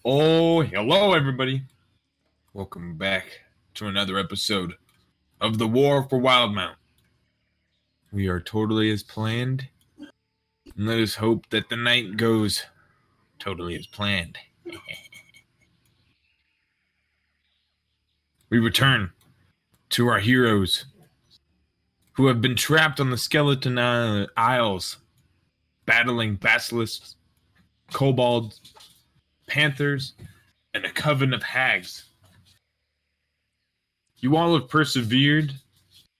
Oh, hello, everybody. Welcome back to another episode of the War for Wildemount. We are totally as planned, and let us hope that the night goes totally as planned. We return to our heroes who have been trapped on the Skeleton Isles, battling basilisks, kobolds, panthers, and a Coven of Hags. You all have persevered,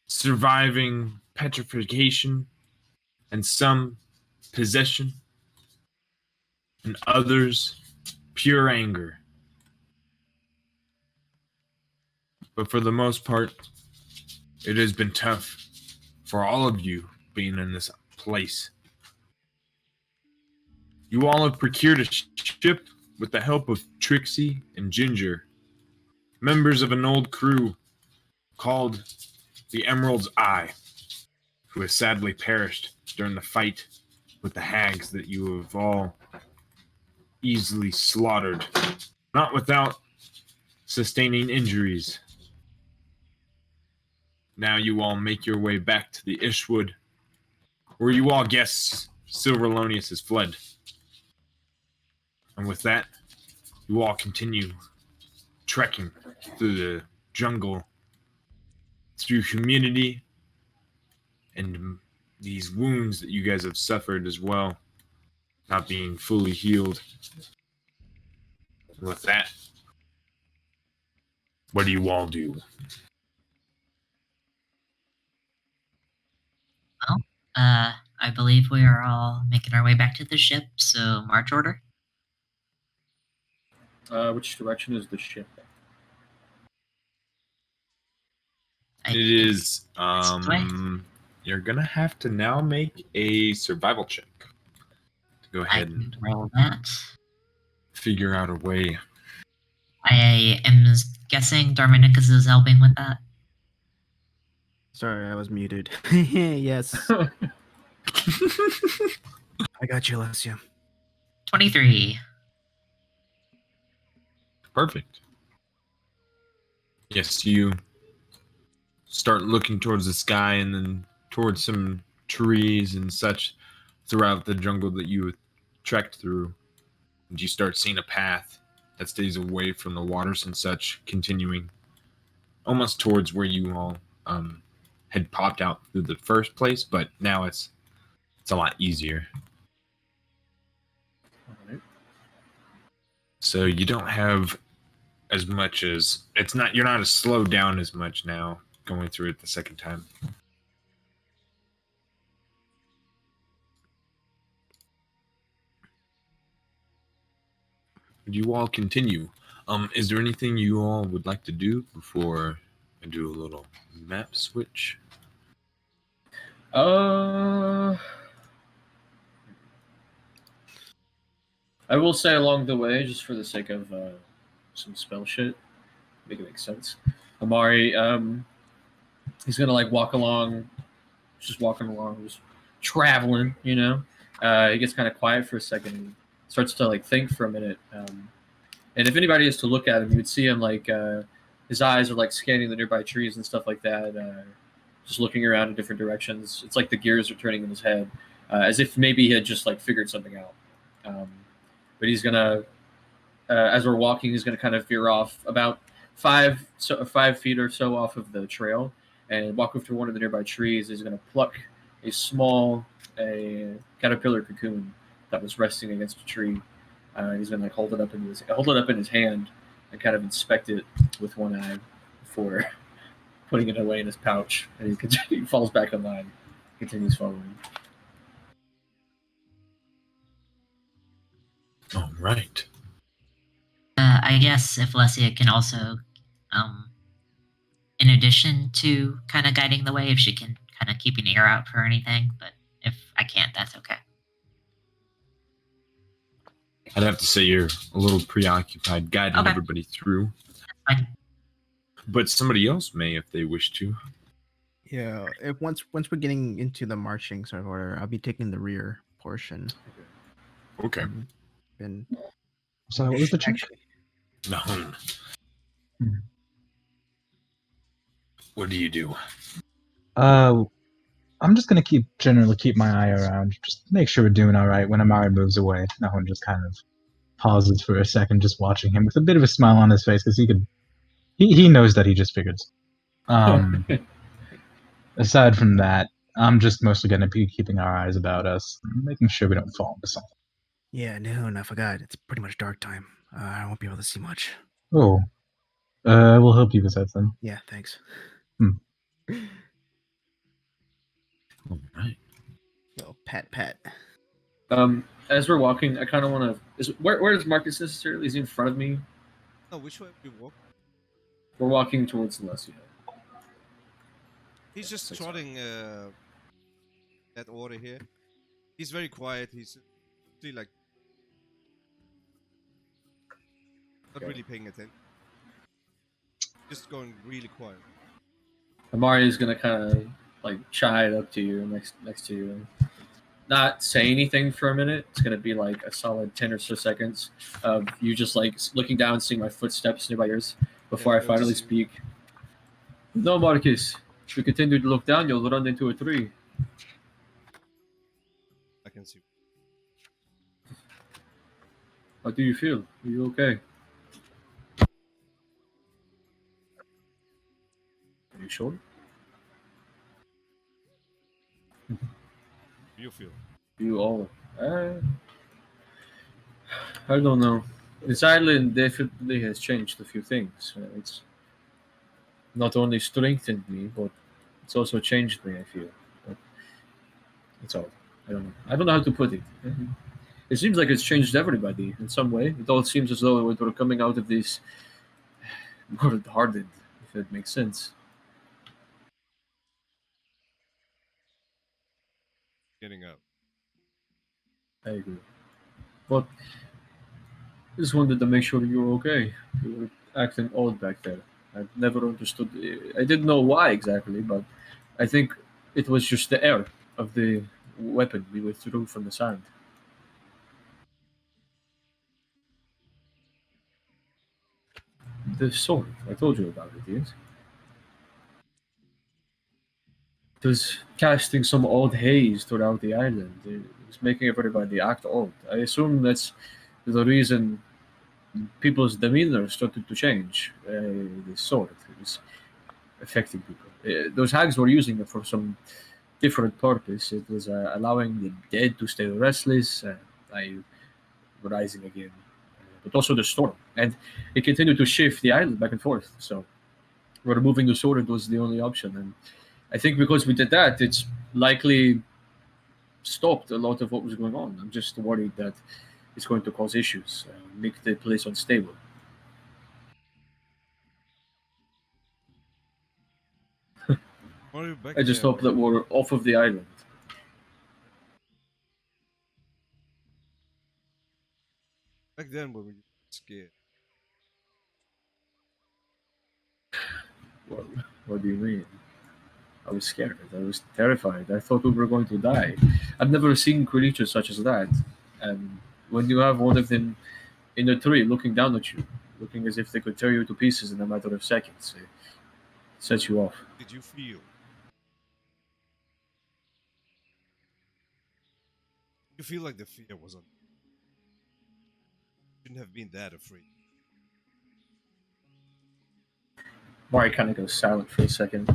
surviving petrification and some possession, and others pure anger. But for the most part, it has been tough for all of you being in this place. You all have procured a ship with the help of Trixie and Ginger, members of an old crew called the Emerald's Eye, who has sadly perished during the fight with the hags that you have all easily slaughtered, not without sustaining injuries. Now you all make your way back to the Ishwood, where you all guess Silverlonius has fled. And with that, you all continue trekking through the jungle, through community, and these wounds that you guys have suffered as well, not being fully healed. And with that, what do you all do? Well, I believe we are all making our way back to the ship, so march order. Which direction is the ship? It is, you're gonna have to now make a survival check to go ahead and roll that. figure out a way. I am guessing Darmanicus is helping with that. Sorry, I was muted. Yes. I got you, Alessia. 23. Perfect. Yes, you start looking towards the sky and then towards some trees and such throughout the jungle that you trekked through. And you start seeing a path that stays away from the waters and such, continuing almost towards where you all had popped out through the first place, but now it's a lot easier. All right. So you don't have as much as you're not as slowed down as much now going through it the second time. Would you all continue? Is there anything you all would like to do before I do a little map switch? I will say along the way, just for the sake of some spell shit, make it make sense. Amari, he's gonna walk along, just walking along, just traveling. He gets kind of quiet for a second, and starts to think for a minute. And if anybody is to look at him, you would see him his eyes are scanning the nearby trees and stuff like that, just looking around in different directions. It's like the gears are turning in his head, as if maybe he had just figured something out. But he's gonna, as we're walking, he's gonna kind of veer off about 5 feet or so off of the trail, and walk over to one of the nearby trees. He's gonna pluck a small caterpillar cocoon that was resting against a tree. He's gonna hold it up in his hand and kind of inspect it with one eye before putting it away in his pouch. And he falls back on line, continues following. All right. I guess if Lesia can also, in addition to kind of guiding the way, if she can kind of keep an ear out for anything, but if I can't, that's okay. I'd have to say you're a little preoccupied guiding everybody through. That's fine. But somebody else may if they wish to. Yeah, if once we're getting into the marching sort of order, I'll be taking the rear portion. Okay. And So what was the check? Actually, No. Hmm. What do you do? I'm just gonna generally keep my eye around, just make sure we're doing all right. When Amari moves away, Nahun just kind of pauses for a second, just watching him with a bit of a smile on his face because he knows that he just figured. Aside from that, I'm just mostly gonna be keeping our eyes about us, making sure we don't fall into something. yeah, no, I forgot. It's pretty much dark time. I won't be able to see much. Oh, we'll help you with that then. Yeah, thanks. All right. Well, pat. As we're walking, I kind of want to. Where is Marcus necessarily? Is he in front of me? No, which way we walk? We're walking towards Celestia. He's just Six trotting that order here. He's very quiet. He's really like not Okay. really paying attention. Just going really quiet. Amari is gonna kind of like chide up to you next to you, and not say anything for a minute. It's gonna be like a solid 10 or so seconds of you just like looking down, seeing my footsteps nearby yours before I finally noticing. speak. No, Marcus. If you continue to look down, you'll run into a tree. I can see. How do you feel? Are you okay? Are you sure? You feel. You all. I don't know. This island definitely has changed a few things. It's not only strengthened me, but it's also changed me, I feel. But it's all. I don't know. I don't know how to put it. It seems like it's changed everybody in some way. It all seems as though we're coming out of this world hardened, if it makes sense. Getting up. I agree. But just wanted to make sure you were okay. You were acting odd back there. I never understood. I didn't know why exactly, but I think it was just the air of the weapon we withdrew from the sand. The sword. I told you about it, yes? It was casting some odd haze throughout the island. It was making everybody act odd. I assume that's the reason people's demeanor started to change. The sword. It was affecting people. Those hags were using it for some different purpose. It was allowing the dead to stay restless by rising again, but also the storm. And it continued to shift the island back and forth. So removing the sword was the only option. And I think because we did that, it's likely stopped a lot of what was going on. I'm just worried that it's going to cause issues, make the place unstable. Why are you back I just there? hope that we're off of the island. Back then, we were scared. What do you mean? I was scared. I was terrified. I thought we were going to die. I've never seen creatures such as that. And when you have one of them in a tree looking down at you, looking as if they could tear you to pieces in a matter of seconds, it sets you off. Did you feel? You feel like the fear was on. Shouldn't have been that afraid. Mari kind of goes silent for a second.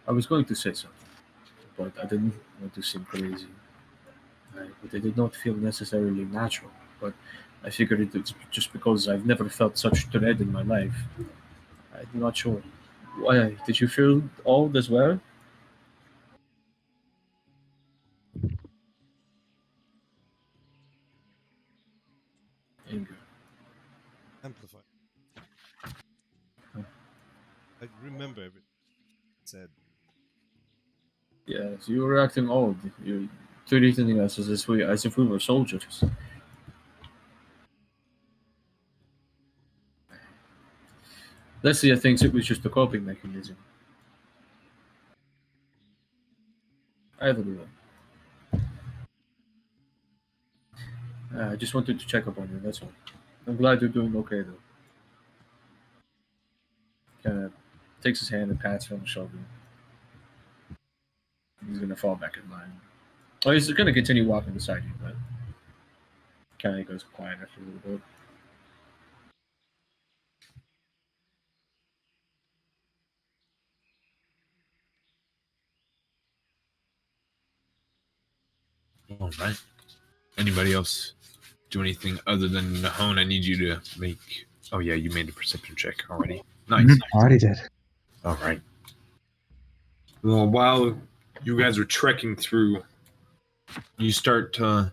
I was going to say something, but I didn't want to seem crazy. But it did not feel necessarily natural. But I figured it's just because I've never felt such dread in my life. I'm not sure. Why? Did you feel old as well? Anger. Amplified. Huh. I remember everything it said. Yes, you were acting old. You treating us as if we were soldiers. Leslie thinks it was just a coping mechanism. Either way. I just wanted to check up on you, that's all. I'm glad you're doing okay, though. Kind of takes his hand and pats her on the shoulder. He's going to fall back in line. Well, he's going to continue walking beside you, but kind of goes quiet after a little bit. All right. Anybody else do anything other than Nahone? I need you to make. Oh yeah, you made a perception check already. Nice. Mhm, already did. All right. Well, while you guys are trekking through, you start to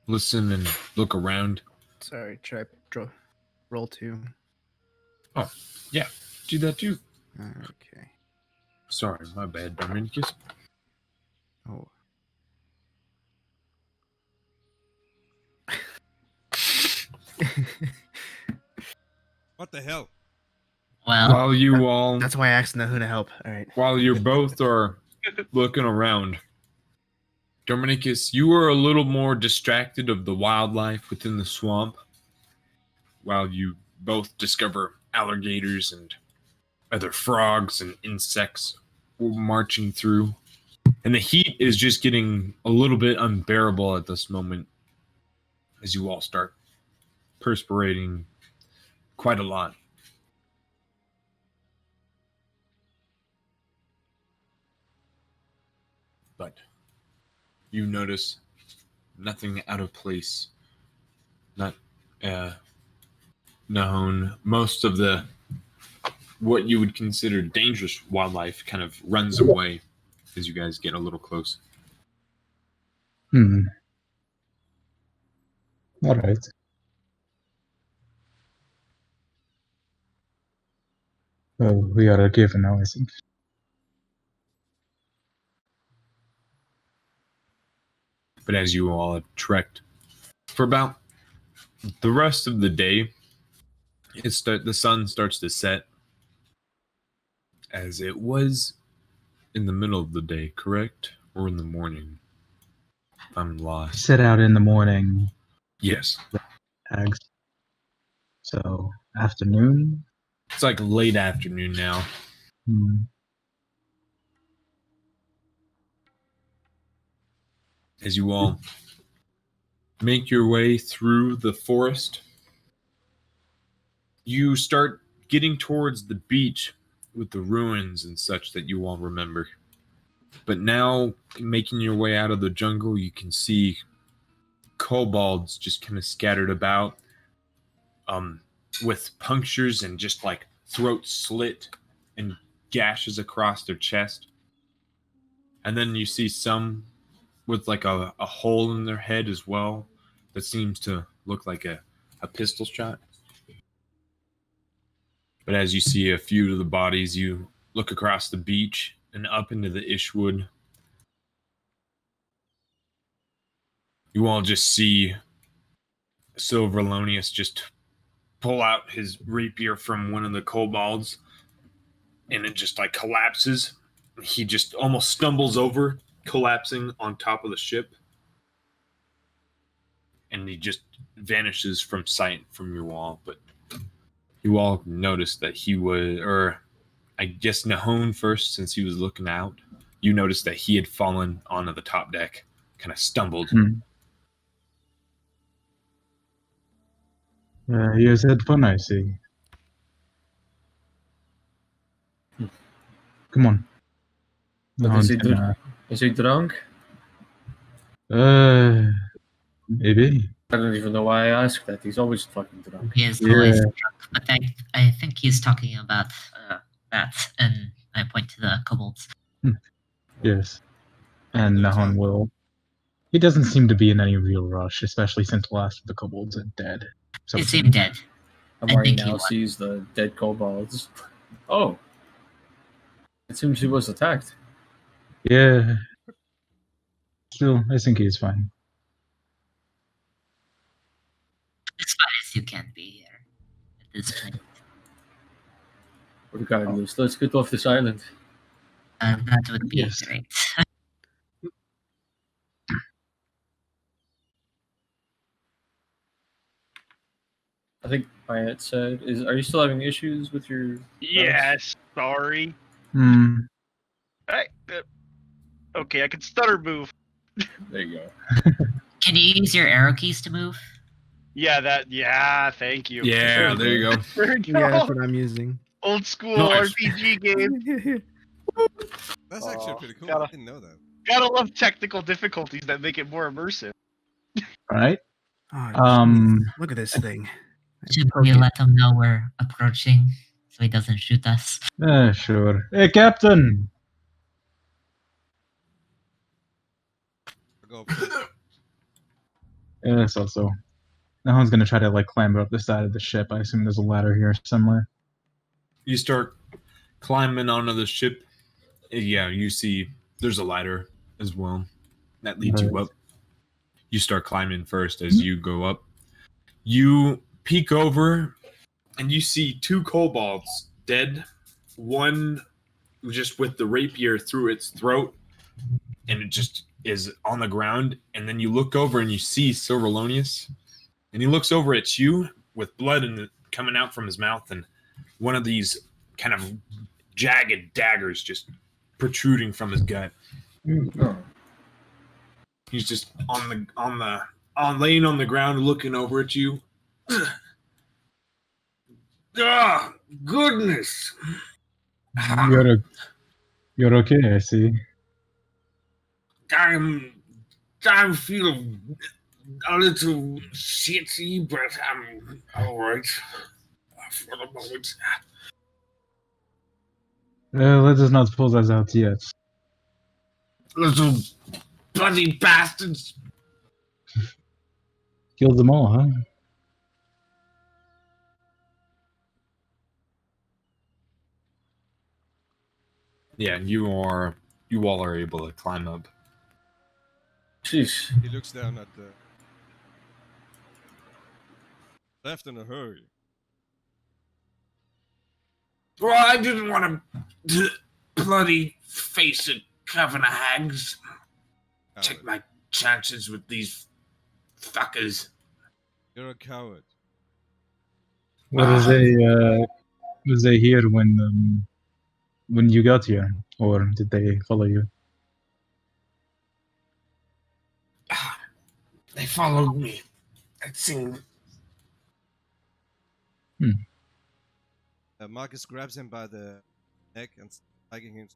listen and look around. Sorry, should I roll 2? Yeah, do that too. Okay. Sorry, my bad, Dominicus. Oh. What the hell? Well, While you all, That's why I asked Nahu to help. All right. while you both are looking around, Dominicus, you are a little more distracted of the wildlife within the swamp, while you both discover alligators and other frogs and insects marching through. And the heat is just getting a little bit unbearable at this moment as you all start perspirating quite a lot. But you notice nothing out of place. Not known. Most of the what you would consider dangerous wildlife kind of runs away as you guys get a little close. Hmm. All right. Well, we are given now, I think. But as you all have trekked for about the rest of the day, the sun starts to set as it was in the middle of the day, correct? Or in the morning? I'm lost. Set out in the morning, Yes. Hags. So, afternoon? It's like late afternoon now. Hmm. As you all make your way through the forest, you start getting towards the beach with the ruins and such that you all remember. But now, making your way out of the jungle, you can see kobolds just kind of scattered about, with punctures and just like throat slit and gashes across their chest. And then you see some with like a hole in their head as well that seems to look like a pistol shot. But as you see a few of the bodies, you look across the beach and up into the Ishwood. You all just see Silverlonius just pull out his rapier from one of the kobolds, and it just like collapses. He just almost stumbles over, collapsing on top of the ship. And he just vanishes from sight from you all. But you all noticed that he was, or I guess Nahone first, since he was looking out, you noticed that he had fallen onto the top deck, kind of stumbled. Hmm. He has had fun, I see. Come on. But No, is he can, Is he drunk? maybe. I don't even know why I asked that. He's always fucking drunk. he is Yeah. always drunk, but I think he's talking about that, and I point to the kobolds. Yes. And Nahon will. He doesn't seem to be in any real rush, especially since the last of the kobolds are dead. So He seemed dead. Amari think he now won. sees the dead kobolds. Oh. It seems he was attacked. yeah. Still, I think he's fine. As fine as you can be here at this point. Regardless, let's get off this island. That would be Yes. great. I think Mayette said, "Are you still having issues with your?" Yes, sorry. Hmm. I, okay, I can stutter move. There you go. Can you use your arrow keys to move? Yeah, thank you. Yeah, there you go. There we Yeah, that's go. what I'm using. Old school Nice. RPG game. That's actually Aw, pretty cool. gotta- I didn't know that. Gotta love technical difficulties that make it more immersive. Right. Oh, Um, jeez. Look at this thing. Should we let him know we're approaching so he doesn't shoot us? Sure. Hey, Captain. I'll go for it. Yes, also. No one's gonna try to like clamber up the side of the ship. I assume there's a ladder here somewhere. You start climbing onto the ship. Yeah, you see there's a ladder as well that leads you Right. up. You start climbing first as you go up. You peek over and you see two kobolds dead. One just with the rapier through its throat, and it just is on the ground. And then you look over and you see Silverlonius, and he looks over at you with blood coming out from his mouth, and one of these kind of jagged daggers just protruding from his gut. Oh. He's just laying on the ground, looking over at you. Ah, goodness! You're okay, I see. I feel a little shitty, but I'm all right for the moment. Let us not pull that out yet. Little bloody bastards! Killed them all, huh? Yeah, you all are able to climb up. Jeez. He looks down at the left in a hurry. Well, I didn't want to bloody face a Coven of Hags. Take Coward. my chances with these fuckers. You're a coward. Was they here when you got here, or did they follow you? They followed me. It seemed. Marcus grabs him by the neck and dragging him.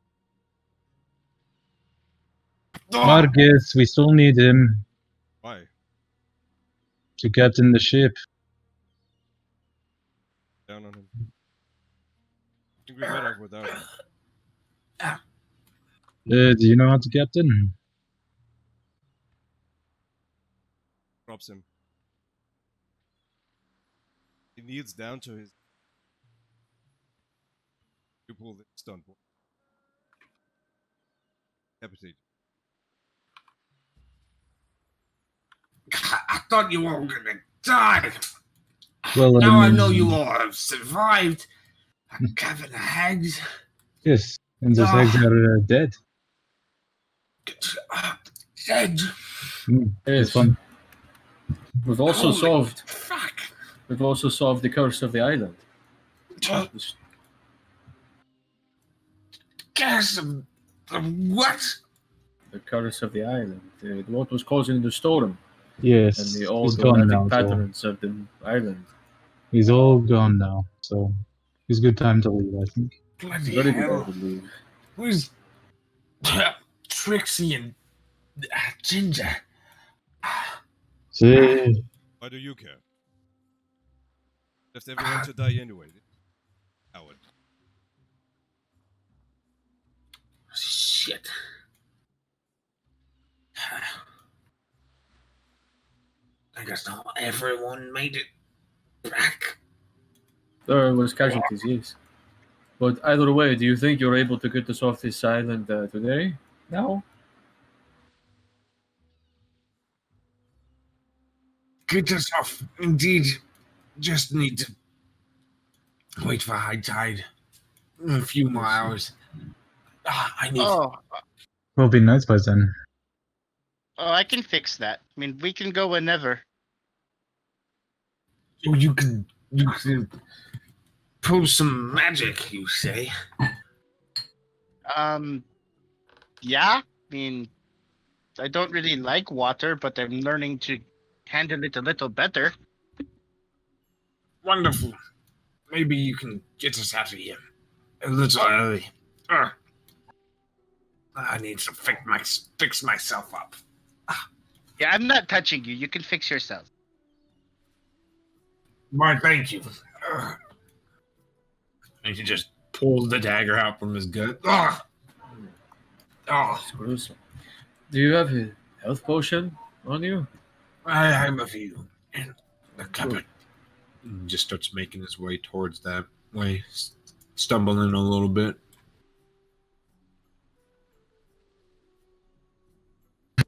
Marcus, we still need him Why? to captain the ship. Down on him. I think we're better off without him. Do you know how to captain? Drops him. He kneels down to his. You pull the stunt boy. Decapitate. I thought you all were gonna die. Well, Now I know you all have survived. Coven of Hags. Yes, and those eggs are dead. Dead. It's fun. We've also Holy solved. Fuck. We've also solved the curse of the island. Gas of what? The curse of the island. What was causing the storm Yes, and the he's old gone now. romantic So patterns of the island. he's all gone now. So it's a good time to leave, I think. Bloody Very good, I hell. believe. Where's Trixie and Ginger? See, Why do you care? Left everyone to die anyway. Coward. Shit. I guess not everyone made it back. There was casualties, yes. But either way, do you think you're able to get us off this island today? No? Get us off. Indeed. Just need to wait for high tide. A few more hours. I need. will be nice by then. I can fix that. I mean, we can go whenever. Oh, you can You can pull some magic, you say? Yeah. I mean, I don't really like water, but I'm learning to handle it a little better. Wonderful. Maybe you can get us out of here a little early. Ugh. I need to fix myself up. Yeah, I'm not touching you. You can fix yourself. Why, thank you. Ugh. And he just pulls the dagger out from his gut. Ugh. Oh, It's gruesome. Do you have a health potion on you? I have a few in the cupboard. And just starts making his way towards that way, stumbling a little bit.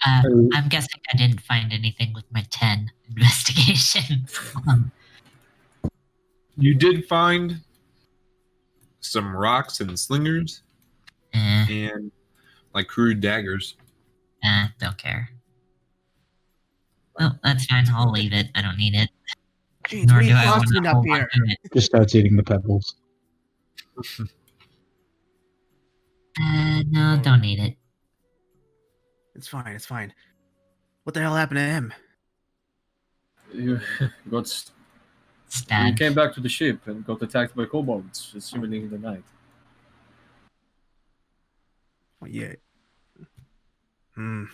I'm guessing I didn't find anything with my 10 investigation. You did find some rocks and slingers and like crude daggers. Don't care. Well, that's fine. I'll leave it. I don't need it. Jeez, Nor what are do you I want flossing to up hold on here? to it. Just starts eating the pebbles. No, don't need it. It's fine. It's fine. What the hell happened to him? You got you Stabbed. came back to the ship and got attacked by kobolds, seemingly in the night. Well, yeah. Hmm.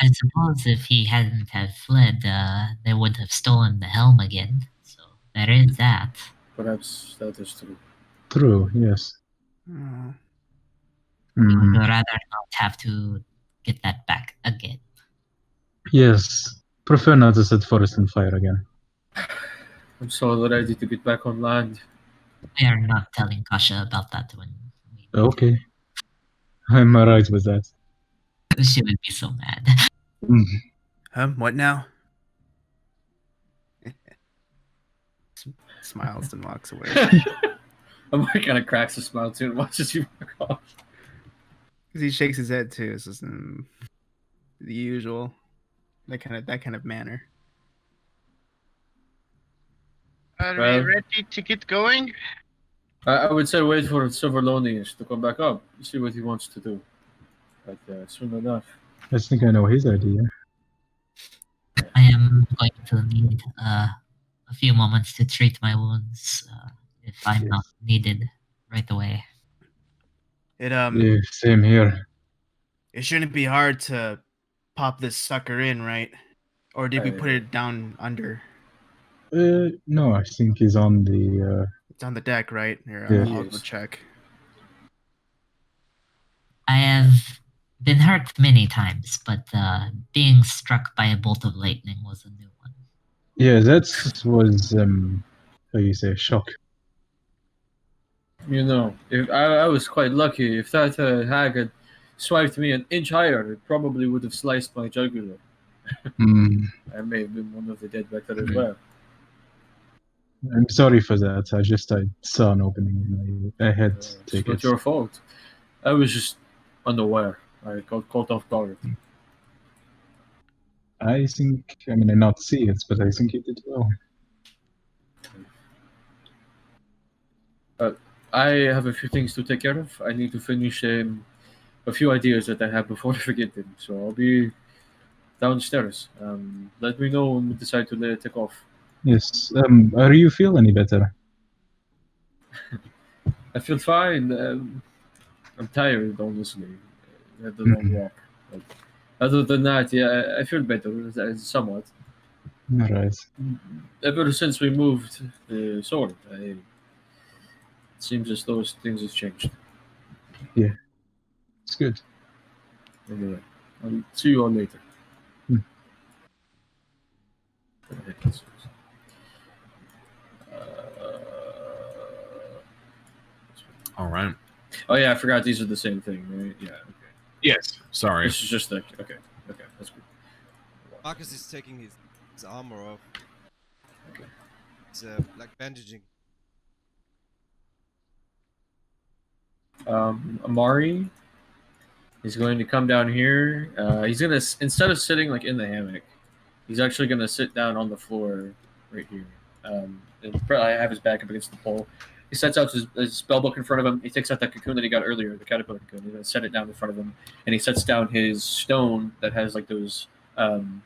I suppose if he hadn't have fled, they would have stolen the helm again. So there is that. Perhaps that is true. True, yes. Oh. I would Mm, rather not have to get that back again. yes. Prefer not to set forest on fire again. I'm so ready to get back on land. We are not telling Kasha about that when Okay. I'm alright with that. she would be so mad. Mm. What now? Smiles and walks away. Amari kind of cracks a smile too and watches you walk off. Because he shakes his head too. It's just the usual, that kind of manner. Are Well- we ready to get going? I would say wait for Silverlonius to come back up, see what he wants to do. But soon enough. I think I know his idea. I am going to need a few moments to treat my wounds if I'm not needed right away. It Yeah, same here. it shouldn't be hard to pop this sucker in, right? Or did we put it down under? No, I think he's on the. It's on the deck, right? Here, Yeah. I'll go Yes. check. I have been hurt many times, but being struck by a bolt of lightning was a new one. Yeah, that was how you say shock. You know, if I was quite lucky. If that hag had swiped me an inch higher, it probably would have sliced my jugular. Mm, I may have been one of the dead back there as well. I'm sorry for that. I saw an opening and I had to It's take not it. your fault. I was just unaware. I got caught off guard. I think I mean I not see it, but I think you did well. I have a few things to take care of. I need to finish a few ideas that I have before I forget them. So I'll be downstairs. Let me know when we decide to take off. Yes. Are you feel any better? I feel fine. I'm tired, honestly. I had a long walk. But other than that, yeah, I feel better somewhat. Alright. Ever since we moved the sword, it seems as though things have changed. It's good. Anyway, I'll see you all later. Hmm. All right. Oh yeah, I forgot these are the same thing, right? Yeah. Okay. Yes. Sorry. This is just like okay, that's good. Marcus is taking his armor off. Okay. He's like bandaging. Amari is going to come down here. He's gonna instead of sitting like in the hammock, he's actually gonna sit down on the floor right here. I have his back up against the pole. He sets out his spell book in front of him. He takes out that cocoon that he got earlier, the caterpillar cocoon. He's gonna set it down in front of him, and he sets down his stone that has like those runes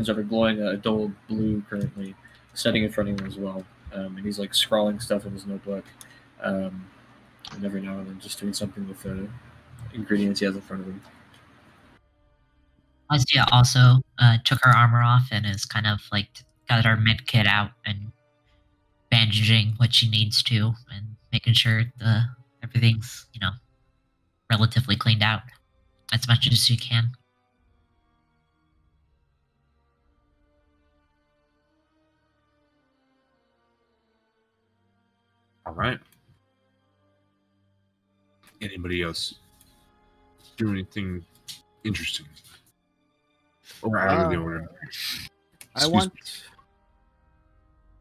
that are glowing a dull blue currently, setting in front of him as well. And he's like scrawling stuff in his notebook, and every now and then just doing something with the ingredients he has in front of him. Asya also took her armor off and is kind of like got her med kit out and bandaging what she needs to and making sure everything's relatively cleaned out as much as she can. All right. Anybody else do anything interesting or out of the order? I want.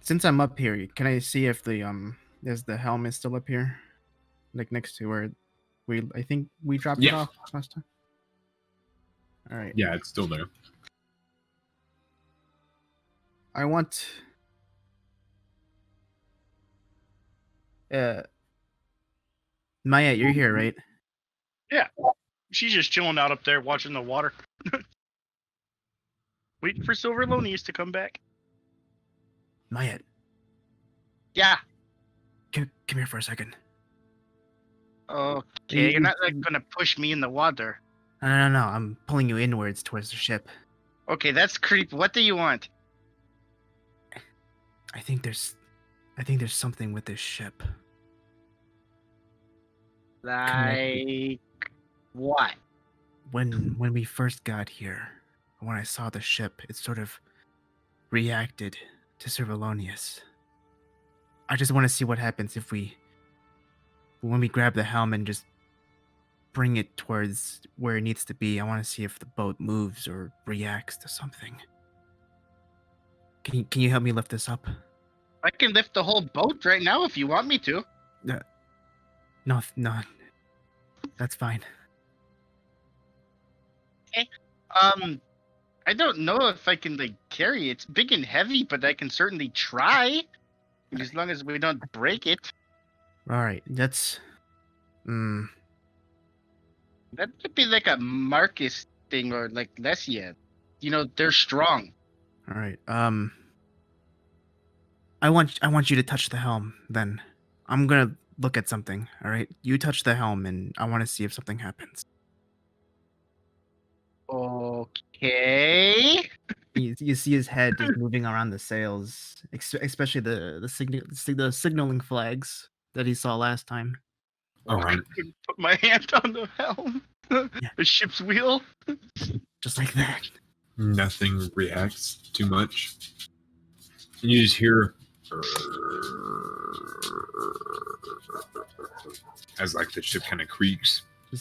Since I'm up here, can I see if there's the helmet still up here, like next to where I think we dropped it off last time. All right. Yeah, it's still there. I want. Maya, you're here, right? Yeah. She's just chilling out up there watching the water. Waiting for Silver Lonius to come back. Maya, Yeah. come here for a second. Okay, you're not like gonna push me in the water. No. I'm pulling you inwards towards the ship. Okay, that's creepy. What do you want? I think there's something with this ship. Like what? When we first got here, when I saw the ship, it sort of reacted to Cervalonius. I just want to see what happens when we grab the helm and just bring it towards where it needs to be. I want to see if the boat moves or reacts to something. Can you help me lift this up? I can lift the whole boat right now if you want me to. No, that's fine. Okay. I don't know if I can carry it. It's big and heavy, but I can certainly try. As long as we don't break it. All right, that's. That could be like a Marcus thing or like Lesia. They're strong. All right. I want you to touch the helm. Then I'm gonna look at something. All right. You touch the helm, and I want to see if something happens. Okay. You see his head just moving around the sails, especially the signaling flags that he saw last time. All right. I can put my hand on the helm. The ship's wheel. Just like that. Nothing reacts too much. And you just hear as like the ship kind of creaks. You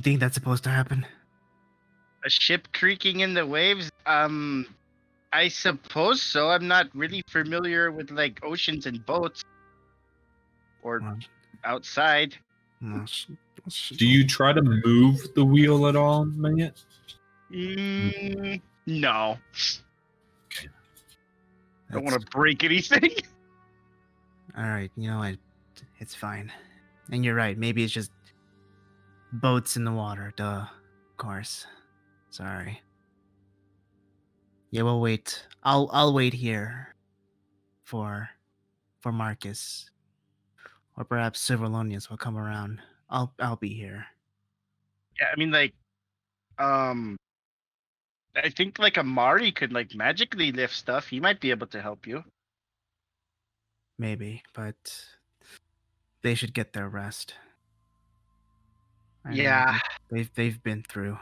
think that's supposed to happen? A ship creaking in the waves? I suppose so. I'm not really familiar with oceans and boats. Or outside. Do you try to move the wheel at all, Mayet? No. Okay. I don't want to break anything. All right, you know what? It's fine. And you're right. Maybe it's just boats in the water. Duh. Of course. Sorry. Yeah, we'll wait. I'll wait here for Marcus. Or perhaps Silverlonius will come around. I'll be here. Yeah, I mean I think Amari could magically lift stuff. He might be able to help you. Maybe, but they should get their rest. Yeah. They've been through.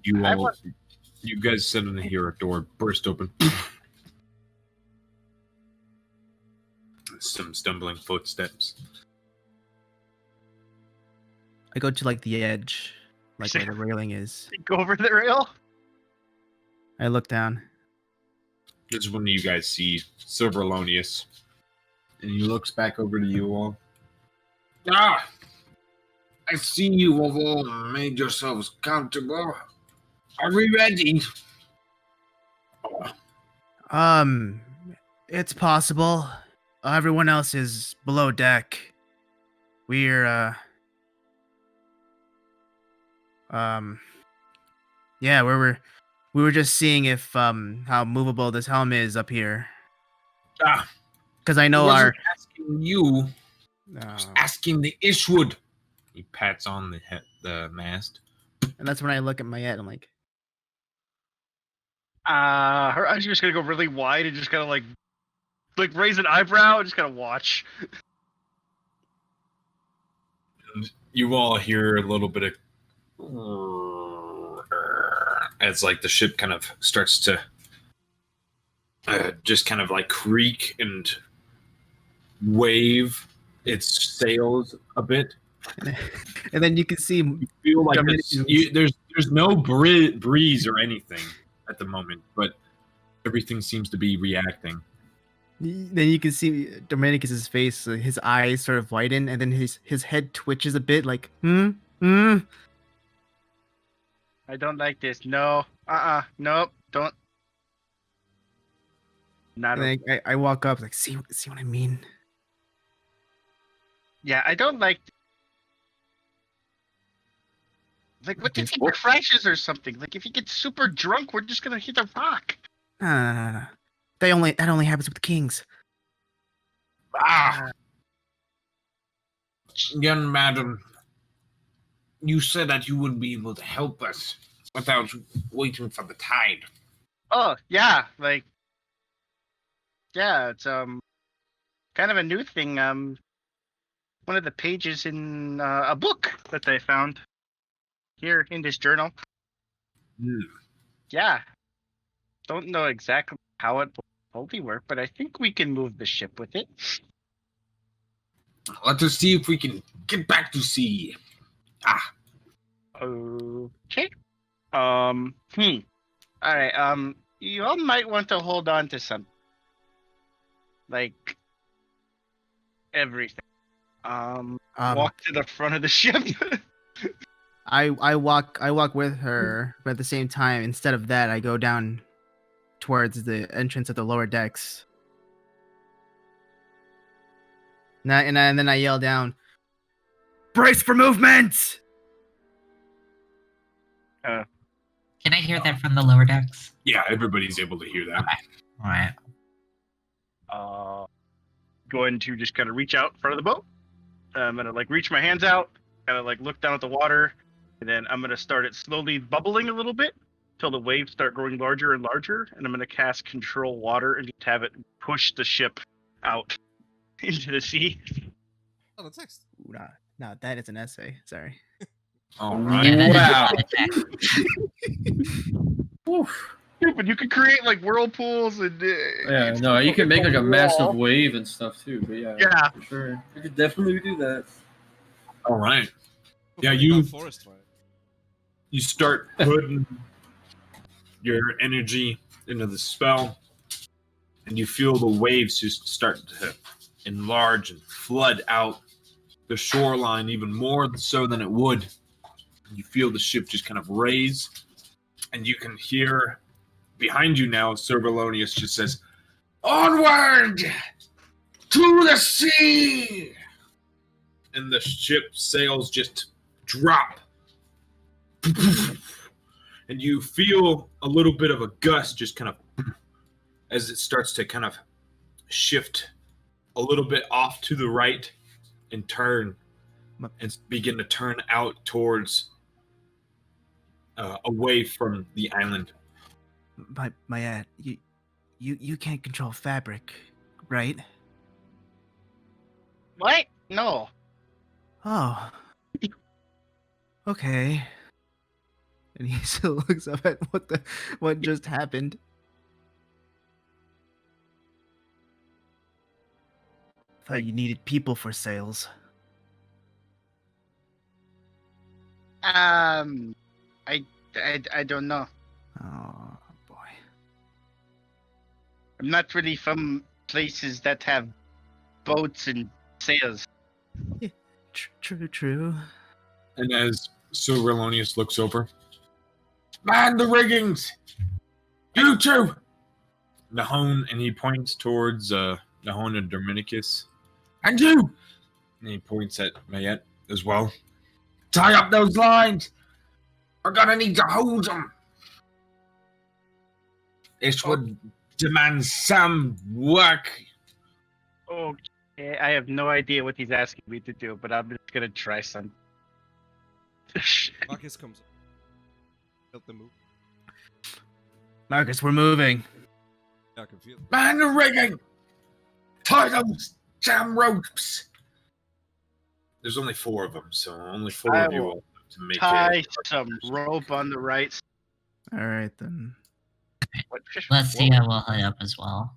You guys suddenly hear a door burst open. Some stumbling footsteps. I go to the edge, where the railing is. Go over the rail. I look down. This is when you guys see Silverlonius, and he looks back over to you all. Ah! I see you have all made yourselves comfortable. Are we ready? It's possible. Everyone else is below deck. We're yeah, we were just seeing if how movable this helm is up here. Ah, Because I know I our wasn't asking you. I was asking the Ishwood. He pats on the mast. and that's when I look at my head. I'm like, Her eyes are just gonna go really wide and just kind of like raise an eyebrow and just kind of watch. And you all hear a little bit of as like the ship kind of starts to just kind of like creak and wave its sails a bit. and then you can see You feel like Dominicans- there's no breeze or anything at the moment, but everything seems to be reacting. then you can see Dominicus's face, his eyes sort of widen, and then his head twitches a bit, like I don't like this. No. Nope. Don't. Not. And I walk up, like, see what I mean? Yeah, I don't like. Like, what if he crashes or something? Like, if he gets super drunk, we're just gonna hit a rock. No. That only happens with kings. Young madam, you said that you would be able to help us without waiting for the tide. Oh yeah, like. Yeah, it's kind of a new thing. One of the pages in a book that they found here in this journal. Yeah. Don't know exactly how it will totally work, but I think we can move the ship with it. Let us see if we can get back to sea. Okay. All right. You all might want to hold on to some, like, everything. Walk to the front of the ship. I walk with her, but at the same time, instead of that, I go down towards the entrance of the lower decks. And then I yell down, "Brace for movement!" Can I hear that from the lower decks? Yeah, everybody's able to hear that. Okay. All right. Going to just kind of reach out in front of the boat. I'm gonna like reach my hands out, kind of like look down at the water, and then I'm gonna start it slowly bubbling a little bit till the waves start growing larger and larger, and I'm gonna cast Control Water and just have it push the ship out into the sea. Oh, the text. Ooh, no, that is an essay. Sorry. All Yeah, right. that is Whew. But you can create like whirlpools and Yeah, no, you can make like a massive wave and stuff too. But Yeah. for sure, you could definitely do that. All right. Yeah, What you- about forest fire? You start putting your energy into the spell, and you feel the waves just start to enlarge and flood out the shoreline even more so than it would. You feel the ship just kind of raise, and you can hear behind you now, Sir Belonius just says, "Onward to the sea!" And the ship sails just drop. And you feel a little bit of a gust just kind of as it starts to kind of shift a little bit off to the right and turn and begin to turn out towards away from the island. My you can't control fabric, right? What? No. Oh. Okay. And he still looks up at what just happened. Thought you needed people for sales. I don't know. Oh boy. I'm not really from places that have boats and sails. True. And as Sir Relonius looks over, "Man the riggings! You two! Nahon, and he points towards Nahon and Dominicus. And you! And he points at Mayette as well. Tie up those lines! We're gonna need to hold them! This would demand some work. Okay, I have no idea what he's asking me to do, but I'm just gonna try some. Marcus comes up. Help them move. Marcus, we're moving. Yeah, I can feel it. Man the rigging! Tie those damn ropes! There's only 4 of them, so only 4 I of you will will have to make Tie it. some rope on the right side. All right then. Lestia will head up as well.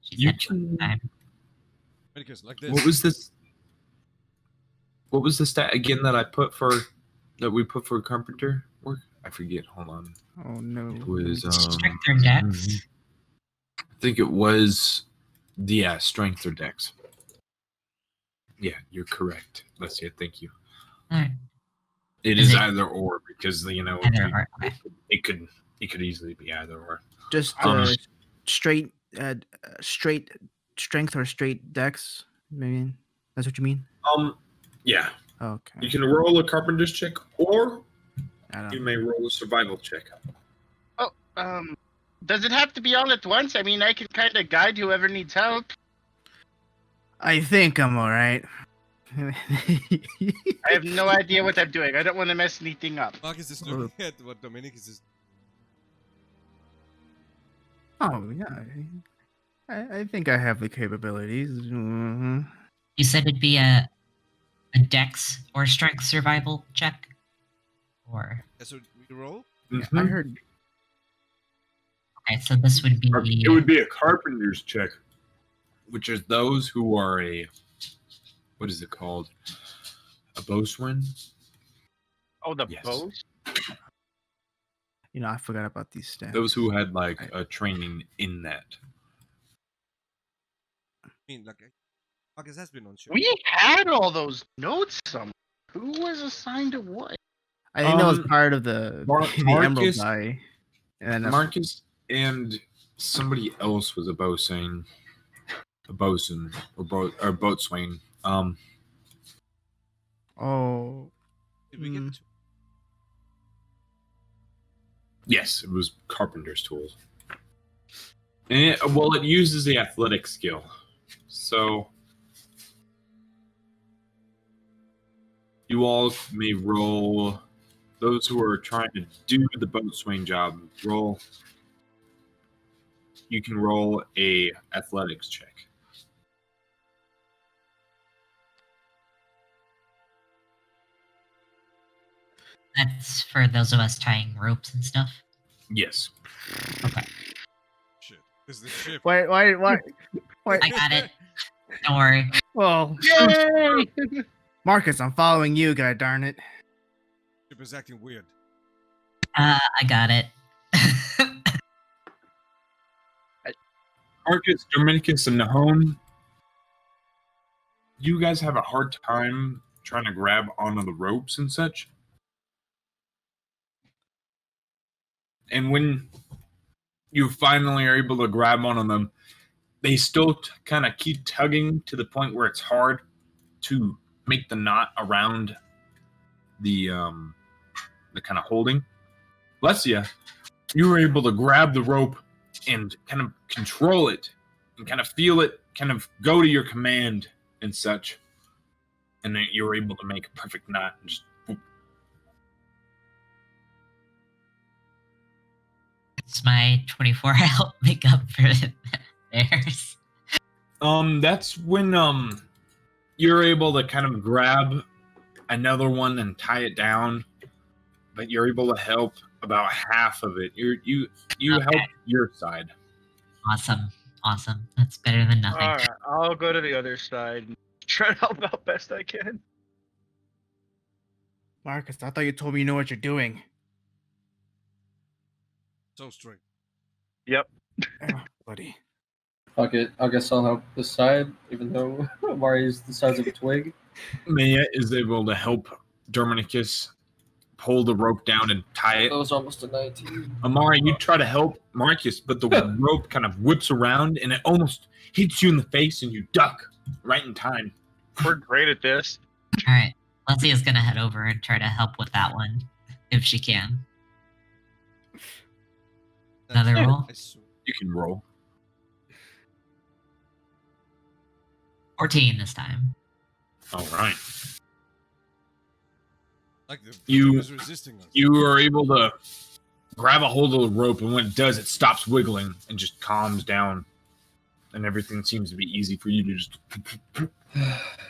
She's You had can. time. Marcus, like this. What was this? What was the stat again that we put for carpenter work? I forget. Hold on. Oh no. It was Strength or dex? I think it was strength or dex. Yeah, you're correct. Let's thank you. Alright. It Is is it- either or because Either or. Okay. it could easily be either or. Just straight strength or straight dex. Maybe that's what you mean. Yeah, Okay. you can roll a carpenter's check, or I don't you may roll a survival check. Does it have to be all at once? I mean, I can kind of guide whoever needs help. I think I'm all right. I have no idea what I'm doing. I don't want to mess anything up. Marcus is looking at what Dominicus is. Oh yeah. I think I have the capabilities. Mhm. You said it'd be a dex or strength survival check? Or Yeah, so we roll? Yeah, I heard. okay, so this would be It would be a carpenter's check, which is those who are what is it called? A bowsman? Oh, the Yes. bows? I forgot about these stats. Those who had like a training in that. I mean, like, Marcus has been on show. We had all those notes somewhere. Who was assigned to what? I think that was Um, part of the the Emerald Marcus- Die. And Marcus and somebody else was a bosun, or boatswain. oh, Did we get Mm. to Yes, it was carpenter's tools. And it uses the athletic skill. So you all may roll. Those who are trying to do the boatswain job, roll. You can roll a athletics check. that's for those of us tying ropes and stuff. Yes. shit? Is the ship? why? I got it. Don't worry. Well, Yay! Marcus, I'm following you, god darn it. Ship is acting weird. I got it. Marcus, Dominicus, and Nahon, you guys have a hard time trying to grab onto the ropes and such. And when you finally are able to grab onto them, they still kind of keep tugging to the point where it's hard to make the knot around the kind of holding. Lesia, you were able to grab the rope and kind of control it and kind of feel it kind of go to your command and such. And then you were able to make a perfect knot and just boop. It's my 24 help make up for theirs. That's when you're able to kind of grab another one and tie it down, but you're able to help about half of it. You Okay. help your side. Awesome. That's better than nothing. Alright, I'll go to the other side and try to help out best I can. Marcus, I thought you told me you know what you're doing. So straight. Yep. Oh, buddy. I guess I'll help this side, even though Amari's the size of a twig. Maya is able to help Dominicus pull the rope down and tie it. That was almost a 19. Amari, you try to help Marcus, but the rope kind of whips around and it almost hits you in the face and you duck right in time. We're great at this. All right, Leslie is gonna head over and try to help with that one if she can. Another roll. You can roll. 14 this time. All right. Like the You- is resisting us. You are able to grab a hold of the rope, and when it does, it stops wiggling and just calms down. And everything seems to be easy for you to just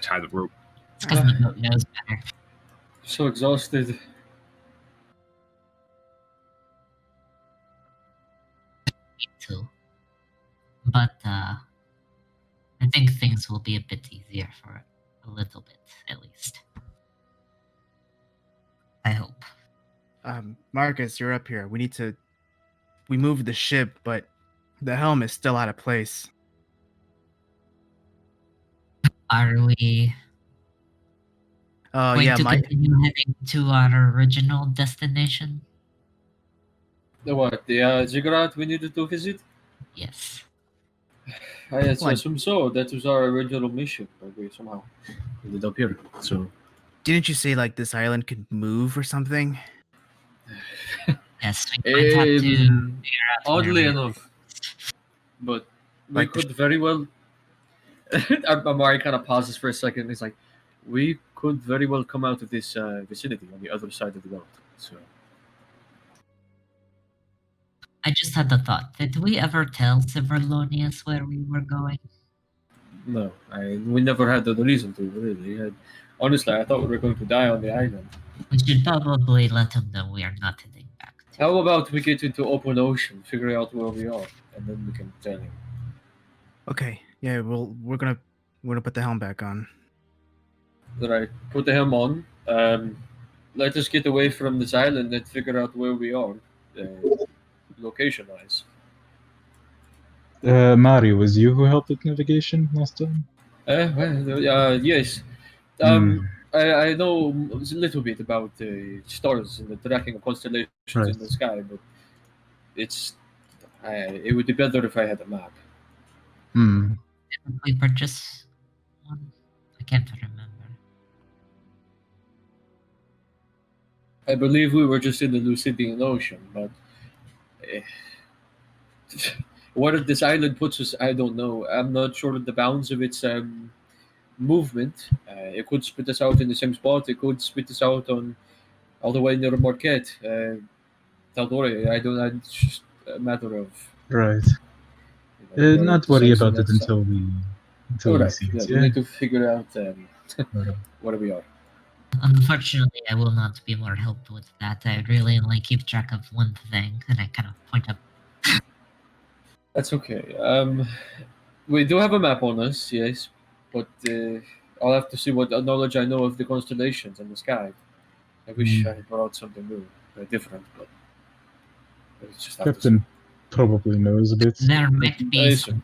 tie the rope. It's because the boat knows better. So exhausted. Me too. But I think things will be a bit easier for a little bit, at least. I hope. Marcus, you're up here. We moved the ship, but the helm is still out of place. Are we Oh going yeah, to my continue heading to our original destination? The what? The ziggurat we needed to visit? Yes. I assume so. That was our original mission, but we somehow ended up here. So didn't you say like this island could move or something? Yes, we might have to figure out oddly where we- enough, but we Like the could very well. Amari kind of pauses for a second. He's like, "We could very well come out of this vicinity on the other side of the road." So I just had the thought. Did we ever tell Silverlonius where we were going? no, we never had the reason to really. Honestly, I thought we were going to die on the island. We should probably let him know we are not heading back. How about we get into open ocean, figure out where we are, and then we can tell him. Okay, yeah, we're gonna put the helm back on. Right, put the helm on. Let us get away from this island and figure out where we are, location-wise. Mario, was you who helped with navigation last time? Yes. I know a little bit about stars and the tracking of constellations Right. in the sky, but it would be better if I had a map. Hmm. Did we purchase one? I can't remember. I believe we were just in the Lucidian Ocean, but where this island puts us, I don't know. I'm not sure of the bounds of its movement. It could spit us out in the same spot. It could spit us out on all the way near Marquette. Taldore, I don't know. It's just a matter of Right. where Not it worry decides about to it let us until we Alright, see yeah, it. we Yeah. need to figure out Okay. where we are. Unfortunately, I will not be more help with that. I really only keep track of one thing, and I kind of point up. That's okay. We do have a map on us, yes, but I'll have to see what knowledge I know of the constellations and the sky. I wish I had brought something new, different, but it's just have to see. Captain probably knows a bit. There might I be assume. some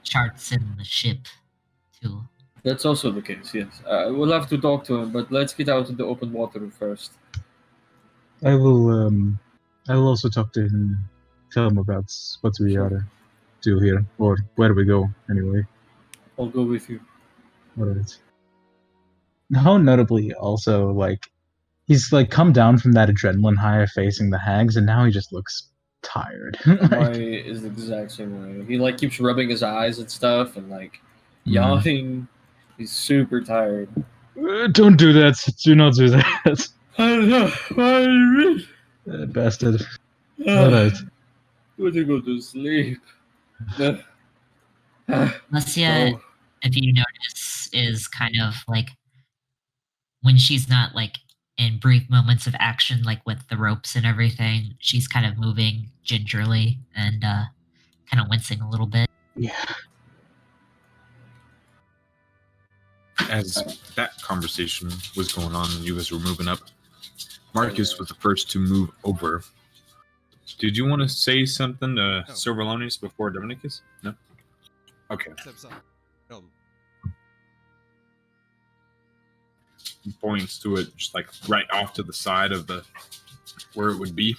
charts in the ship, too. That's also the case, yes. We'll have to talk to him, but let's get out of the open water first. I will also talk to him, tell him about what we Sure. ought to do here, or where we go, anyway. I'll go with you. Alright. How notably also, like, he's like come down from that adrenaline high of facing the hags, and now he just looks tired. Amari is the exact same way. He like keeps rubbing his eyes and stuff, and like yawning. He's super tired. Don't do that. Do not do that. I don't know. What do you mean? Bastard. Alright. Going to go to sleep. Lesia, Oh, if you notice, is kind of like when she's not like in brief moments of action, like with the ropes and everything, she's kind of moving gingerly and kind of wincing a little bit. Yeah. As that conversation was going on and you guys were moving up, Marcus was the first to move over. Did you want to say something to Silverlonius before Dominicus? No? Okay. Steps up. He points to it, just like right off to the side of the where it would be.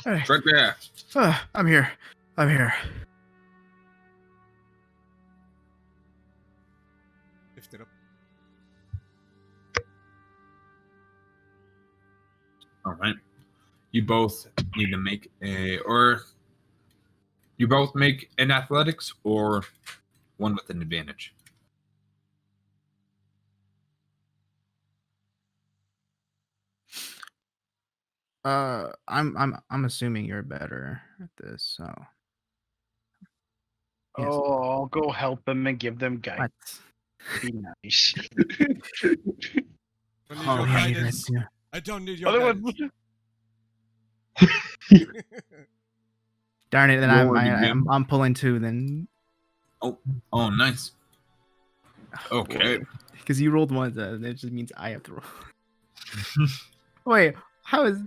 Hey, It's right there. I'm here. I'm here. Lift it up. All right. You both need to make you both make an athletics or one with an advantage. I'm assuming you're better at this, so. Yes. Oh, I'll go help them and give them guidance. What? Be nice. I need Oh, your yeah, you're right, guidance. too. I don't need your Otherwise, guidance. Darn it! Then Roll it again. I'm pulling 2 then. Oh, nice. Okay. Because you rolled 1, that just means I have to roll. Wait, how is?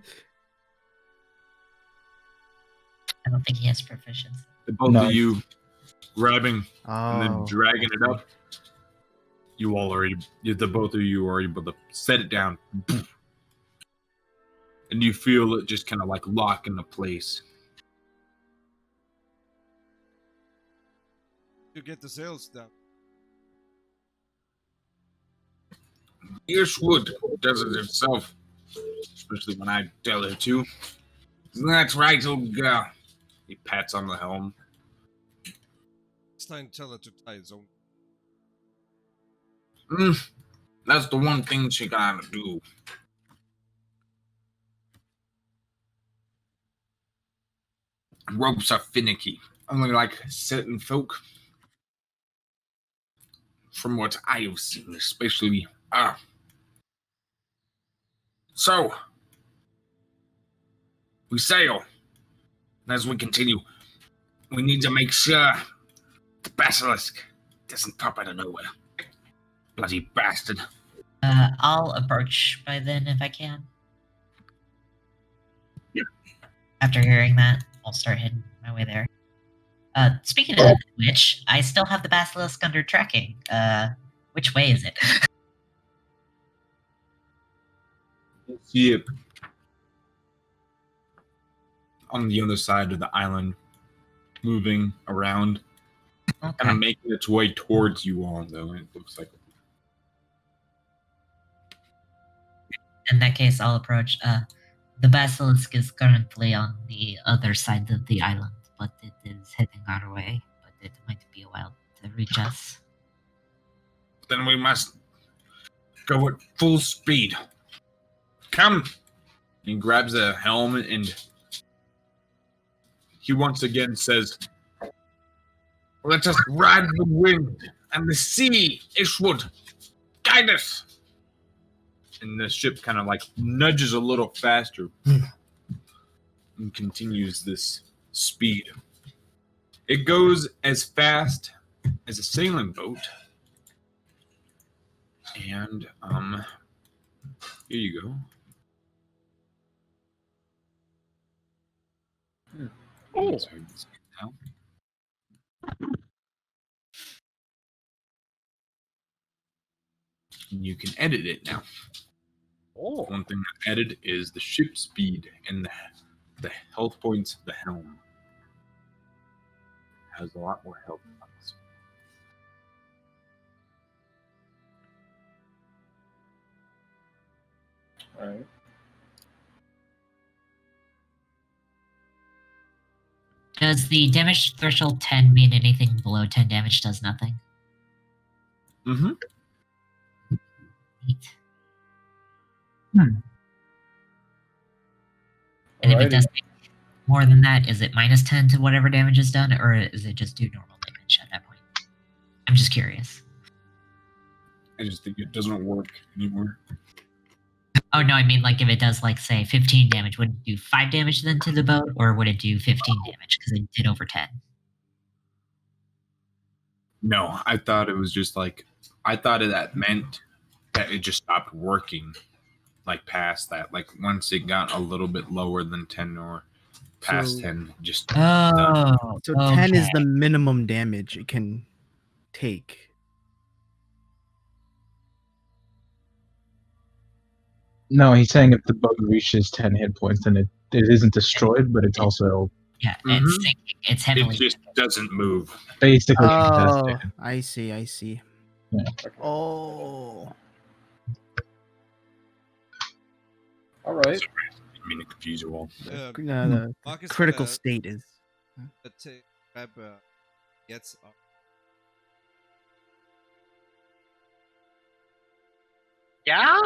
I don't think he has proficiency. The both No. of you grabbing and then Oh, dragging it up. You all already, the both of you are able to set it down. And you feel it just kind of like lock into place. You get the sails down. Earshwood does it himself, especially when I tell her to. That's right, old girl. He pats on the helm. It's time to tell her to tie his own. That's the one thing she gotta do. Ropes are finicky, only like certain folk. From what I've seen, especially. So, we sail. And as we continue, we need to make sure the basilisk doesn't pop out of nowhere. Bloody bastard. I'll approach by then if I can. Yeah. After hearing that, I'll start heading my way there. Speaking of which, I still have the basilisk under tracking. Which way is it? See it on the other side of the island, moving around, kind Okay. of making its way towards you all, though. It looks like. In that case, I'll approach. The basilisk is currently on the other side of the island, but it is heading our way. But it might be a while to reach us. Then we must go at full speed. Come! He grabs a helm and he once again says, "Let us ride the wind and the sea, Ishwood. Guide us!" And the ship kind of like nudges a little faster and continues this speed. It goes as fast as a sailing boat. And here you go. Oh. Sorry, this now. And you can edit it now. Oh. One thing I added is the ship speed and the health points of the helm. Has a lot more health points. All right. Does the damage threshold 10 mean anything below 10 damage does nothing? Mm-hmm. Neat. And if it Alrighty. does more than that, is it minus 10 to whatever damage is done, or is it just do normal damage at that point? I'm just curious. I just think it doesn't work anymore. Oh no, I mean like if it does like say 15 damage, would it do 5 damage then to the boat, or would it do 15 damage because it did over 10? No, I thought it was just like that meant that it just stopped working. Like past that, like once it got a little bit lower than 10 or past So- 10, just Oh, So 10 is okay. the minimum damage it can take. No, he's saying if the boat reaches 10 hit points, then it isn't destroyed, but it's also Yeah, Mhm. it's sinking. It's It heavily. just doesn't move. basically Oh, incapacitated. I see. I see. Okay. Oh. All right. I mean, to confuse you all. The Marcus critical state is. grab gets up. Yeah?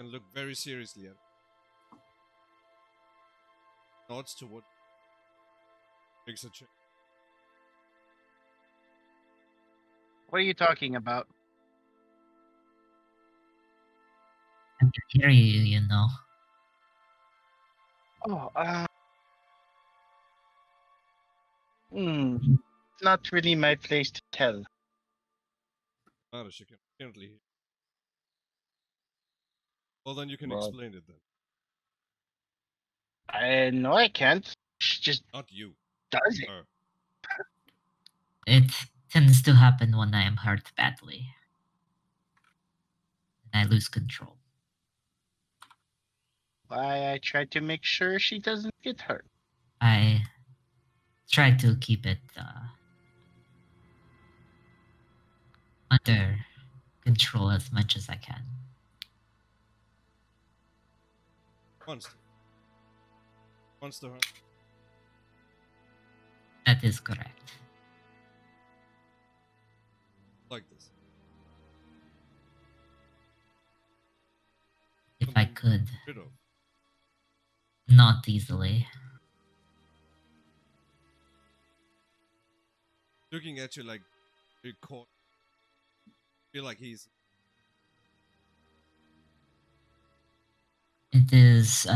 And look very seriously at it. Nods to what makes a check. What are you talking about? I can hear you, you know. Oh, not really my place to tell. Marish, you can apparently hear. Well, then you can Well, explain it then. I know I can't. She just Not you. does it. Her. It tends to happen when I am hurt badly. And I lose control. Why I try to make sure she doesn't get hurt. I try to keep it under control as much as I can. Monster. Monster Hunter. That is correct. Like this. If I Something could, rid of. not easily. Looking at you like you're caught. Feel like he's It is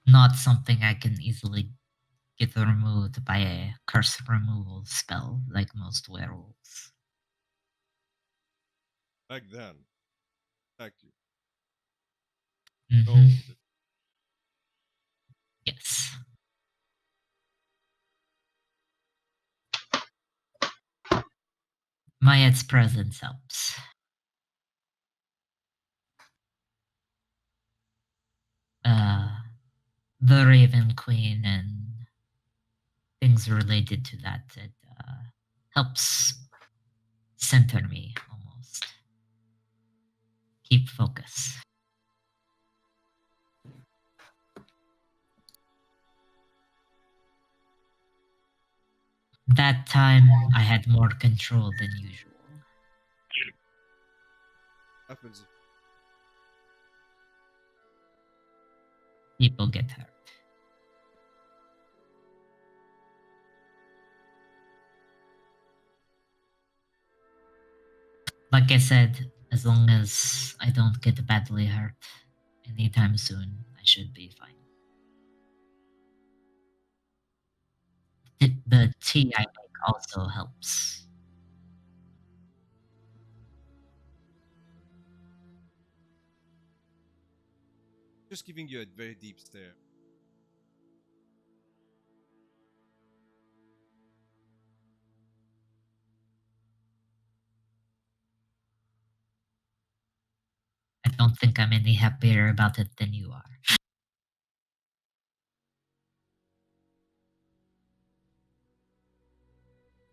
not something I can easily get removed by a curse removal spell like most werewolves. back then. Back you. Mhm. Owned it. Yes. Mayet's presence helps. The Raven Queen and things related to that, it helps center me almost. Keep focus. That time I had more control than usual. Happens. People get hurt. Like I said, as long as I don't get badly hurt anytime soon, I should be fine. The tea I make also helps. Just giving you a very deep stare. I don't think I'm any happier about it than you are.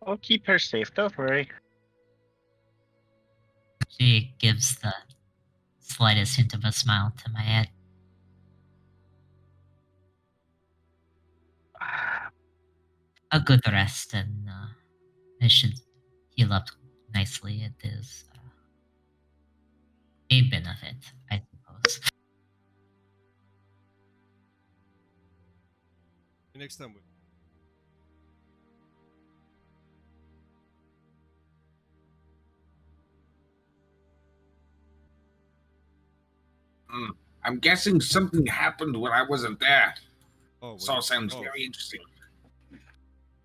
I'll keep her safe, don't worry. She gives the slightest hint of a smile to my head. A good rest, and I should heal up nicely. It is a benefit, I suppose. Next time. I'm guessing something happened when I wasn't there. Oh, This all sounds oh, very interesting.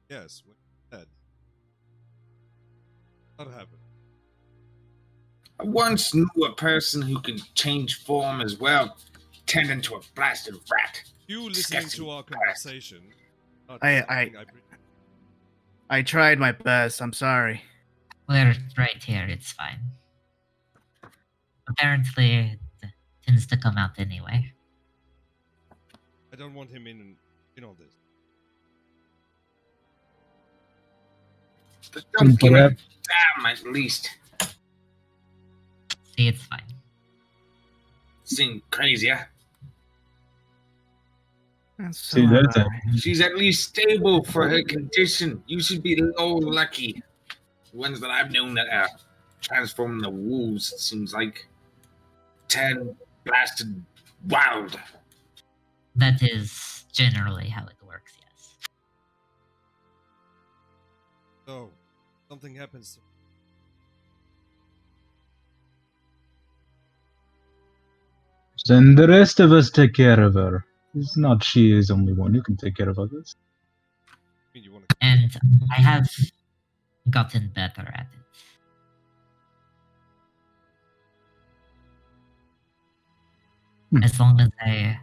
yes. What you said. What happened? I once knew a person who can change form as well. Turned into a blasted rat. You listening Disgusting to our bastard. conversation. Not I- something I I tried my best. I'm sorry. We're right here, it's fine. Apparently, it tends to come out anyway. I don't want him in all this. Just don't give a Perhaps- damn, at least. See, it's fine. Seem crazy, huh? See, that's it. She's at least stable for her condition. You should be low lucky. The ones that I've known that are transformed into wolves, it seems like. Ten blasted wild. That is generally how it works, yes. So, something happens to Then the rest of us take care of her. It's not she is only one who can take care of others. you want to And I have gotten better at it. As long as I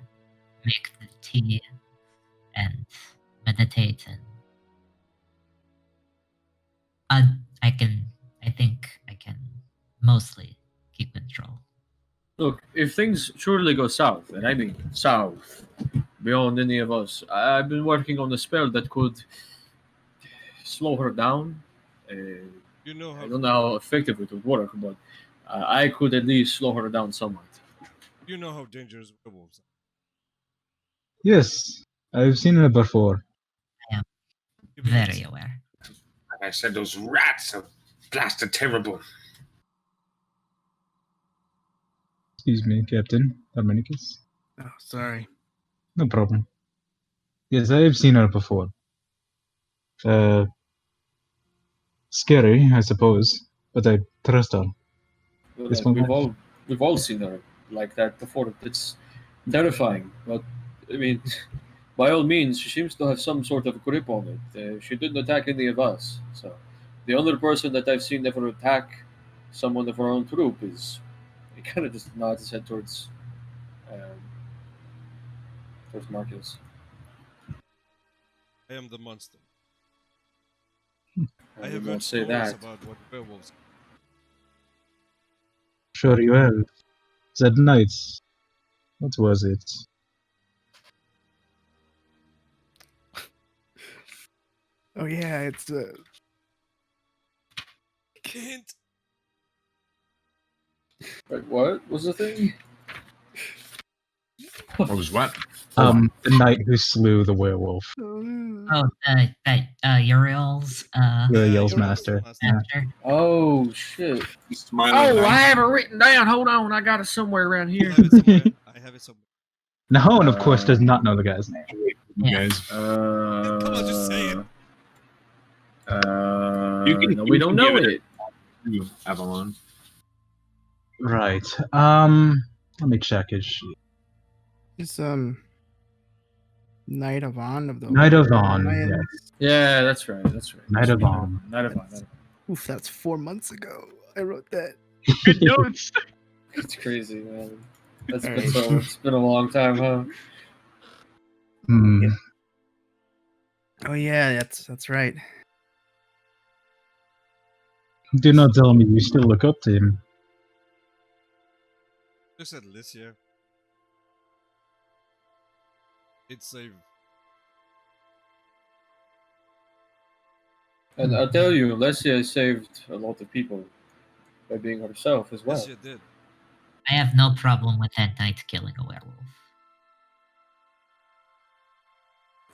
make the tea and meditate, and I think I can mostly keep control. Look, if things truly go south, and I mean south, beyond any of us, I've been working on a spell that could slow her down. You know I how don't know how effective it would work, but I could at least slow her down somewhat. you know how dangerous werewolves are. Yes, I've seen her before. You believe Very so? aware. Like I said, those rats are blasted terrible. Excuse me, Captain Dominicus. Oh, sorry. No problem. Yes, I have seen her before. Scary, I suppose, but I trust her. It's Like, my wife. we've all seen her like that before. It's terrifying, but I mean, by all means, she seems to have some sort of grip on it. She didn't attack any of us, so the only person that I've seen ever attack someone of our own troop is. He kind of just nods his head um, towards Marcus. I am the monster. I I have will heard not say stories that. about what werewolves. Sure you have. That night. What was it? Oh yeah, it's Can't. Wait, what was the thing? What was what? The knight who slew the werewolf. Oh, that Uriel's Uriel's you're master. master. master. Oh shit! Smiling. Oh, I have it written down. Hold on, I got it somewhere around I here. have it somewhere. I have it somewhere. Nahon, of course, does not know the guy's name. You Yeah. guys. Come on, just say it. No, we don't know give it. to Avalon. Right. Let me check his sheet. it's Knight of On of the Knight of On, Lions. yes. Yeah, that's right. That's right. Knight of On. Night of On. Oof, that's 4 months ago. I wrote that. Good notes. It's crazy, man. That's All been right. so. It's been a long time, huh? Hmm. Oh yeah, that's right. Do not tell me you still look up to him. You said Lycia. It's a. And I'll tell you, Lesia saved a lot of people by being herself as well. Lycia did. I have no problem with that knight killing a werewolf.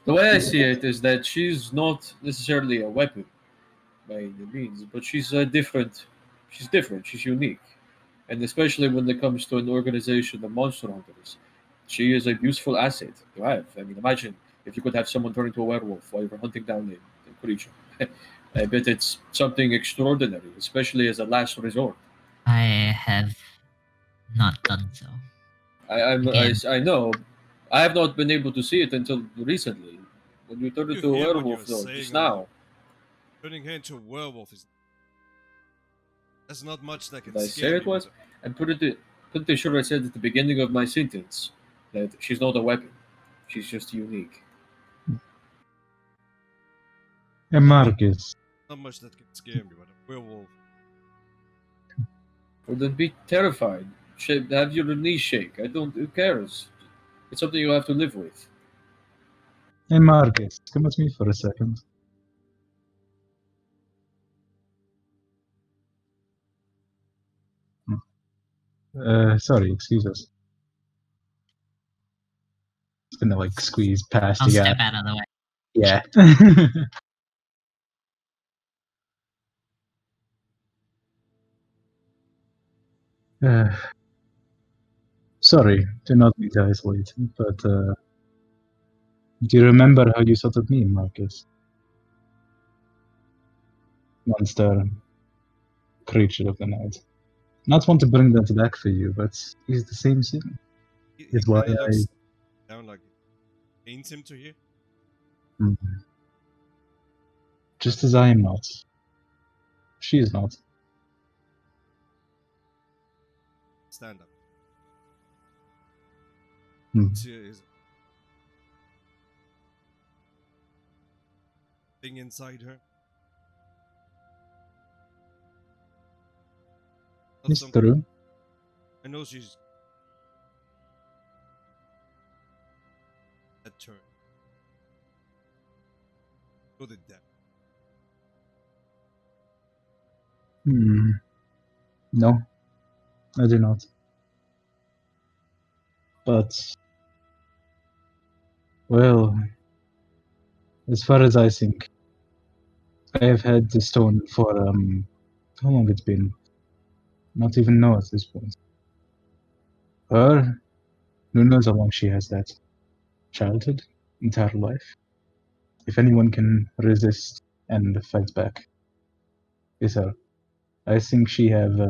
The way I see it is that she's not necessarily a weapon by any means, but she's different. She's different. She's unique, and especially when it comes to an organization of monster hunters, she is a useful asset to have. I mean, imagine if you could have someone turn into a werewolf while you're hunting down a creature. I bet it's something extraordinary, especially as a last resort. I have not done so. I know. I have not been able to see it until recently. When you turn You into a hear what werewolf, you're though, saying just or not? now. Turning her into a werewolf is. There's not much that can Did I scare say it you. was? I'm pretty sure I said at the beginning of my sentence that she's not a weapon. She's just unique. And Marcus. Not much that can scare me, but a werewolf. Wouldn't be terrified. Have your knee shake. I don't. Who cares? It's something you'll have to live with. Hey, Marcus, come with me for a second. Sorry, excuse us. It's gonna like squeeze past I'll you step guys. out of the way. Yeah. uh, sorry, do not be isolate, but do you remember how you thought of me, Marcus? Monster, creature of the night. Not want to bring that back for you, but it's the same thing. He Is why kind of I. looks down like pains him to hear. Hmm. Just as I am not. She is not. Stand up. Hmm. She is thing inside her. Not It's something. true. I know she's that turn. Go to death. Hmm. No, I do not. But, well, as far as I think, I have had the stone for, how long it's been? Not even know at this point. Her, who knows how long she has that? Childhood? Entire life? If anyone can resist and fight back, it's her. I think she have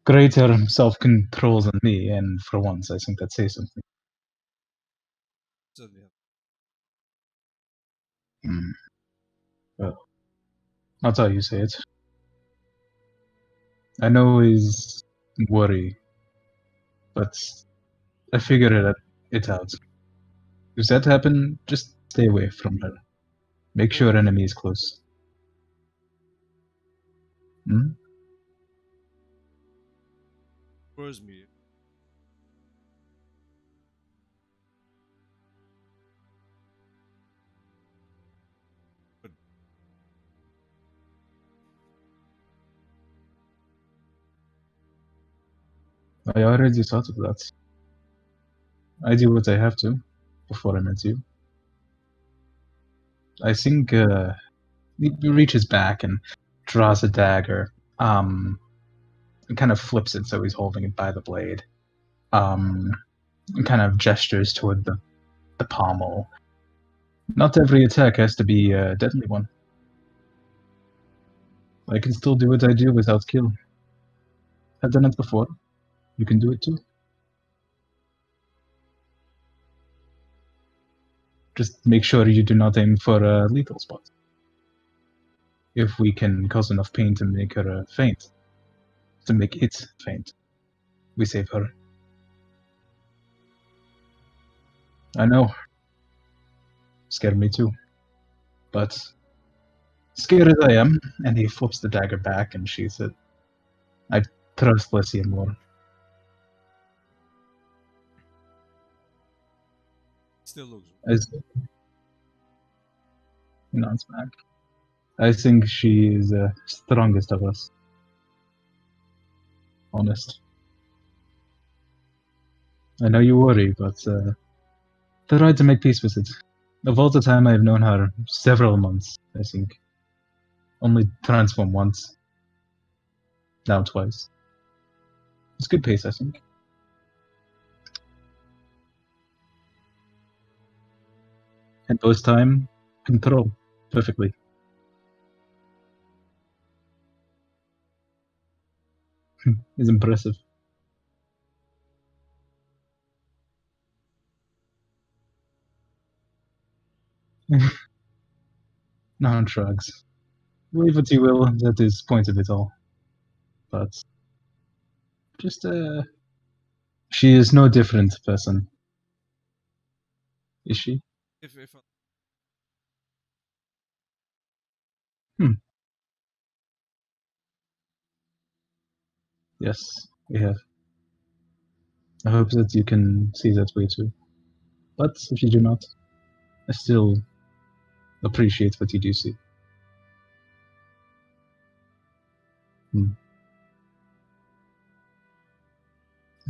greater self-control than me, and for once, I think that says something. So yeah. Hmm. Well, not how you say it. I know is worry, but I figure it out. If that happen, just stay away from her. Make sure enemy is close. Hmm? Where's me? But I already thought of that. I do what I have to before I met you. I think he reaches back and draws a dagger. And kind of flips it so he's holding it by the blade. And kind of gestures toward the pommel. Not every attack has to be a deadly one. I can still do what I do without kill. I've done it before. You can do it too. Just make sure you do not aim for a lethal spot. If we can cause enough pain to make her faint, to make it faint, we save her. I know. Scared me too. But scared as I am, and he flips the dagger back and sheathes it. I trust Leslie more. still looks. As he nods back. I think she is the strongest of us. Honest. I know you worry, but try to make peace with it. Of all the time I have known her, several months, I think. Only transform once. Now twice. It's good pace, I think. And both time, control. Perfectly. It's impressive. None shrugs. Believe what you will, that is point of it all. But just she is no different person. Is she? If Yes, we have. I hope that you can see that way too. But if you do not, I still appreciate what you do see.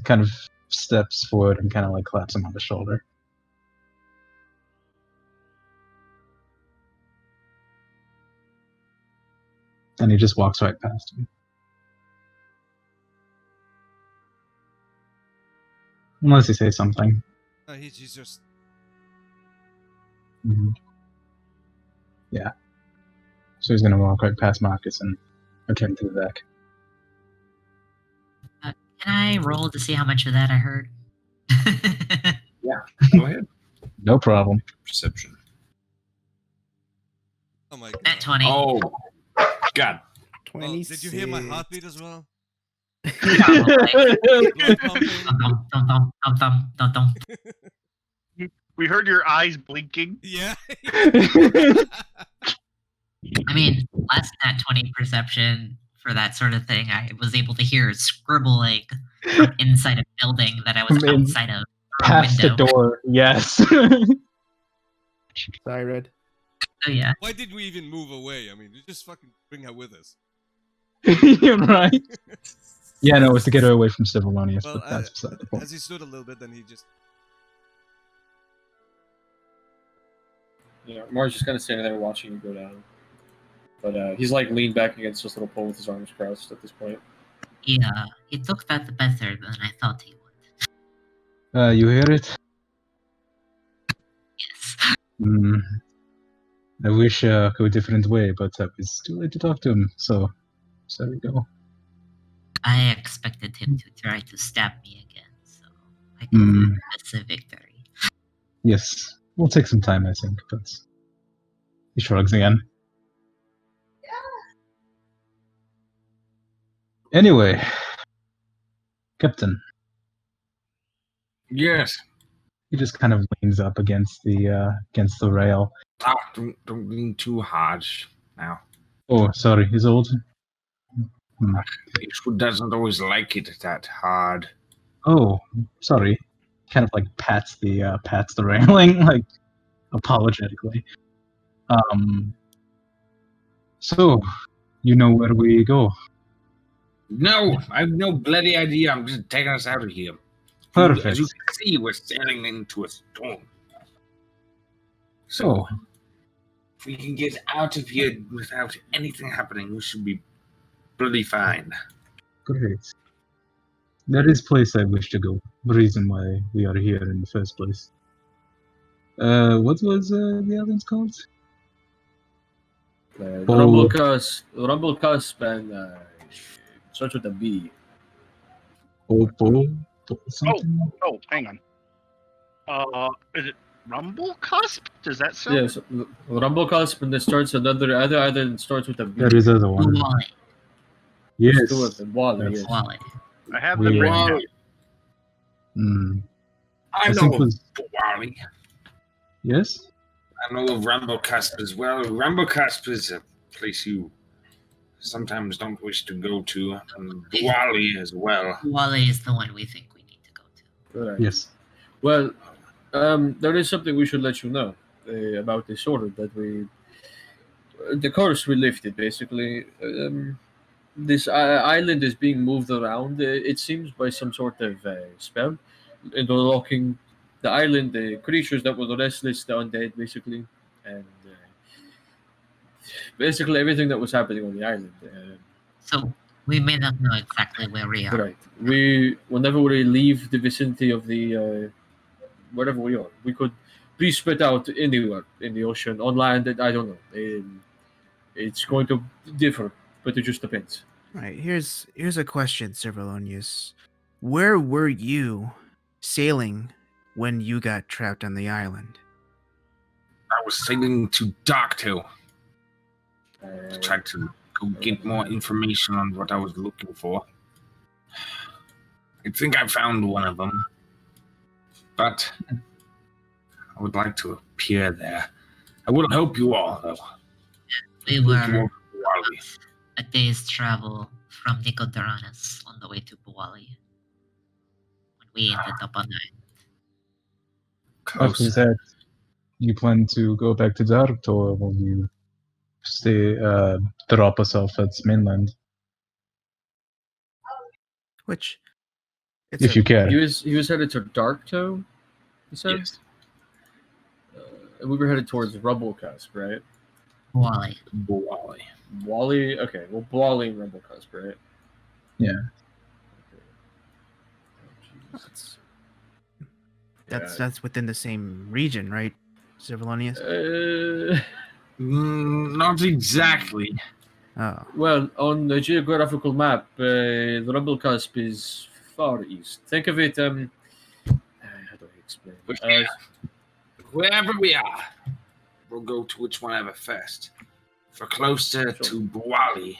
Kind of steps forward and kind of like claps him on the shoulder. And he just walks right past you. Unless he says something. He's just. Mhm. Yeah. So he's gonna walk right past Marcus and return to the deck. Can I roll to see how much of that I heard? Go ahead. No problem. Perception. Oh my Net god. 20. Oh, God. Oh, 26. did you hear my heartbeat as well? Probably. Blood pumping. Dum, dum, dum, dum, dum, dum, dum. We heard your eyes blinking. Yeah. I mean, last nat 20 perception for that sort of thing, I was able to hear scribbling from inside a building that I was From in- outside of through a Past the window. door, yes. Sorry, Red. So yeah, Why did we even move away? I mean, you just fucking bring her with us. You're right. Yeah, no, it was to get her away from Civilonius, Well, but that's beside the point. as he stood a little bit, then he just. Yeah, Mar's just kind of standing there watching you go down. But he's like leaned back against this little pole with his arms crossed at this point. he took that better than I thought he would. You hear it? Yes. I wish go a different way, but it's too late to talk to him, so there we go. I expected him to try to stab me again, so I consider this a victory. Yes, we'll take some time, I think, but he shrugs again. Anyway, Captain, Yes. he just kind of leans up against the rail. Ah, don't lean too hard now. Oh, sorry, he's old. Ishwood doesn't always like it that hard. Oh, sorry. Kind of like pats the railing, like apologetically. So you know where we go? No, I have no bloody idea. I'm just taking us out of here. Perfect. As you can see, we're sailing into a storm. So, If we can get out of here without anything happening, we should be bloody fine. great. There is place I wish to go. The reason why we are here in the first place. What was the island called? Rumble Cusp, and starts with a B. Popo? Something? Oh, hang on. Is it Rumble Cusp? Does that sound? Yes, Rumble Cusp, and it starts other island starts with a B. There is other one. Wally. Yes. Two of them. Wally, That's- yes. Wally. I have them written Wow. down. I I know think of was- Wally. Yes? I know of Ramblecusp as well. Ramblecusp is a place you sometimes don't wish to go to. And Wally as well. Wally is the one we think we need to go to. Right. Yes. Well, there is something we should let you know about this order that the curse we lifted. Basically, this island is being moved around. It seems by some sort of spell, and they're locking the island. The creatures that were the restless, the undead, basically, and basically everything that was happening on the island. So we may not know exactly where we are. Right. Whenever we leave the vicinity of the wherever we are, we could be spread out anywhere in the ocean, on land. I don't know. It's going to differ, but it just depends. Right, here's a question, Servalonius. Where were you sailing when you got trapped on the island? I was sailing to Darktail to Uh, try to go get more information on what I was looking for. I think I found one of them, but I would like to appear there. I will help you all, though. We were Wally. a day's travel from Nicodoranus on the way to Buwali when we ended up on that. After Close. that, you plan to go back to Dark, or will you stay, drop us off at mainland? Which it's If you care. He was headed to Dark Toe, you said? Yes. And we were headed towards Rubble Cusp, right? Wally. Wally. Wally, okay. Well, Wally and Rubble Cusp, right? Yeah. that's that's within the same region, right? Civilonius? Not exactly. Oh, Well, on the geographical map, the Rubble Cusp is far east. Think of it, how do I explain? Wherever we are, we'll go to whichever first. If we're closer to Bwali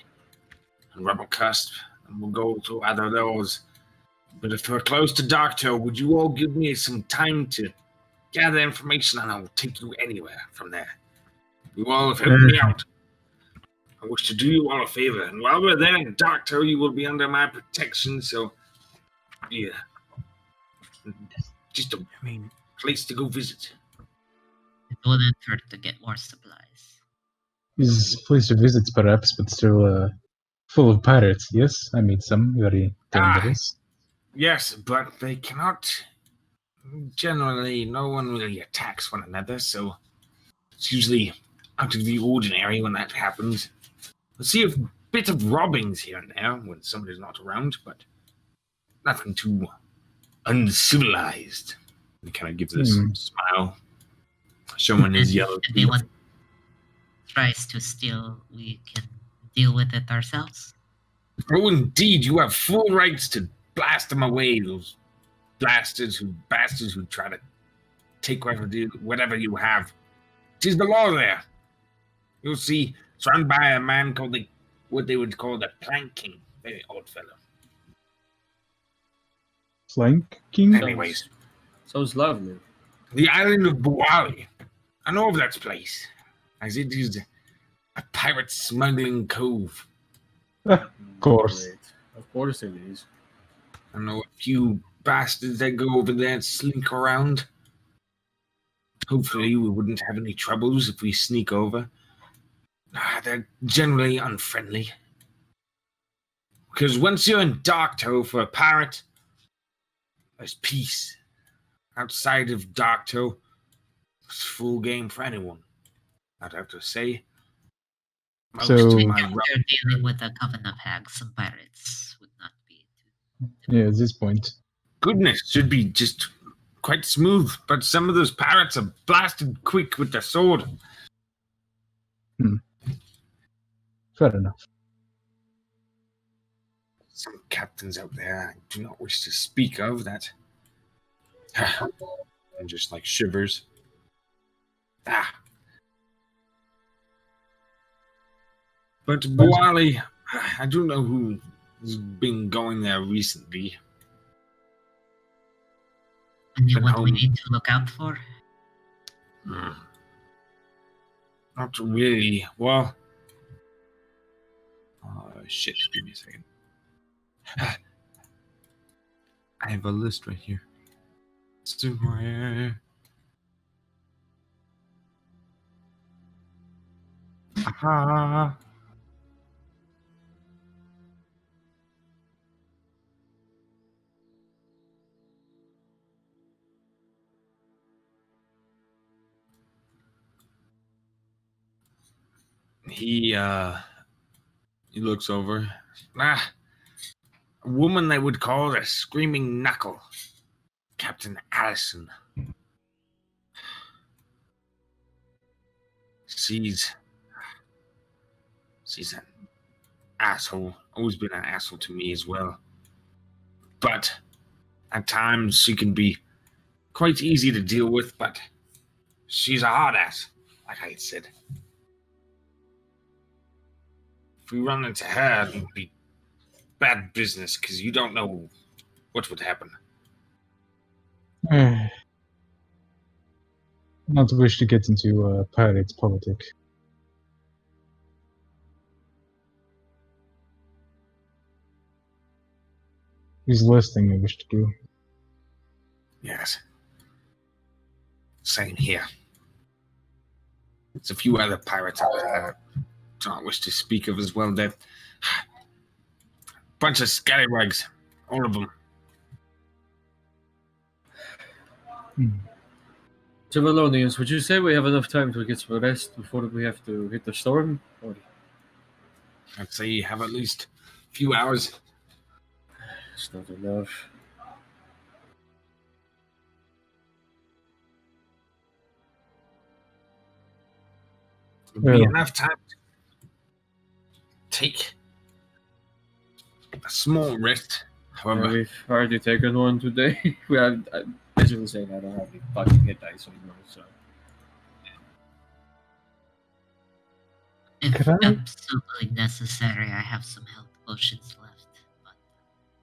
and Rebel Cusp, and we'll go to either of those. But if we're close to Doctor, would you all give me some time to gather information, and I'll take you anywhere from there. You all have helped me out. I wish to do you all a favor, and while we're there, Doctor, you will be under my protection, so yeah. Just a I mean, place to go visit. It wouldn't hurt to get more supplies. Is a place to visit, perhaps, but still full of pirates, yes? I meet some very dangerous. Yes, but they cannot. Generally, no one really attacks one another, so it's usually out of the ordinary when that happens. We'll see a bit of robbings here and there when somebody's not around, but nothing too uncivilized. He kind of gives this smile, showing his And yellow if teeth. anyone tries to steal, we can deal with it ourselves. Oh, indeed, you have full rights to blast them away, those bastards who try to take whatever you have. Tis the law there. You'll see, it's run by a man called what they would call the Plank King. Very odd fellow. Flanking? Anyways, Sounds lovely. the island of Buali. I know of that place, as it is a pirate smuggling cove. Of course. Great. Of course it is. I know a few bastards that go over there and slink around. Hopefully we wouldn't have any troubles if we sneak over. They're generally unfriendly. Because once you're in Darktoe for a pirate, there's peace. Outside of Darktoe, it's full game for anyone. I'd have to say. Most So- of I my think they're dealing with a Coven of Hags. Some pirates would not be too. Yeah, at this point. goodness should be just quite smooth, but some of those pirates are blasted quick with their sword. Fair enough. Some captains out there I do not wish to speak of that. And just like shivers. But Buali, I don't know who's been going there recently. Anyone we home. need to look out for? Not really. Well, shit. Give me a second. I have a list right here. Somewhere. Aha. He looks over. A woman they would call a screaming knuckle. Captain Allison. She's an asshole. Always been an asshole to me as well. But at times she can be quite easy to deal with, but she's a hard ass, like I said. If we run into her, it would be bad business, because you don't know what would happen. Not wish to get into pirate politic. Is less thing I wish to do. Yes. Same here. There's a few other pirates out there I don't wish to speak of as well. They're bunch of scallywags, all of them. Javelonians, would you say we have enough time to get some rest before we have to hit the storm? Or I'd say you have at least a few hours. it's not enough. Would be Yeah. enough time to take a small rest. However, We've already taken one today. I'm basically saying I don't have any fucking hit dice anymore, so. If Could I- absolutely necessary, I have some health potions left, but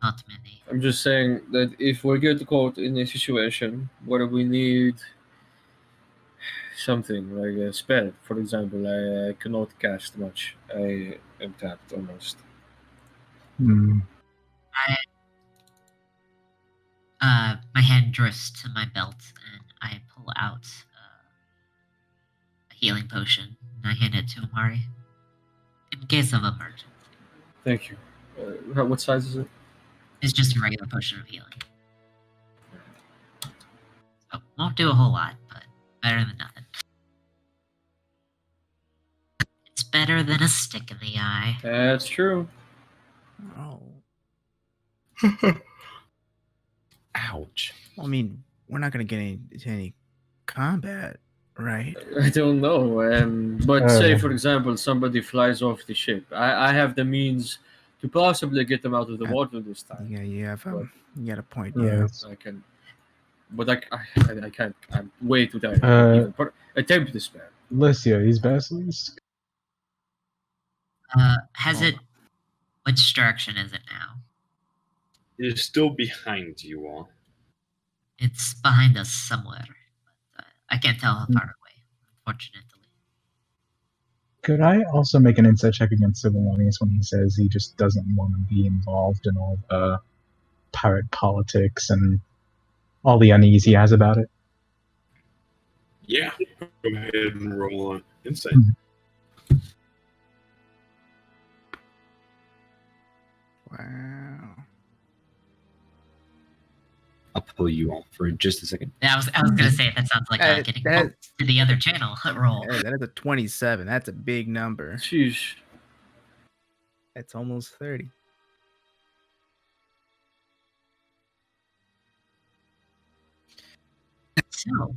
not many. I'm just saying that if we get caught in a situation where we need something like a spell, for example, I cannot cast much. I am tapped almost. Hmm. My hand drifts to my belt, and I pull out a healing potion, and I hand it to Amari. In case of emergency. Thank you. What size is it? It's just a regular potion of healing. So, won't do a whole lot, but better than nothing. It's better than a stick in the eye. That's true. Oh. ouch. Well, I mean, we're not gonna get into any combat, right? I don't know. But say, Uh. for example, somebody flies off the ship. I have the means to possibly get them out of the water this time. Yeah, you have you got a point. Right. Yeah. I can, but I can't. I'm way too tired. Uh. Attempt this, man. Licia, these basilisk. Has it... Which direction is it now? It is still behind you all. It's behind us somewhere. But, I can't tell how far away, unfortunately. Could I also make an insight check against Civilonius when he says he just doesn't want to be involved in all the pirate politics and all the unease he has about it? Yeah. Go ahead and roll on insight. Wow. I'll pull you off for just a second. Yeah, I was gonna say that sounds like getting pulled to the other channel roll. That is a 27. That's a big number. Sheesh. That's almost 30. So,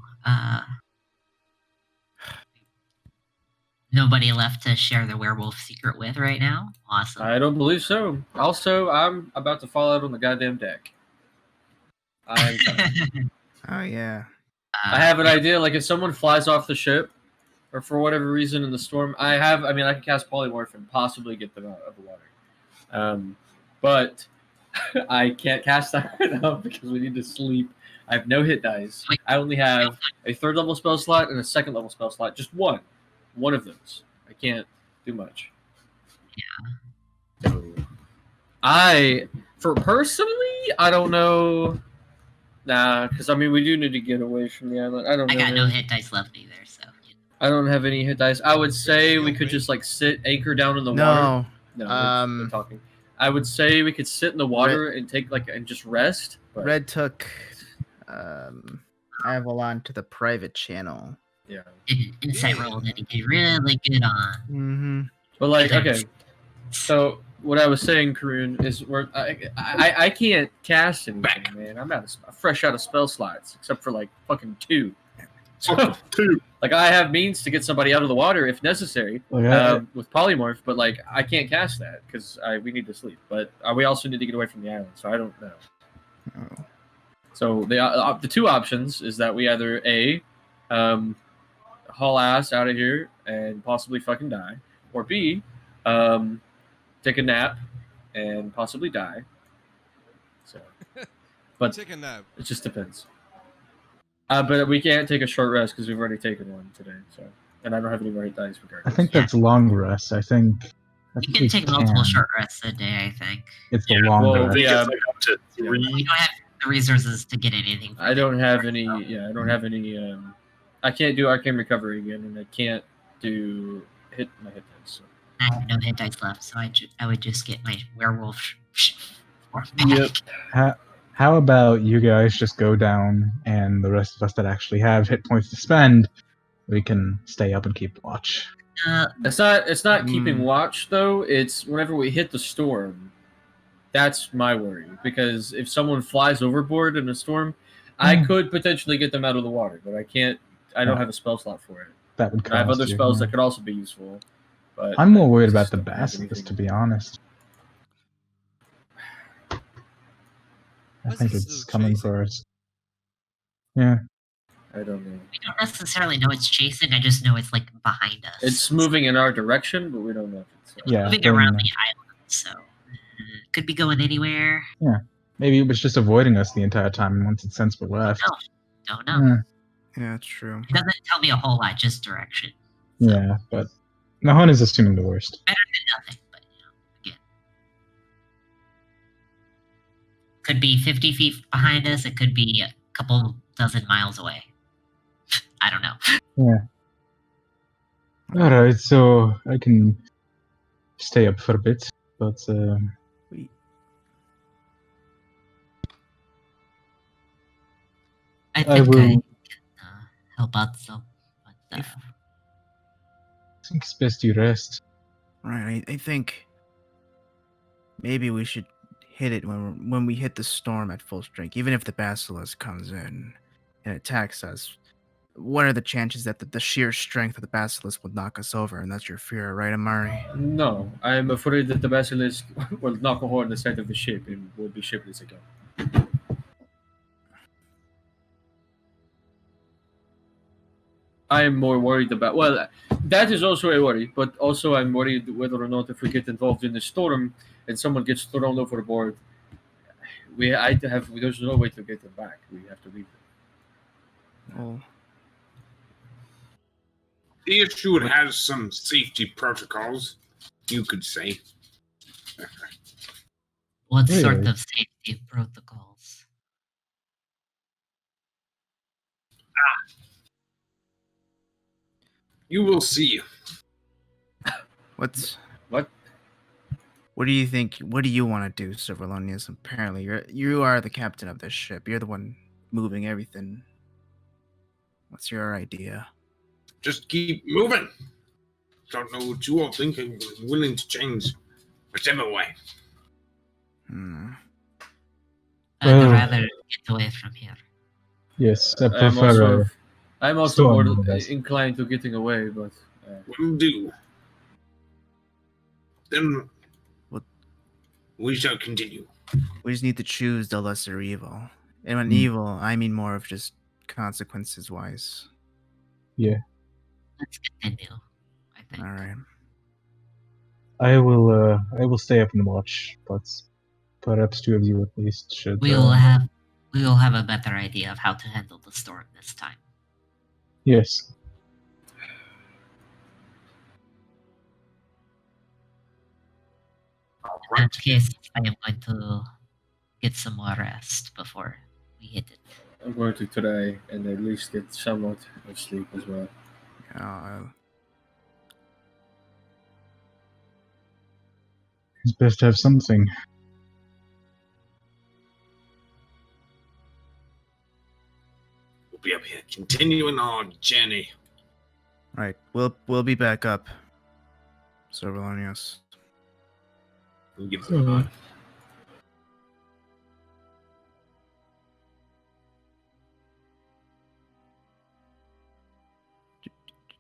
nobody left to share the werewolf secret with right now? Awesome. I don't believe so. Also, I'm about to fall out on the goddamn deck. I'm coming. Oh yeah. I have an idea. Like, if someone flies off the ship, or for whatever reason in the storm, I can cast polymorph and possibly get them out of the water. But I can't cast that right now because we need to sleep. I have no hit dice. I only have a 3rd level spell slot and a 2nd level spell slot. Just one of those. I can't do much. Yeah. So, for personally, I don't know. Nah, because we do need to get away from the island. I got no hit dice left either, so. I don't have any hit dice. I would say we could just sit anchor down in the water. No. We're talking. I would say we could sit in the water and take and just rest. But, Red took Avalon to the private channel. Yeah. Did an insight roll that he did really good on. Mm-hmm. But okay. So what I was saying, Karun, is I can't cast anything, man. I'm fresh out of spell slots, except for fucking 2. So, 2. I have means to get somebody out of the water if necessary with polymorph, but I can't cast that because we need to sleep. But we also need to get away from the island, so I don't know. Oh. So the 2 options is that we either A, haul ass out of here and possibly fucking die, or B, take a nap and possibly die. So, but Take a nap. it just depends. But we can't take a short rest because we've already taken one today. So, and I don't have any more hit dice regardless. I think that's long rest. I think You can take multiple short rests a day, I think. It's the long Well, rest. I think yeah. it's up to 3. We don't have the resources to get anything. I don't have any. Yeah, I don't have any. I can't do arcane recovery again, and I can't do hit my hit dice. So. I have no hit dice left, so I would just get my werewolf form back. Yep. How about you guys just go down, and the rest of us that actually have hit points to spend, we can stay up and keep watch. It's not keeping watch though. It's whenever we hit the storm. That's my worry, because if someone flies overboard in a storm, I could potentially get them out of the water, but I can't. I don't have a spell slot for it. That would cost I have other you, spells yeah. that could also be useful. But I'm more worried I about just the don't have basilisk, anything. to be honest. I What's think it it's still coming chasing? for us. Yeah. I don't know. We don't necessarily know it's chasing. I just know it's like behind us. It's moving in our direction, but we don't know if it's. It was Yeah, moving then- around the island, so could be going anywhere. Maybe it was just avoiding us the entire time, and once it sensed we're left. Don't know. Yeah, it's true. It doesn't tell me a whole lot, just direction. Yeah, but Nahon is assuming the worst. Better than nothing, but again. Could be 50 feet behind us, it could be a couple dozen miles away. I don't know. Alright, so I can stay up for a bit, but I I think I will- can help out some. But, I think it's best you rest. Right. I think maybe we should hit it when we hit the storm at full strength. Even if the basilisk comes in and attacks us, what are the chances that the sheer strength of the basilisk will knock us over? And that's your fear, right, Amari? No, I'm afraid that the basilisk will knock a hole in the side of the ship and will be shipless again. I am more worried about. Well, that is also a worry, but also I'm worried whether or not if we get involved in the storm and someone gets thrown overboard, there's no way to get them back. We have to leave them. Oh, The issue it has some safety protocols, you could say. what Really? sort of safety protocols? You will see. What? what do you think? What do you want to do, Silverlonius? Apparently, you are the captain of this ship. You're the one moving everything. What's your idea? Just keep moving. Don't know what you all think. I'm willing to change whichever way. I'd Well- rather get away from here. Yes, I I'm prefer. also storm more best. inclined to getting away, but Will do. Then What- we shall continue. We just need to choose the lesser evil. And when evil, I mean more of just consequences wise. Let's continue. I think. All right. I will stay up and watch, but perhaps two of you at least should. We will have a better idea of how to handle the storm this time. Yes. In that case, I am going to get some more rest before we hit it. I'm going to try and at least get somewhat of sleep as well. It's best to have something. We'll be up here continuing our journey. Right. We'll be back up. Silverlonius. We'll give them a nod.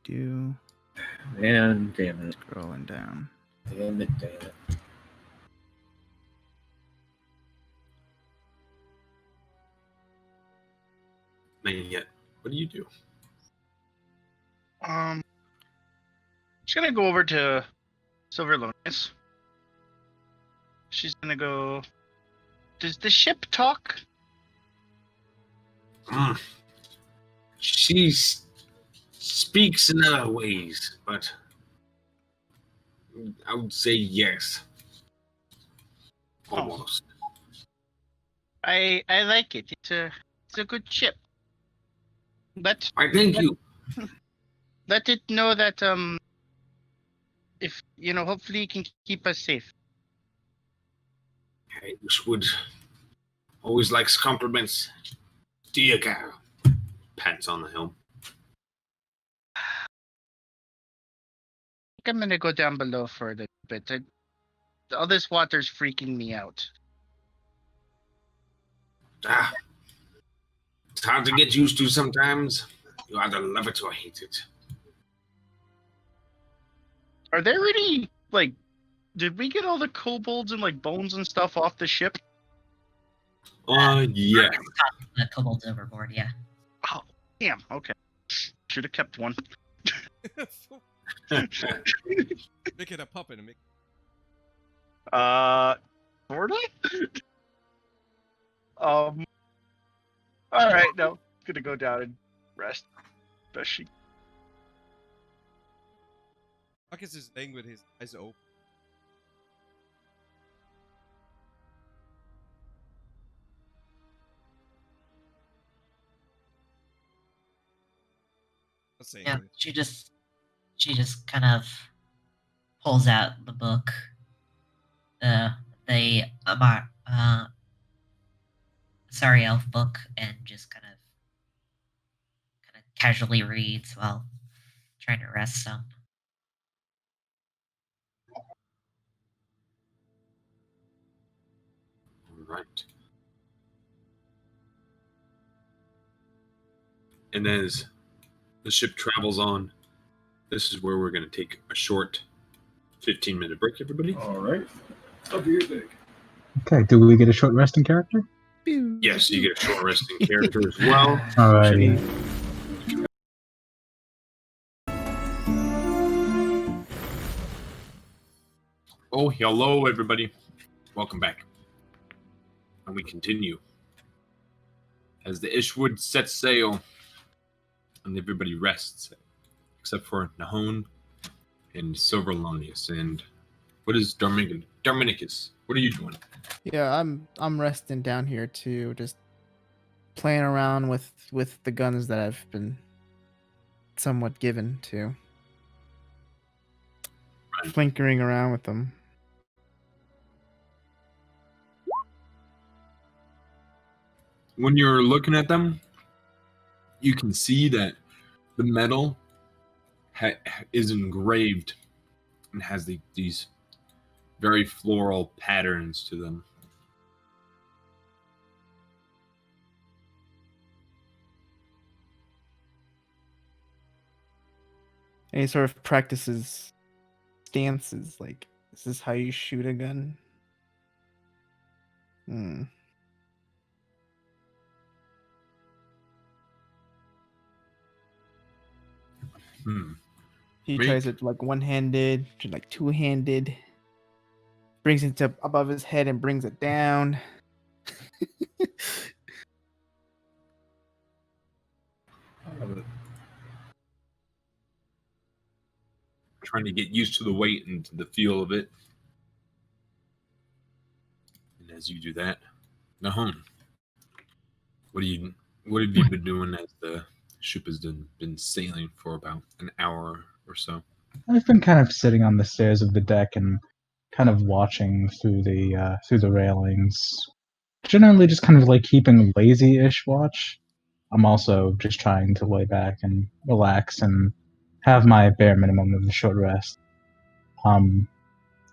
Do And damn it. scrolling down. Damn it, damn it. Not yet. What do you do? She's gonna go over to Silverlonius. She's gonna go. Does the ship talk? She speaks in other ways, but I would say yes. Almost. I like it. It's a good ship. Let I thank you. let it know that if hopefully it can keep us safe. Ishwood always likes compliments. Dear Carol. Pats on the helm. I'm gonna go down below for a little bit. All this water's freaking me out. Ah, it's hard to get used to sometimes. You either love it or hate it. Are there any did we get all the kobolds and bones and stuff off the ship? Yeah. The kobolds overboard, yeah. Oh, damn. Okay. Should have kept one. Make it a puppet and make. Sorta? All right, no. Gonna go down and rest. Best she. Marcus is laying with his eyes open. Not saying Yeah, anything. she just kind of pulls out the book, the sorry elf book, and just kind of casually reads while trying to rest some. All right. And as the ship travels on, this is where we're going to take a short 15-minute break, everybody. All right. Up your big. Okay, do we get a short resting character? Yes, you get a short resting character as well. Alrighty. Oh, hello, everybody. Welcome back. And we continue. As the Ishwood sets sail, and everybody rests, except for Nahon and Silverlonius. And what is Dominicus? What are you doing? Yeah, I'm resting down here too, just playing around with the guns that I've been somewhat given to. Right. Flinkering around with them. When you're looking at them, you can see that the metal is engraved and has these very floral patterns to them. And he sort of practices stances, like, is this how you shoot a gun? Hmm. He tries it like one-handed, to like two-handed. Brings it to above his head and brings it down. Trying to get used to the weight and the feel of it. And as you do that, Nahon, what have you been doing as the ship has been sailing for about an hour or so? I've been kind of sitting on the stairs of the deck and kind of watching through the railings. Generally, just kind of like keeping lazy-ish watch. I'm also just trying to lay back and relax and have my bare minimum of a short rest. I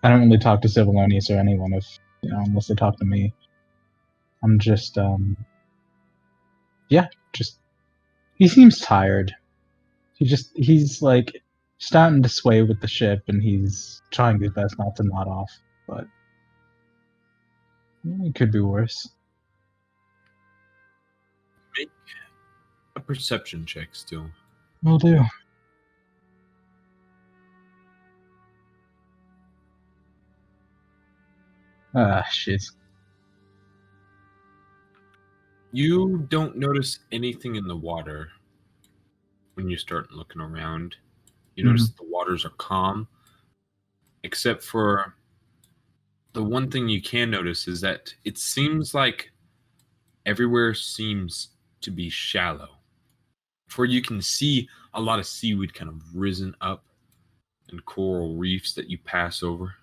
don't really talk to Civilonius or anyone unless they talk to me. I'm just he seems tired. He's like starting to sway with the ship and he's trying his best not to nod off, but it could be worse. Make a perception check still. Will do. Ah, shit. You don't notice anything in the water when you start looking around. You notice the waters are calm, except for the one thing you can notice is that it seems like everywhere seems to be shallow. For you can see a lot of seaweed kind of risen up and coral reefs that you pass over.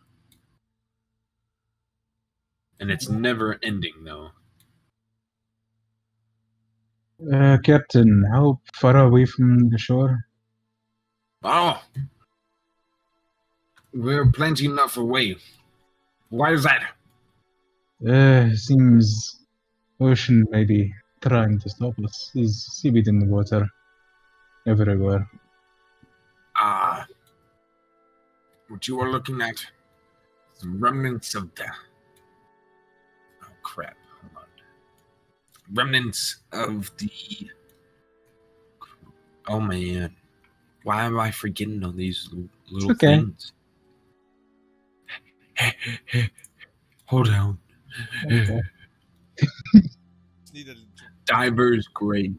And it's never ending, though. Captain, how far are we from the shore? Oh, we're plenty enough away. Why is that? Seems ocean may be trying to stop us. There's seaweed in the water everywhere. Ah, what you are looking at is remnants of the. Oh crap! Hold on. Remnants of the. Oh man, why am I forgetting all these little okay. things? Hold on. Okay. Need a Diver's grave.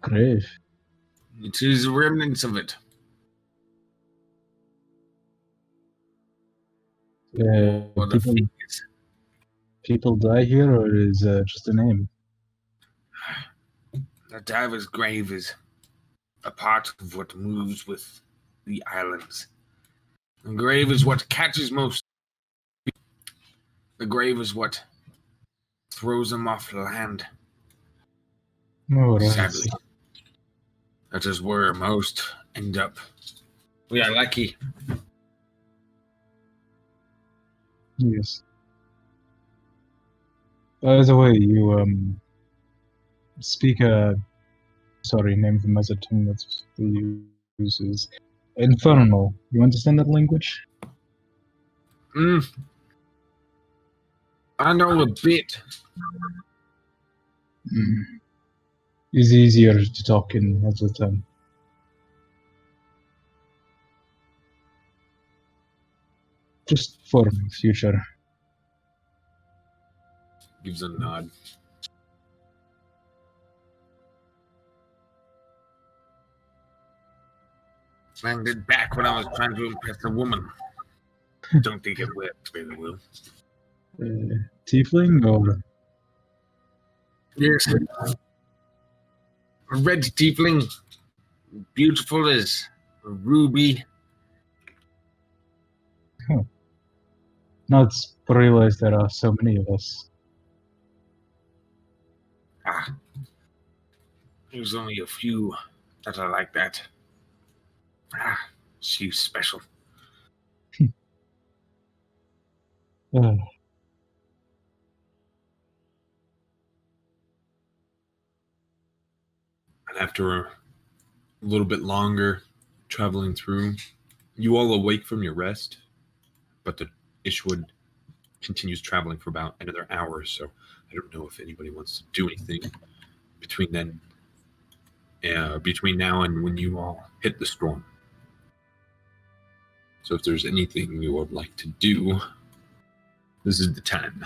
Grave. It is remnants of it. Or the People, figures. people die here, or is just a name? The diver's grave is a part of what moves with the islands. The grave is what catches most. The grave is what throws them off the land. Oh, right. Sadly, that is where most end up. We are lucky. Yes. By the way, you speak sorry, name of the mother tongue that we use is Infernal. You understand that language? I know a bit. Mm. It's easier to talk in other tongue. Just for future. Gives a nod. Landed back when I was trying to impress a woman. Don't think it worked very well. Tiefling or Yes. A red tiefling. Beautiful as a ruby. not realize there are so many of us. Ah. There's only a few that are like that. Ah, she's special. Uh, And after a little bit longer traveling through, you all awake from your rest, but the Ishwood continues traveling for about another hour or so. I don't know if anybody wants to do anything between then, between now and when you all hit the storm. So if there's anything you would like to do, this is the time.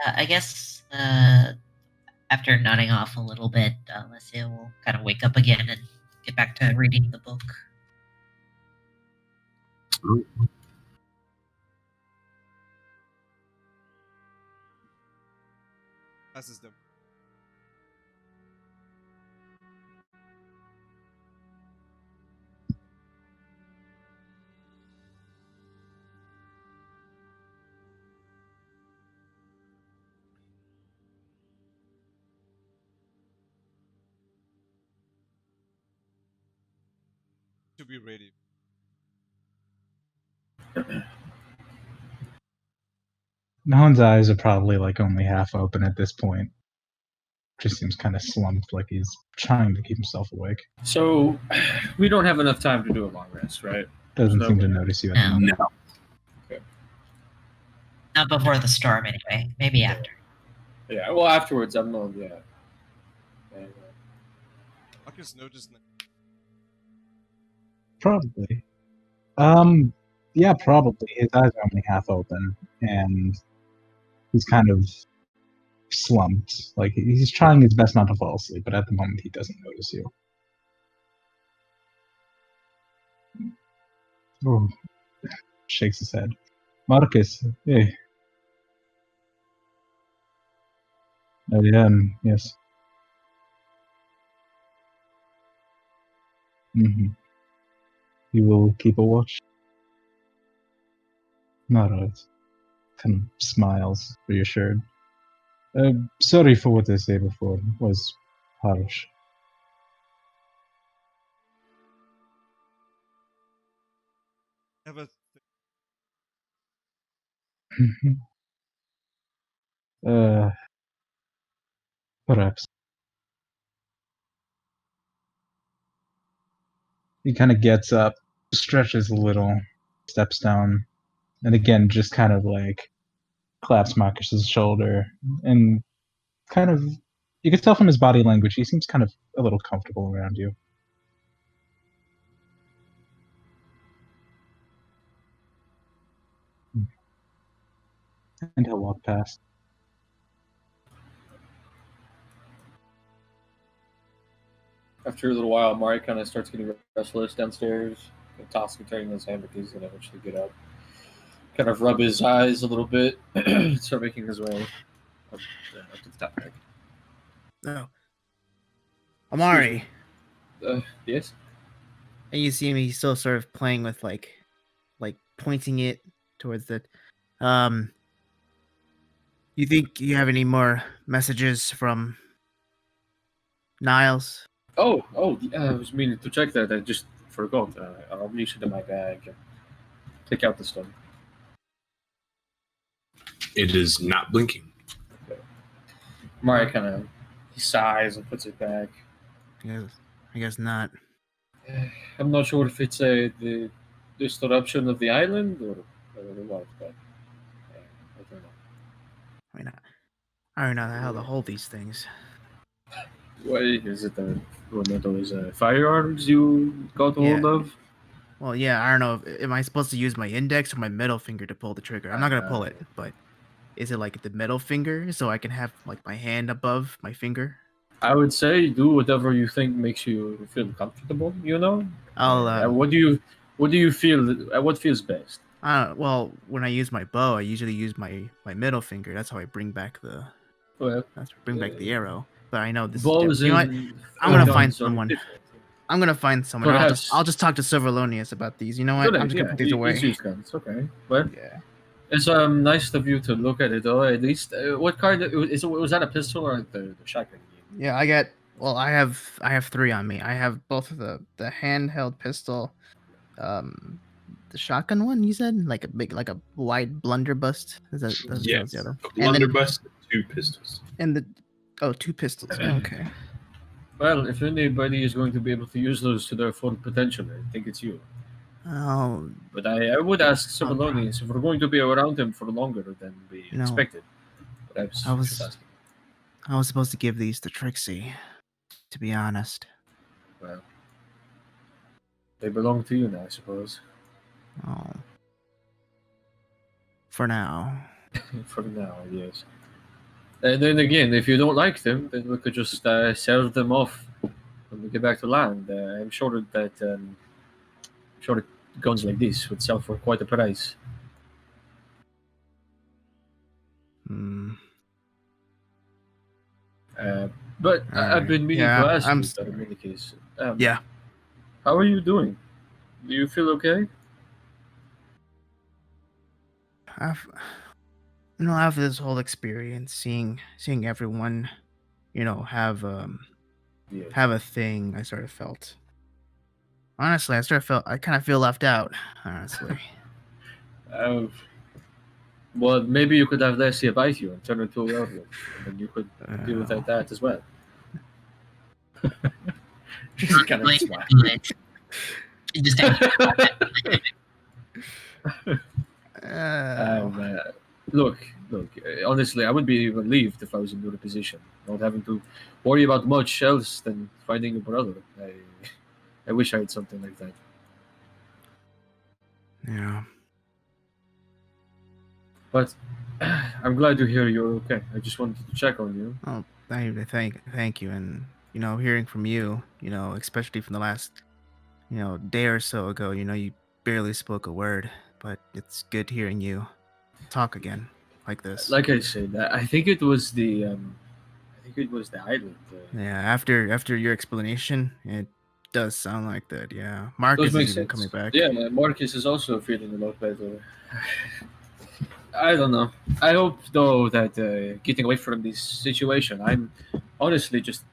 I guess after nodding off a little bit, Alessia will kind of wake up again and get back to reading the book. passes them. To be ready. None's eyes are probably like only half open at this point. Just seems kind of slumped, like he's trying to keep himself awake. So, we don't have enough time to do a long rest, right? Doesn't No seem to way. notice you at the No. moment. No. Not before the storm, anyway. Maybe after. Yeah, well, afterwards, I'm not, yeah. Marcus noticed. Probably. Yeah, probably. His eyes are only half open, and he's kind of slumped. Like he's trying his best not to fall asleep, but at the moment he doesn't notice you. Oh, shakes his head. Marcus, hey. Yes. Mm-hmm. You will keep a watch? Alright. Kind of smiles, reassured. Sorry for what I said before. It was harsh. Have a uh, Perhaps. He kind of gets up, stretches a little, steps down, and again just kind of like claps Marcus's shoulder, and kind of you can tell from his body language he seems kind of a little comfortable around you. And he'll walk past. After a little while, Mari kind of starts getting restless downstairs, tossing and turning his hand, but he's going to eventually get up. Kind of rub his eyes a little bit, start making his way up to the top deck. Oh. Amari. Yes? And you see him, he's still sort of playing with like pointing it towards the you think you have any more messages from Niles? Oh, I was meaning to check that. I just forgot. I'll reach into my bag and take out the stone. It is not blinking. Okay. Mari kind of he sighs and puts it back. I guess not. I'm not sure if it's the disruption of the island or what, but I don't know. I don't know how to hold these things. Why is it one of those firearms you got hold of? Well, yeah, I don't know. Am I supposed to use my index or my middle finger to pull the trigger? I'm not gonna pull it, but is it like the middle finger so I can have like my hand above my finger? I would say do whatever you think makes you feel comfortable. You know. I'll. What do you feel? What feels best? Well, when I use my bow, I usually use my middle finger. That's how I bring back the. Bring back the arrow. But I know this. Bows You know what? I'm gonna find someone. I'm gonna find someone. I'll just talk to Silverlonius about these. You know what? I'm just gonna put these away. Use guns. Okay. Well, yeah. It's nice of you to look at it though. At least, what kind of was that a pistol or the shotgun? Yeah, I got. Well, I have 3 on me. I have both of the handheld pistol, the shotgun one. You said like a wide blunderbuss. Is that yes? The other? A blunderbuss, 2 pistols. And the 2 pistols. Okay. Well, if anybody is going to be able to use those to their full potential, I think it's you. Oh. But I would ask Sabalonius if we're going to be around him for longer than we expected. But I was just asking. I was supposed to give these to Trixie, to be honest. Well, they belong to you now, I suppose. Oh. For now. For now, yes. And then again, if you don't like them, then we could just sell them off when we get back to land. I'm sure that guns like this would sell for quite a price. Hmm. But I've been meaning to ask you, in any case. Yeah. How are you doing? Do you feel okay? After this whole experience, seeing everyone, have a thing, I sort of felt. Honestly, I kind of feel left out. Honestly. Well, maybe you could have Leslie bite you and turn into a werewolf, and then you could deal with that as well. Just kind of smile. Look. Honestly, I would be relieved if I was in your position, not having to worry about much else than finding a brother. I wish I had something like that. Yeah. But I'm glad to hear you're okay. I just wanted to check on you. Oh, thank you, and hearing from you, especially from the last, day or so ago, you barely spoke a word, but it's good hearing you talk again like this. Like I said, I think it was the think it was the island. Yeah, after your explanation, it does sound like that. Yeah, Marcus Those make is even sense. coming back. Yeah, Marcus is also feeling a lot better. I don't know. I hope though that getting away from this situation, I'm honestly just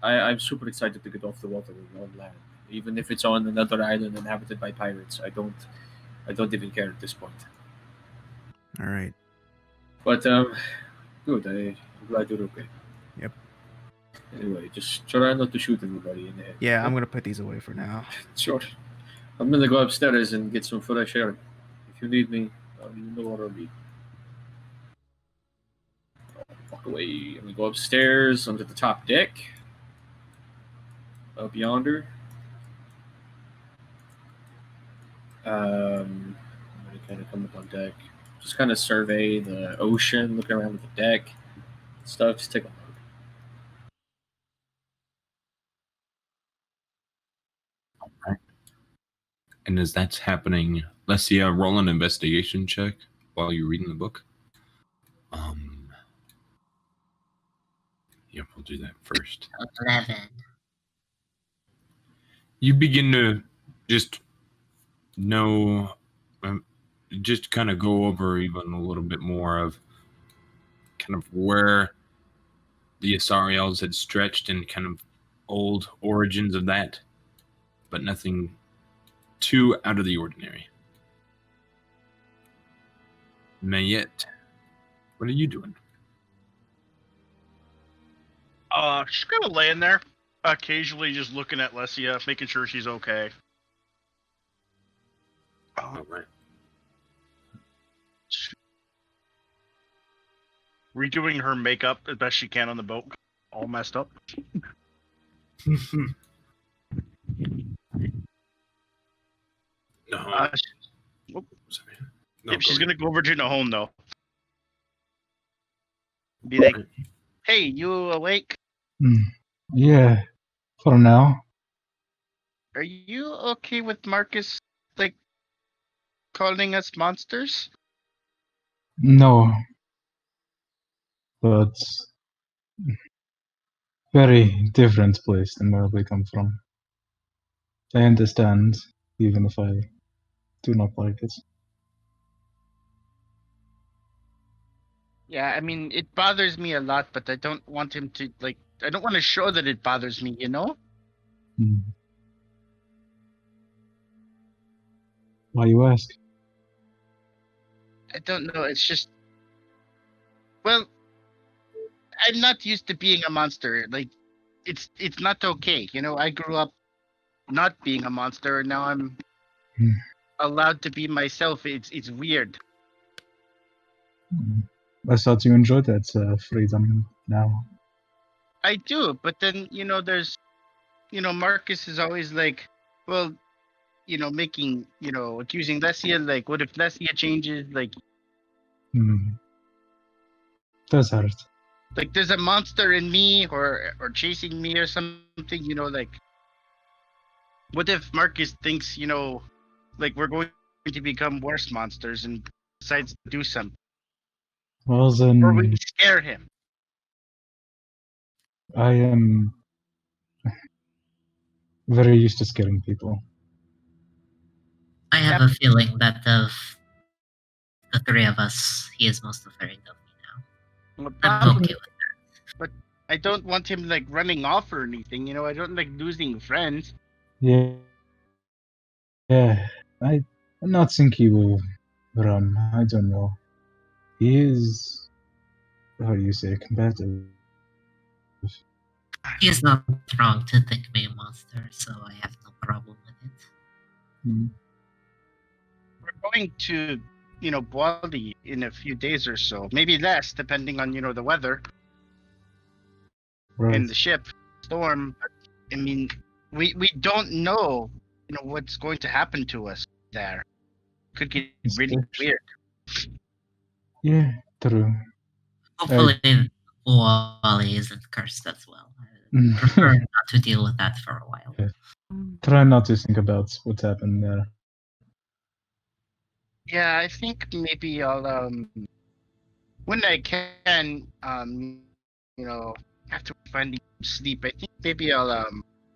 I'm super excited to get off the water and on land, even if it's on another island inhabited by pirates. I don't even care at this point. All right. But good. I'm glad you're okay. Yep. Anyway, just try not to shoot anybody in the head. Yeah, okay? I'm gonna put these away for now. Sure. I'm gonna go upstairs and get some fresh air. If you need me, you know where I'll be. Walk away. I'm gonna go upstairs onto the top deck. Up yonder. I'm gonna kind of come up on deck. Just kind of survey the ocean, look around the deck, stuff. Just take a look. And as that's happening, Lesia, roll an investigation check while you're reading the book. Yep, we'll do that first. 11. You begin to just know, just kind of go over even a little bit more of kind of where the Asariels had stretched and kind of old origins of that, but nothing too out of the ordinary. Mayette, what are you doing? She's kind of laying there, occasionally just looking at Lesia, making sure she's okay. All right. Redoing her makeup as best she can on the boat, all messed up. No. Sorry. No, Yep, she's go gonna go over to Nahome though. Be like, "Hey, you awake? Yeah, for now. Are you okay with Marcus, like, calling us monsters?" No. But very different place than where we come from. I understand, even if I do not like it. Yeah, I mean, it bothers me a lot, but I don't want him to, like, I don't want to show that it bothers me, you know? Hmm. Why you ask? I don't know, it's just, well, I'm not used to being a monster. Like, it's not okay, you know? I grew up not being a monster, and now I'm Hmm. allowed to be myself. It's weird. I thought you enjoyed that freedom now. I do, but then, you know, there's, you know, Marcus is always like, well, you know, making, you know, accusing Lesia, like, what if Lesia changes? Like, Does hurt. like there's a monster in me or chasing me or something, you know, like, what if Marcus thinks, you know, like we're going to become worse monsters and decides to do something? Well Or we then, scare him. I am very used to scaring people. I have a feeling that of the three of us, he is most afraid of me now. Well, I'm probably, okay with that. but I don't want him like running off or anything, you know, I don't like losing friends. Yeah, I not think he will run. I don't know. He is, how do you say, combative. He is not wrong to think me a monster, so I have no problem with it. Hmm. We're going to, you know, Boali in a few days or so, maybe less, depending on, you know, the weather Right. and the ship storm. But, I mean, we don't know, you know, what's going to happen to us there. Could get It's really actually- weird. Yeah, true. Hopefully, Wally isn't cursed as well. I prefer not to deal with that for a while. Yeah. Try not to think about what happened there. Yeah, I think maybe I'll when I can, you know, after finding sleep, I think maybe I'll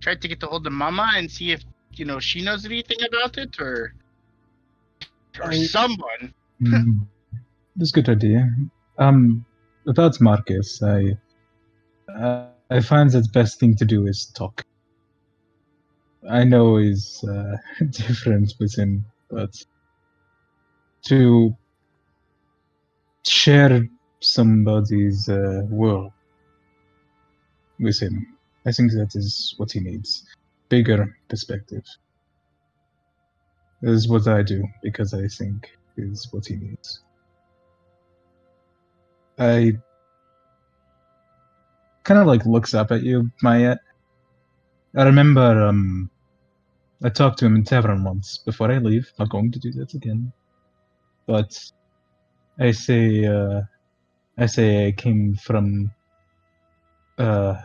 try to get a hold of Mama and see if she knows anything about it or someone. Mm, that's a good idea. About Marcus, I find that the best thing to do is talk. I know is different with him, but to share somebody's world with him, I think that is what he needs. Bigger perspective. That is what I do because I think is what he needs. I kind of like looks up at you, Maya. I remember I talked to him in tavern once before I leave. Not going to do that again. But I say I came from a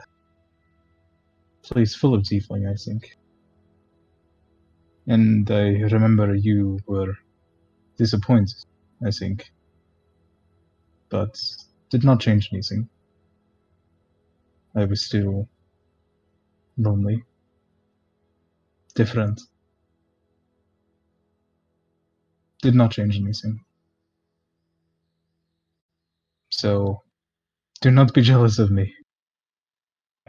place full of tiefling, I think. And I remember you were disappointed, I think. But did not change anything. I was still lonely. Different. Did not change anything. So do not be jealous of me.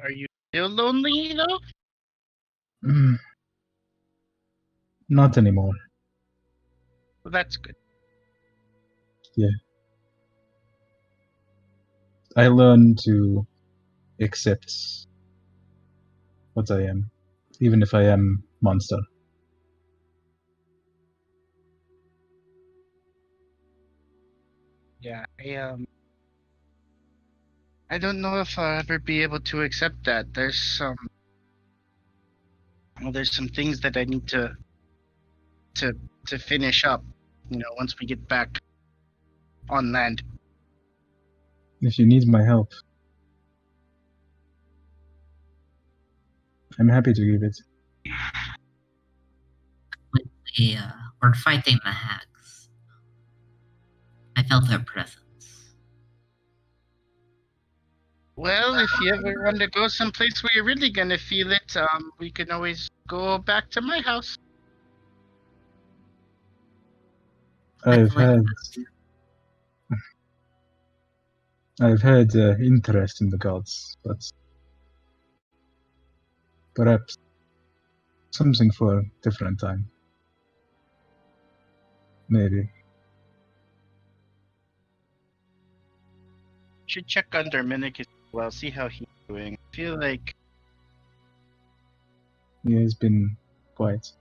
Are you still lonely though? Mm, not anymore. Well, that's good. I learned to accept what I am, even if I am monster. Yeah, I don't know if I'll ever be able to accept that. There's some things that I need to finish up. Once we get back on land. If you need my help, I'm happy to give it. When we were fighting the hags, I felt their presence. Well, if you ever want to go someplace where you're really gonna feel it, we can always go back to my house. I've had interest in the gods, but perhaps something for a different time. Maybe. Should check under Minik as well, see how he's doing. I feel like He has been quiet.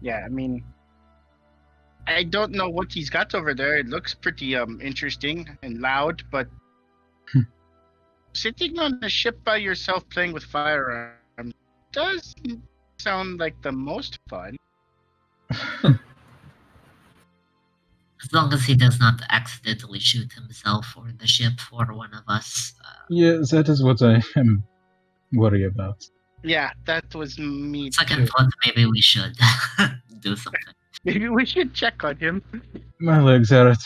yeah, I mean I don't know what he's got over there. It looks pretty interesting and loud, but sitting on a ship by yourself playing with firearms doesn't sound like the most fun. As long as he does not accidentally shoot himself or the ship or one of us. Yeah, that is what I am worried about. Yeah, that was me Second too. thought, maybe we should do something. Maybe we should check on him. My legs hurt.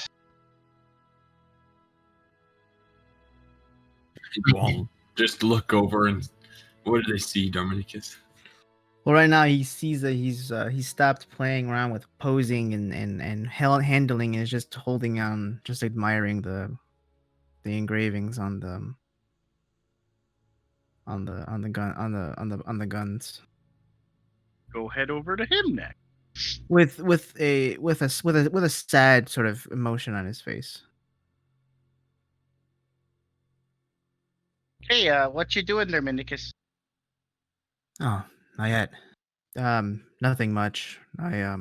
You all just look over and what do they see, Dominicus? Well, right now he sees that he's stopped playing around with posing and handling and is just holding on, just admiring the engravings on the guns. Go head over to him next. With a sad sort of emotion on his face. Hey, what you doing there, Minicus? Oh, not yet. Nothing much. I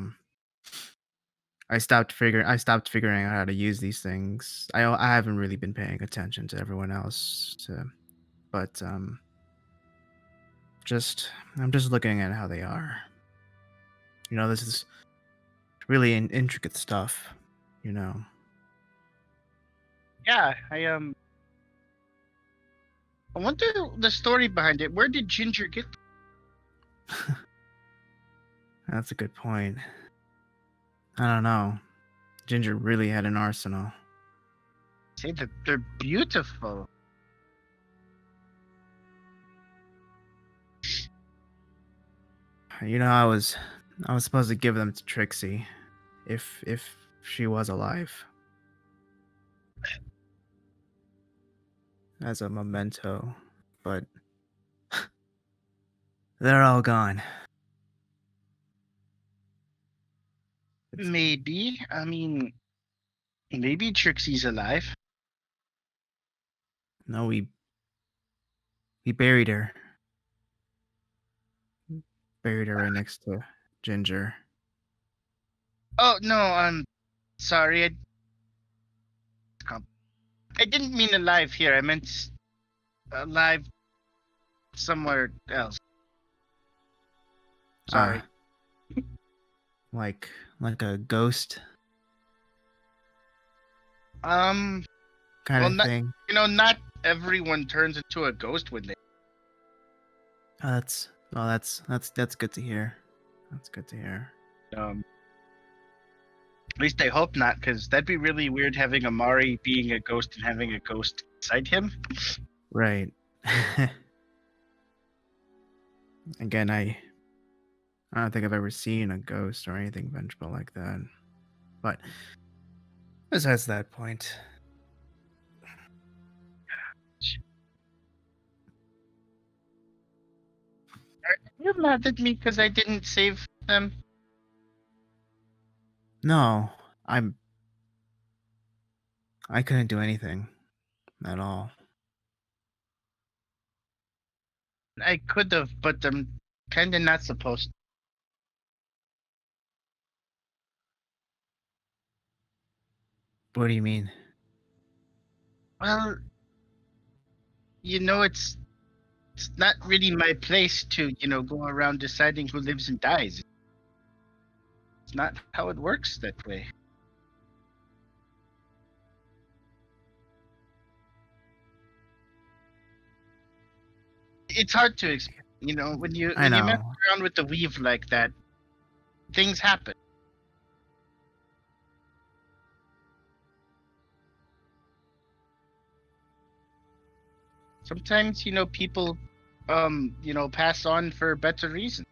stopped figuring out how to use these things. I haven't really been paying attention to everyone else, but I'm just looking at how they are. This is really intricate stuff. Yeah, I wonder the story behind it. Where did Ginger get? That's a good point. I don't know. Ginger really had an arsenal. Say that they're beautiful. You know, I was supposed to give them to Trixie, if she was alive, as a memento, but they're all gone. Maybe. I mean, maybe Trixie's alive. No, we buried her. Buried her right next to Ginger. Oh no, I'm sorry. I didn't mean alive here. I meant alive somewhere else. Sorry. Like a ghost Um. kind Well, of not thing. not everyone turns into a ghost when they. Oh, that's good to hear. That's good to hear. At least I hope not, because that'd be really weird having Amari being a ghost and having a ghost inside him. Right. Again, I don't think I've ever seen a ghost or anything vengeful like that. But besides that point, Are you mad at me because I didn't save them? no, I couldn't do anything at all. I could have, but I'm kind of not supposed to. What do you mean? Well, it's not really my place to, go around deciding who lives and dies. It's not how it works that way. It's hard to explain, when you I when you mess know. around with the weave like that, things happen. Sometimes, people pass on for a better reason.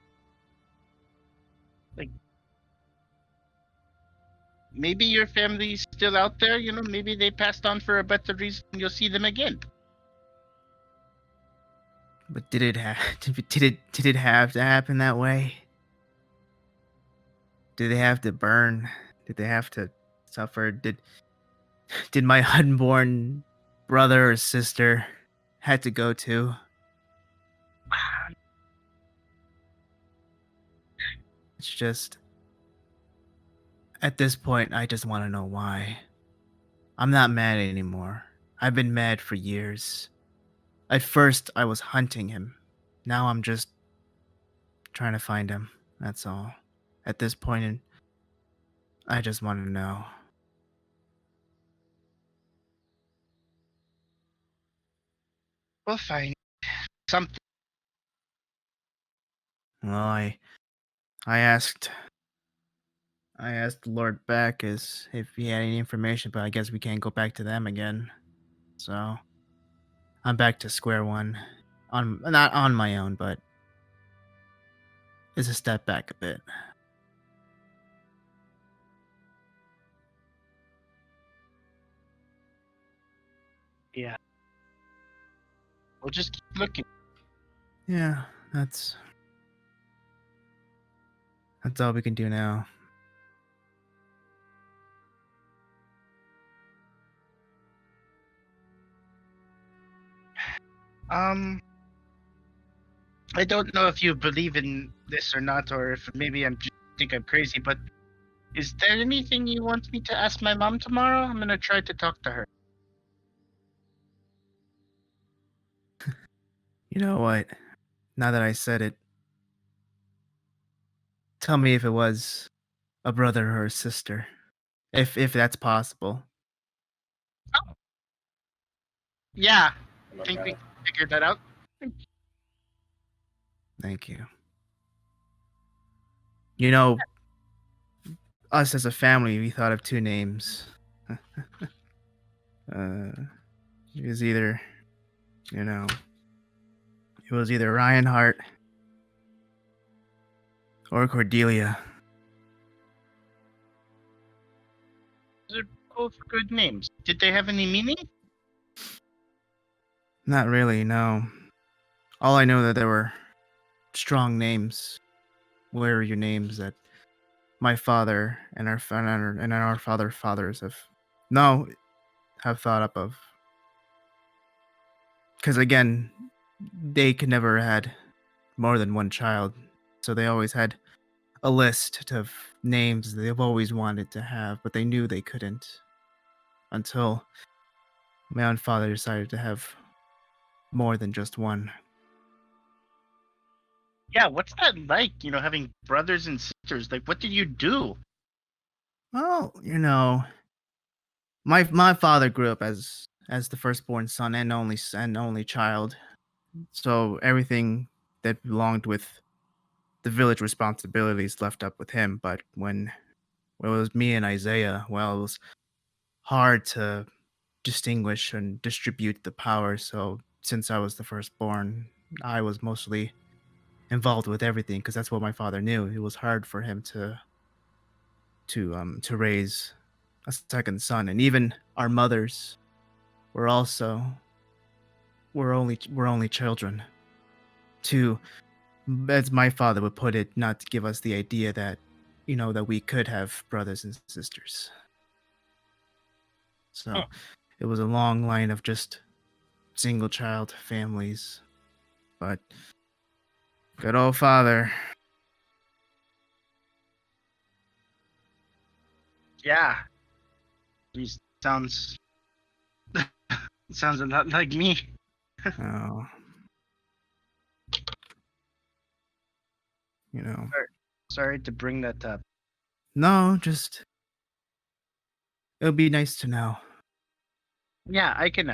Like maybe your family's still out there, maybe they passed on for a better reason and you'll see them again. But did it did it have to happen that way? Did they have to burn? Did they have to suffer? Did my unborn brother or sister had to go too? It's just at this point I just want to know why. I'm not mad anymore. I've been mad for years. At first I was hunting him. Now I'm just trying to find him. That's all. At this point I just want to know. We'll find something. Well, I asked Lord Beck if he had any information, but I guess we can't go back to them again. So I'm back to square one. Not on my own, but it's a step back a bit. Yeah. We'll just keep looking. Yeah, that's all we can do now. I don't know if you believe in this or not, or if maybe think I'm crazy, but is there anything you want me to ask my mom tomorrow? I'm gonna try to talk to her. You know what? Now that I said it, tell me if it was a brother or a sister. If that's possible. Yeah, I think we figured that out. Thank you. You know, us as a family, we thought of two names. It was either, it was either Ryan Hart Or Cordelia. Those are both good names. Did they have any meaning? Not really, no. All I know that there were strong names, warrior names that my father and our fathers have thought up of. Because again, they could never had more than one child, so they always had a list of names they've always wanted to have, but they knew they couldn't until my own father decided to have more than just one. Yeah, what's that like? Having brothers and sisters. Like, what did you do? Well, my father grew up as the firstborn son and only child, so everything that belonged with the village responsibilities left up with him. But when it was me and Isaiah, well, it was hard to distinguish and distribute the power. So since I was the firstborn, I was mostly involved with everything because that's what my father knew. It was hard for him to raise a second son, and even our mothers were also were only children. To, as my father would put it, not to give us the idea that that we could have brothers and sisters. So it was a long line of just single child families. But good old father. Yeah. He sounds sounds a lot like me. Oh, Sorry to bring that up. no, just it would be nice to know. Yeah, I can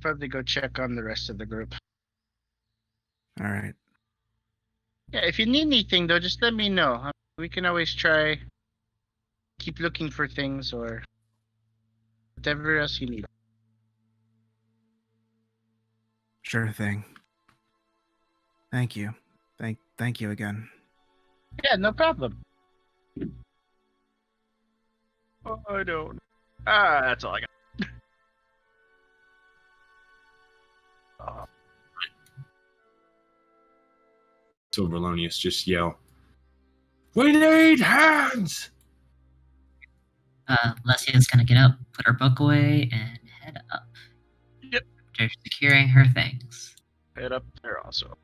probably go check on the rest of the group. All right. Yeah, if you need anything though, just let me know. We can always try keep looking for things or whatever else you need. Sure thing. Thank you. Thank you again. Yeah, no problem. Oh, I don't. That's all I got. Silverlonius just yell, "We need hands!" Lesia's gonna get up, put her book away, and head up. Yep. After securing her things. Head up there also.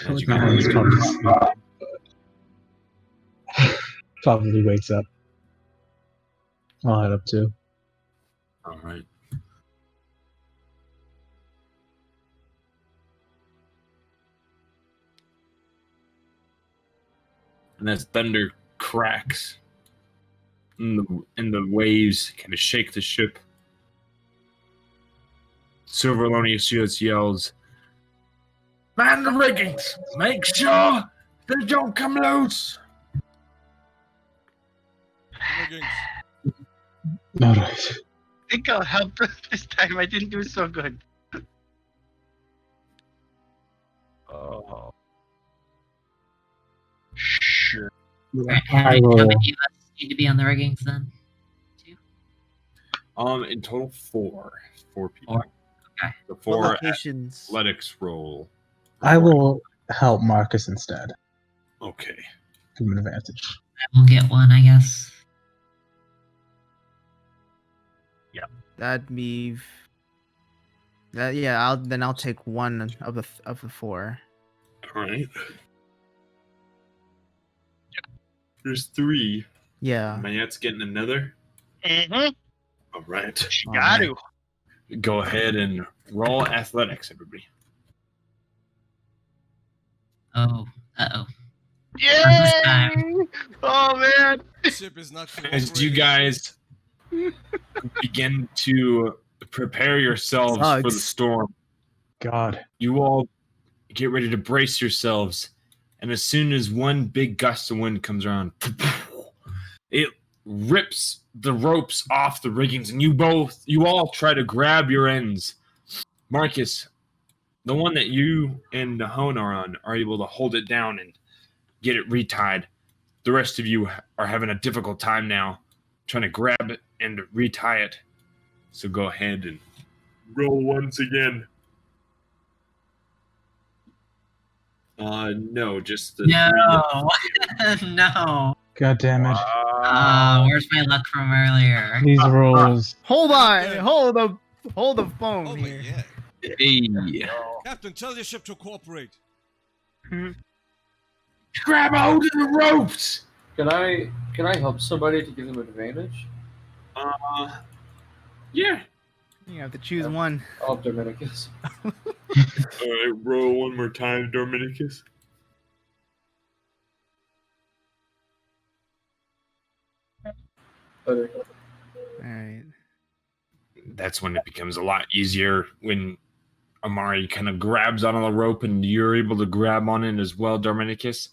As you My guys- hand's probably asleep. Probably wakes up. I'll head up too. All right. And as thunder cracks and the waves kind of shake the ship, Silverlonius just yells, "Man the riggings! Make sure they don't come loose!" Riggings. Alright. I think I'll help this time. I didn't do so good. Oh. Sure. Alright, I how will. many of us need to be on the riggings then? In total, four people. Four. Okay. The What four locations? athletics roll. I will help Marcus instead. Okay. Give him an advantage. I will get one, I guess. That'd be. I'll take one of the four. All right. There's three. Yeah. Mayette's getting another. Mm-hmm. All right. You Oh, got man. to. Go ahead and roll athletics, everybody. Oh, uh-oh. Yay! Oh man! The ship is not As you cooperating. guys begin to prepare yourselves for the Sucks. storm, God. you all get ready to brace yourselves. And as soon as one big gust of wind comes around, It rips the ropes off the riggings, and you all try to grab your ends. Marcus, the one that you and Nahon are on, are able to hold it down and get it retied. The rest of you are having a difficult time now trying to grab it and retie it. So go ahead and roll once again. No, just the No. No. God damn it. Where's my luck from earlier? These rolls. Hold on. Captain. Hold the phone Oh, here. yeah. Hey. Captain, tell your ship to cooperate. Grab hold of the ropes! Can I help somebody to give them advantage? Yeah. You have to choose one. I'll help Dominicus. Alright, roll one more time, Dominicus. Better. Alright. That's when it becomes a lot easier when Amari kind of grabs onto the rope and you're able to grab on it as well, Dominicus.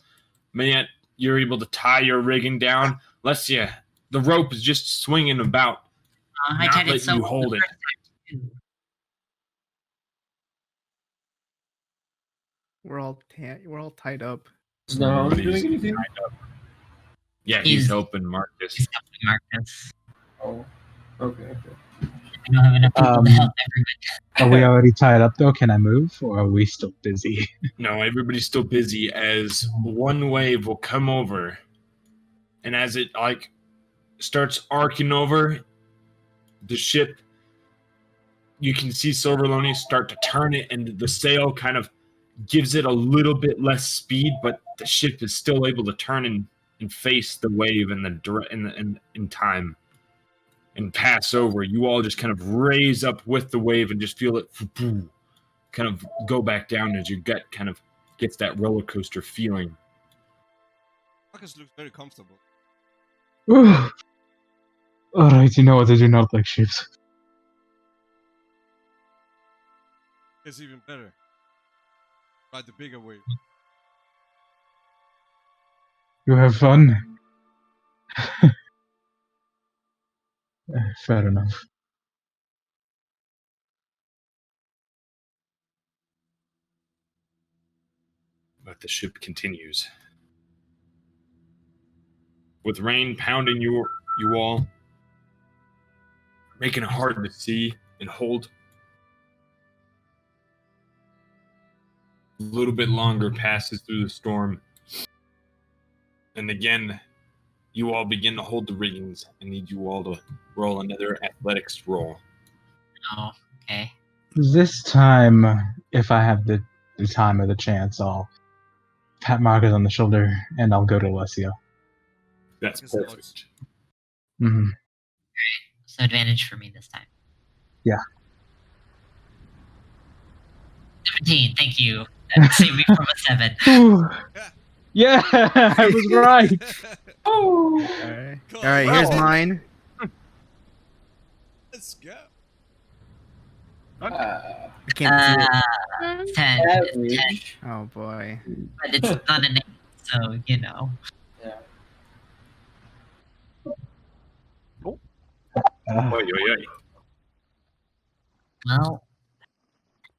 Man, you're able to tie your rigging down. Lessia, the rope is just swinging about, I not tried it letting so you well hold the it. first time, too. We're all tied up. Is no one Everybody's doing anything? Yeah, he's He's- helping Marcus. He's helping Marcus. Oh, okay. I don't have enough people to help everyone. Are we already tied up though? Can I move, or are we still busy? No, everybody's still busy as one wave will come over. And as it starts arcing over the ship, you can see Silverlone start to turn it, and the sail kind of gives it a little bit less speed, but the ship is still able to turn and face the wave in time and pass over. You all just kind of raise up with the wave and just feel it kind of go back down as your gut kind of gets that roller coaster feeling. Marcus looks very comfortable. Alright, you know what? I do not like ships. It's even better. Ride the bigger wave. You have fun. Fair enough. But the ship continues. With rain pounding you all, making it hard to see and hold. A little bit longer passes through the storm. And again, you all begin to hold the riggings. I need you all to roll another athletics roll. Oh, okay. This time, if I have the time or the chance, I'll pat Marcus on the shoulder and I'll go to Alessio. That's Marcus perfect. nods. Mm-hmm. So advantage for me this time. Yeah. 17, thank you. That saved me from a 7. Yeah, I was right. Alright. Cool. Alright, here's mine. Let's go. I can't see it. 10. It's 10, Average. Oh boy. but it's not a name, so, you know. Yeah. Oy, oy, oy. Well,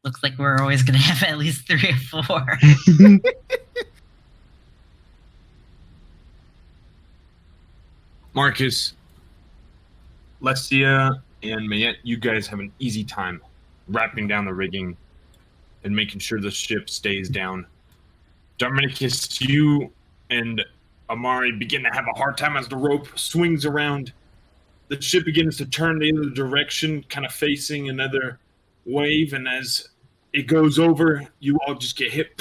looks like we're always going to have at least 3 or 4. Marcus, Lestia, and Mayette, you guys have an easy time wrapping down the rigging and making sure the ship stays down. Dominicus, you and Amari begin to have a hard time as the rope swings around. The ship begins to turn the other direction, kind of facing another wave, and as it goes over, you all just get hit.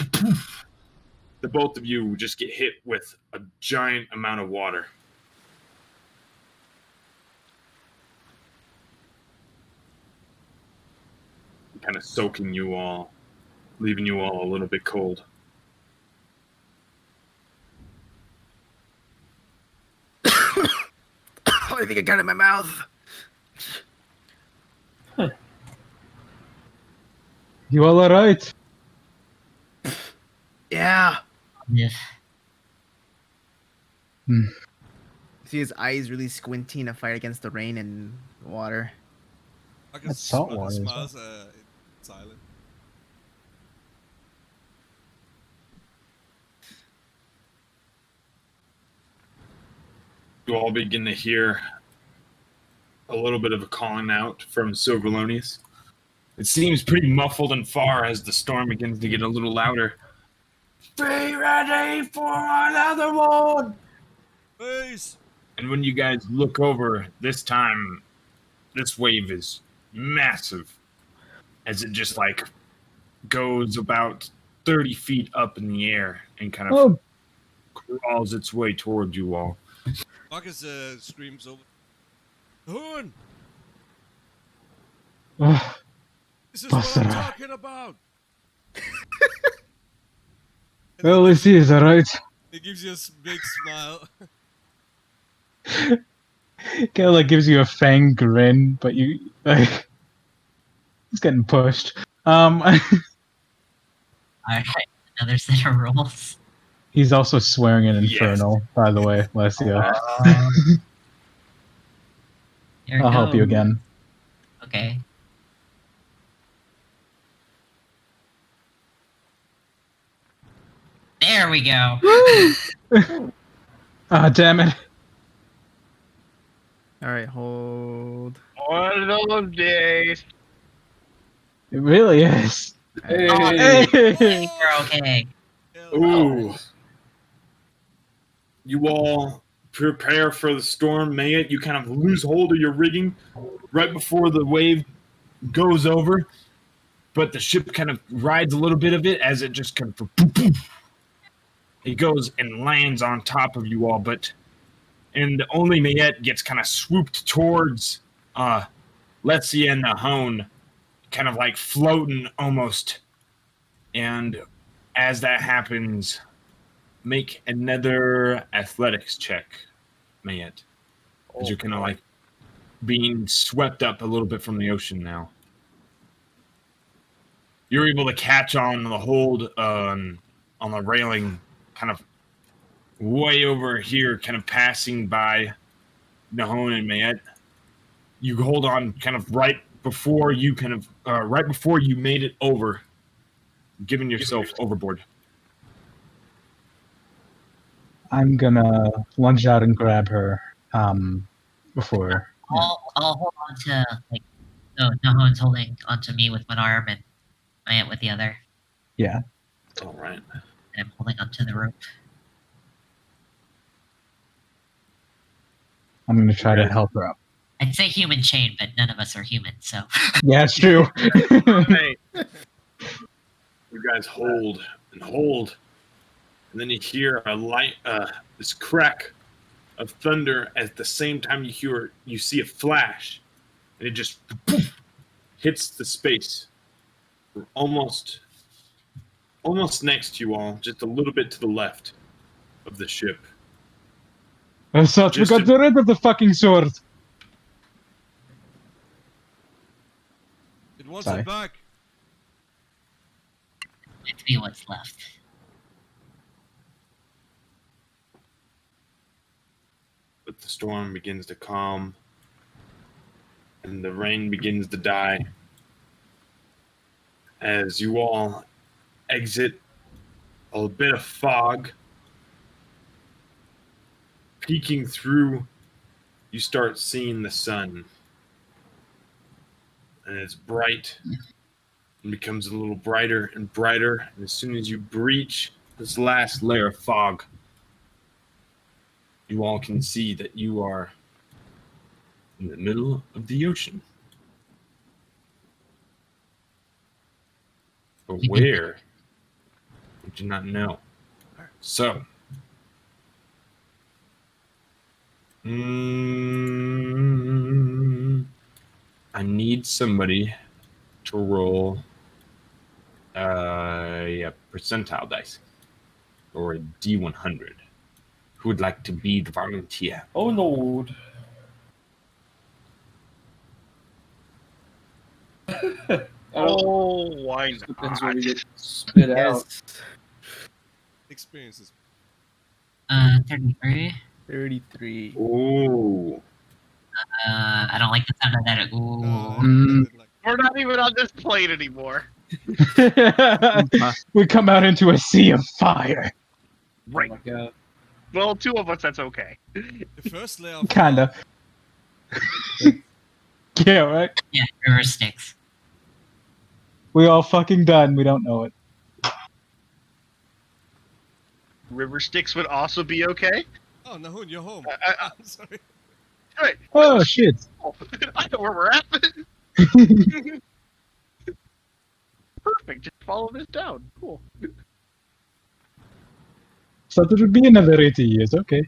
The both of you just get hit with a giant amount of water. Kind of soaking you all, leaving you all a little bit cold. I think I got it in my mouth. You all alright? Yeah. Yeah. See his eyes really squinting to fight against the rain and water. Marcus That's salt water as smiles in silence. You all begin to hear a little bit of a calling out from Silverlonius. It seems pretty muffled and far as the storm begins to get a little louder. Be ready for another one! Please! And when you guys look over, this time, this wave is massive. As it just like goes about 30 feet up in the air and kind of crawls its way toward you all. Marcus screams over. Hoon! Ugh, This is what I'm Basara. talking about! well, I see, is that right? It gives you a big smile. Kind of like gives you a fang grin, but you like he's getting pushed. Alright, another set of rolls. He's also swearing in Yes. Infernal, by the way, Lesio. Here we I'll help go. you again. Okay. There we go. Ah, damn it. All right, hold. One of those days. It really is. Hey. Hey! We're okay. Ooh. You all prepare for the storm. May it, you kind of lose hold of your rigging right before the wave goes over. But the ship kind of rides a little bit of it as it just kind of it goes and lands on top of you all, and only Mayette gets kind of swooped towards Letsia and Nahone, kind of like floating almost. And as that happens, make another athletics check, Mayette. As you're kind of like being swept up a little bit from the ocean now. You're able to catch on the hold on the railing, kind of way over here, kind of passing by Nahone and Mayette. You hold on kind of right before you made it over, giving yourself overboard. I'm gonna lunge out and grab her before. I'll hold on to, like, no, Nahone's holding onto me with one arm and Mayette with the other. Yeah. All right. And I'm holding onto the rope. I'm gonna try to help her up. I'd say human chain, but none of us are human, so. Yeah, it's true. Hey. You guys hold and hold, and then you hear a light, this crack of thunder. At the same time, you see a flash, and it just hits the space, almost next to you all, just a little bit to the left of the ship. I thought we got rid of the fucking sword. It wants Sorry. it back. Might be what's left. But the storm begins to calm, and the rain begins to die. As you all exit a bit of fog, peeking through, you start seeing the sun. And it's bright and becomes a little brighter and brighter. And as soon as you breach this last layer of fog, you all can see that you are in the middle of the ocean. But where? You do not know. So, I need somebody to roll a percentile dice or a D100. Who would like to be the volunteer? Oh Lord. Oh, why Depends when we not? get spit out. Experiences. 33. 33. Ooh. I don't like the sound of that. Ooh. We're not even on this plane anymore. We come out into a sea of fire. Right. Oh my god. Well, two of us, that's okay. The first layer of Kinda. Yeah, right? Yeah, river sticks. We all fucking done. We don't know it. River sticks would also be okay. Oh, Nahun, you're home. I- I'm sorry. Right. Oh, shit. I know where we're at. Perfect. Just follow this down. Cool. So there would be another 80 years. Okay.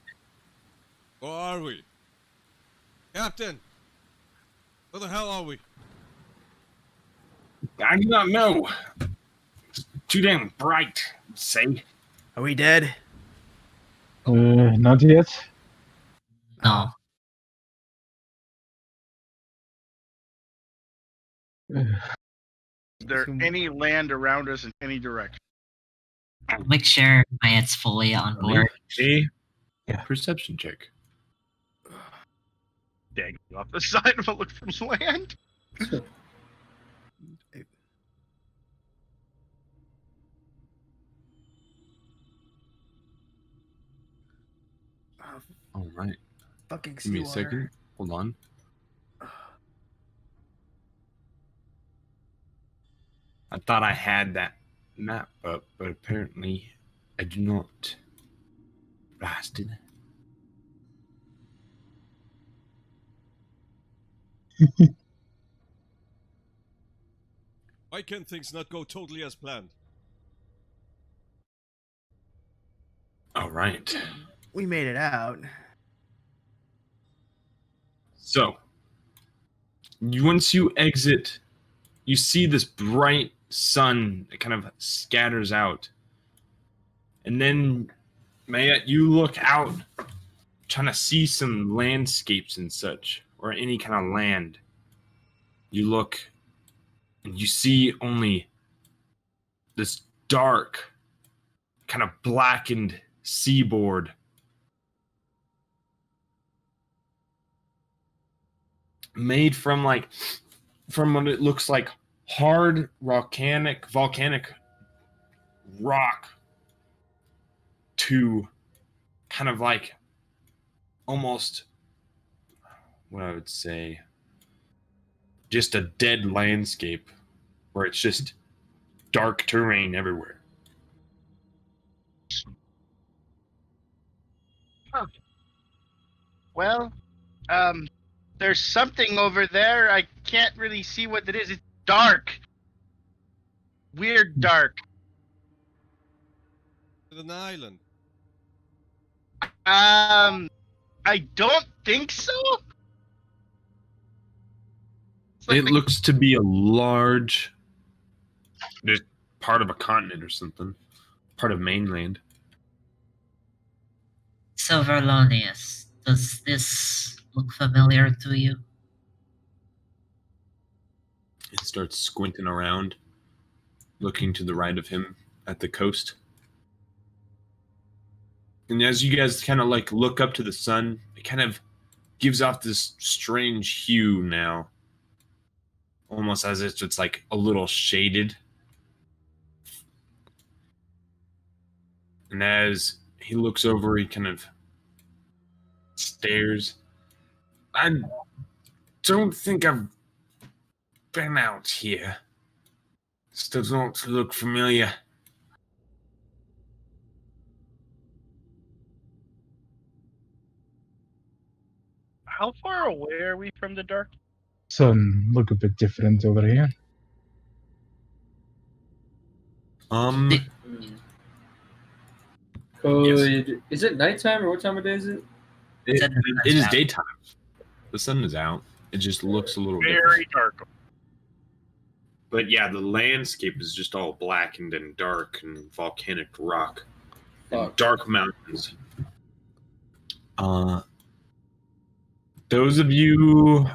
Where are we? Captain! Where the hell are we? I do not know. It's too damn bright, say. Are we dead? Not yet. No. Is there any land around us in any direction? Make sure Mayette's fully on board. A Yeah. perception check. Dang, off the side of a look from land. All right. Fucking Give me a seawater. second. Hold on. I thought I had that map up, but apparently I do not. Blasted. Why can things not go totally as planned? All right. We made it out. So, once you exit, you see this bright sun that kind of scatters out. And then, Mayette, you look out, trying to see some landscapes and such, or any kind of land. You look, and you see only this dark, kind of blackened seaboard. Made from what it looks like hard volcanic rock to kind of like almost what I would say just a dead landscape where it's just dark terrain everywhere. Well, there's something over there. I can't really see what it is. It's dark. Weird dark. To an island. I don't think so. It's like It looks to be a large, just part of a continent or something, part of mainland. Silverlonius, does this look familiar to you? It starts squinting around, looking to the right of him at the coast. And as you guys kind of like look up to the sun, it kind of gives off this strange hue now. Almost as if it's like a little shaded. And as he looks over, he kind of stares. I don't think I've been out here. This does not look familiar. How far away are we from the dark? Sun look a bit different over here. Is it nighttime or what time of day is it? It is daytime. The sun is out. It just looks a little different. Very dark. But yeah, the landscape is just all blackened and dark and volcanic rock and dark mountains. Those of you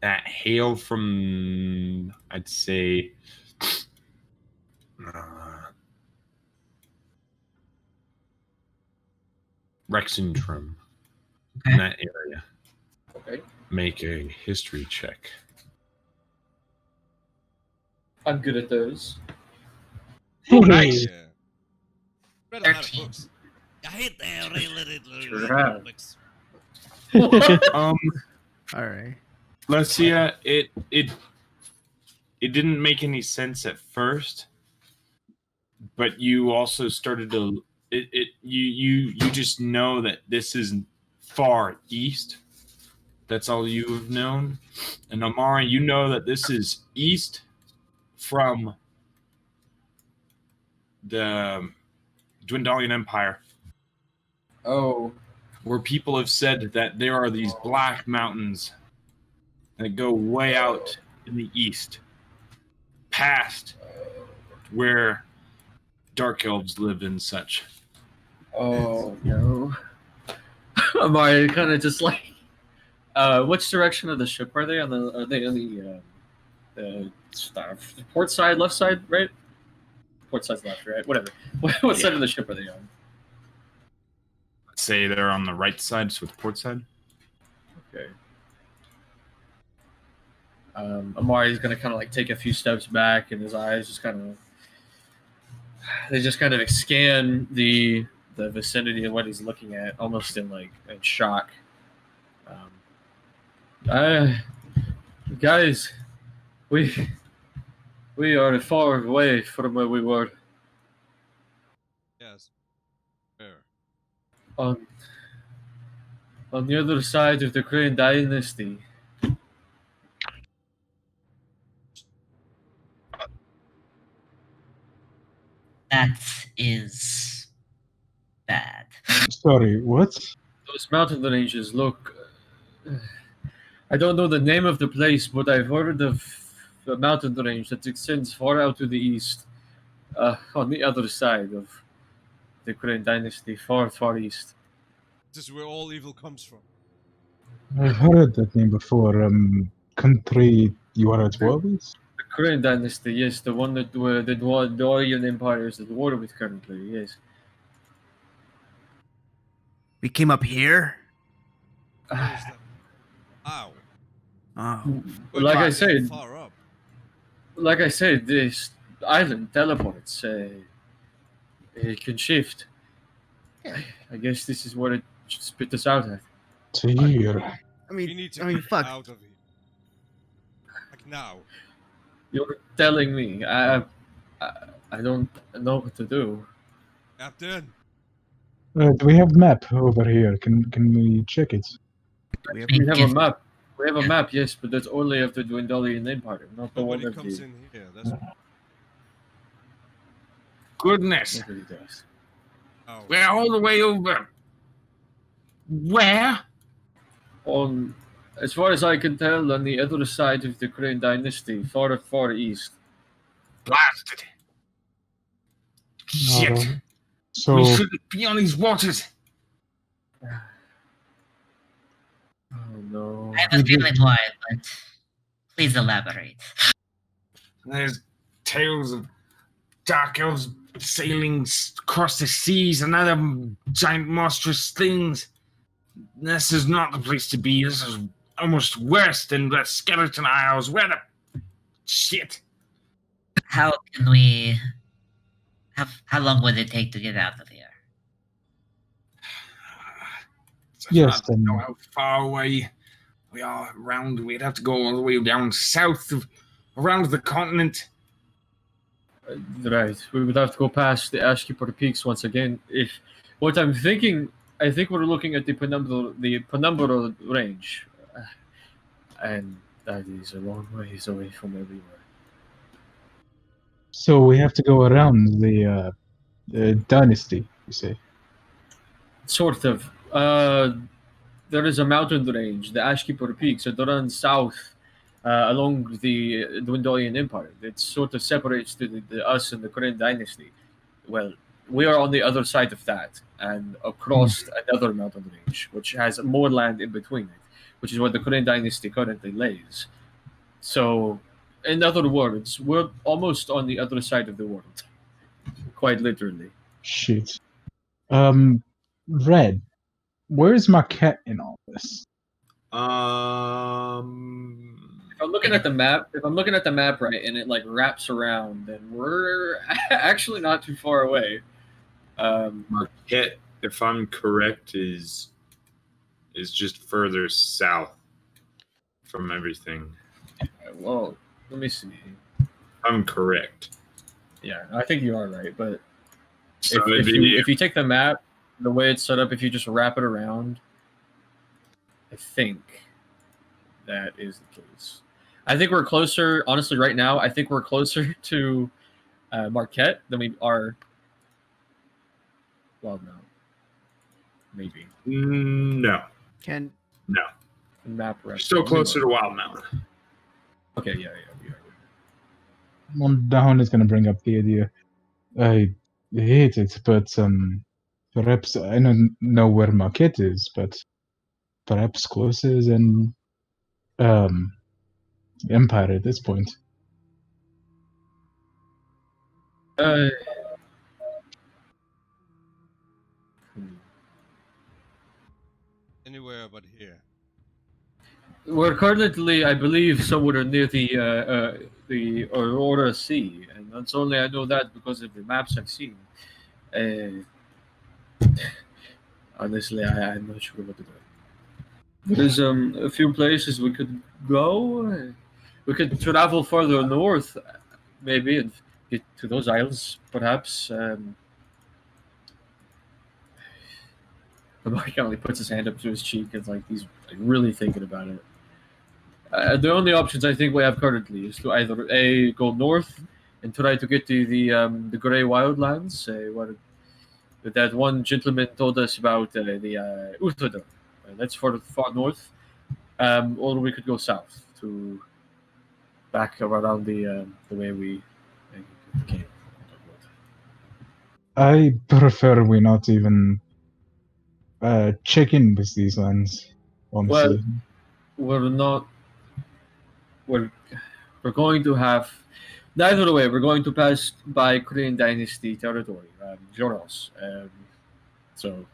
that hail from, I'd say, Rexentrum Okay. in that area. Okay. Make a history check. I'm good at those. Oh, nice. Yeah. Read a lot of 13. books. I hate the Sure have. books. Um, All right. let's see. It didn't make any sense at first, but you also started to you just know that this is far east. That's all you've known. And Amari, you know that this is east from the Dwindalian Empire, Oh. where people have said that there are these black mountains that go way out in the east, past where dark elves live and such. Oh no. Amari kind of just like. Which direction of the ship are they on? Are they on the port side, left side, right? Port side's left, right? Whatever. What side of the ship are they on? Let's say they're on the right side, so the port side. Okay. Amari's gonna kind of like take a few steps back, and his eyes just kind of scan the vicinity of what he's looking at, almost in shock. Guys, we are far away from where we were. Yes. Fair. On the other side of the Crane Dynasty. That is bad. Sorry, what? Those mountain ranges look. I don't know the name of the place, but I've heard of a mountain range that extends far out to the east, on the other side of the Crane Dynasty, far, far east. This is where all evil comes from. I've heard that name before. Country you are at war with? The Crane Dynasty, yes, the one that the Dorian Empire is at war with currently, yes. We came up here. Where is that? Ow. Oh, Like I said, Far up. this island teleports. It can shift. I guess this is what it spit us out at. To here. I We mean, need to I mean, get fuck. out of here. Like now. You're telling me. I don't know what to do. Captain. Do we have map over here? Can we check it? We have, We have a Yes. map. We have a map, yes, but that's only of the Dwindalian Empire, not the one Nobody of comes the. in here. That's Goodness. Nobody does. oh. We're all the way over. Where? On, as far as I can tell, on the other side of the Crane Dynasty, far, far east. Blasted. Shit. No, so We shouldn't be on these waters. Oh no. I have a feeling why, but please elaborate. There's tales of dark elves sailing across the seas and other giant monstrous things. This is not the place to be. This is almost worse than the Skeleton Isles. Where the shit? How can we? How long would it take to get out of here? It's Yes, hard to then- know how far away we are around. We'd have to go all the way down south of around the continent. Right. We would have to go past the Ashkeeper Peaks once again. If what I'm thinking, I think we're looking at the penumbral range, and that is a long ways away from where we were. so we have to go around the dynasty, you say? Sort of. There is a mountain range, the Ashkeeper Peaks, that run south along the Dwindalian Empire. It sort of separates us and the Korean dynasty. Well, we are on the other side of that, and across another mountain range, which has more land in between it, which is where the Korean dynasty currently lays. So, in other words, we're almost on the other side of the world, quite literally. Shit. Red, Where's Marquette in all this? If I'm looking at the map right, and it like wraps around, then we're actually not too far away. Marquette, if I'm correct, is just further south from everything. Well, let me see. I'm correct. Yeah, I think you are right, but So if you take the map, the way it's set up, if you just wrap it around, I think that is the case. I think we're closer, honestly, right now. I think we're closer to Marquette than we are. Well, no, maybe no, Can no. map We're rest. still closer to Wildemount. Okay, yeah, we are. Well, Dahon is going to bring up the idea. I hate it, but perhaps I don't know where Marquette is, but perhaps closer than Empire at this point. Anywhere but here. We're currently, I believe, somewhere near the Aurora Sea, and that's only I know that because of the maps I've seen. Honestly, I'm not sure what to do. There's a few places we could go. We could travel further north, maybe, and get to those isles, perhaps. Mark only puts his hand up to his cheek and like he's like, really thinking about it. The only options I think we have currently is to either A, go north and try to get to the Grey Wildlands, what that one gentleman told us about the Uthador. That's far north. Or we could go south to back around the way we came. I prefer we not even check in with these lands, honestly. Well, we're not. We're going to have neither way. We're going to pass by Korean Dynasty territory, Joros. So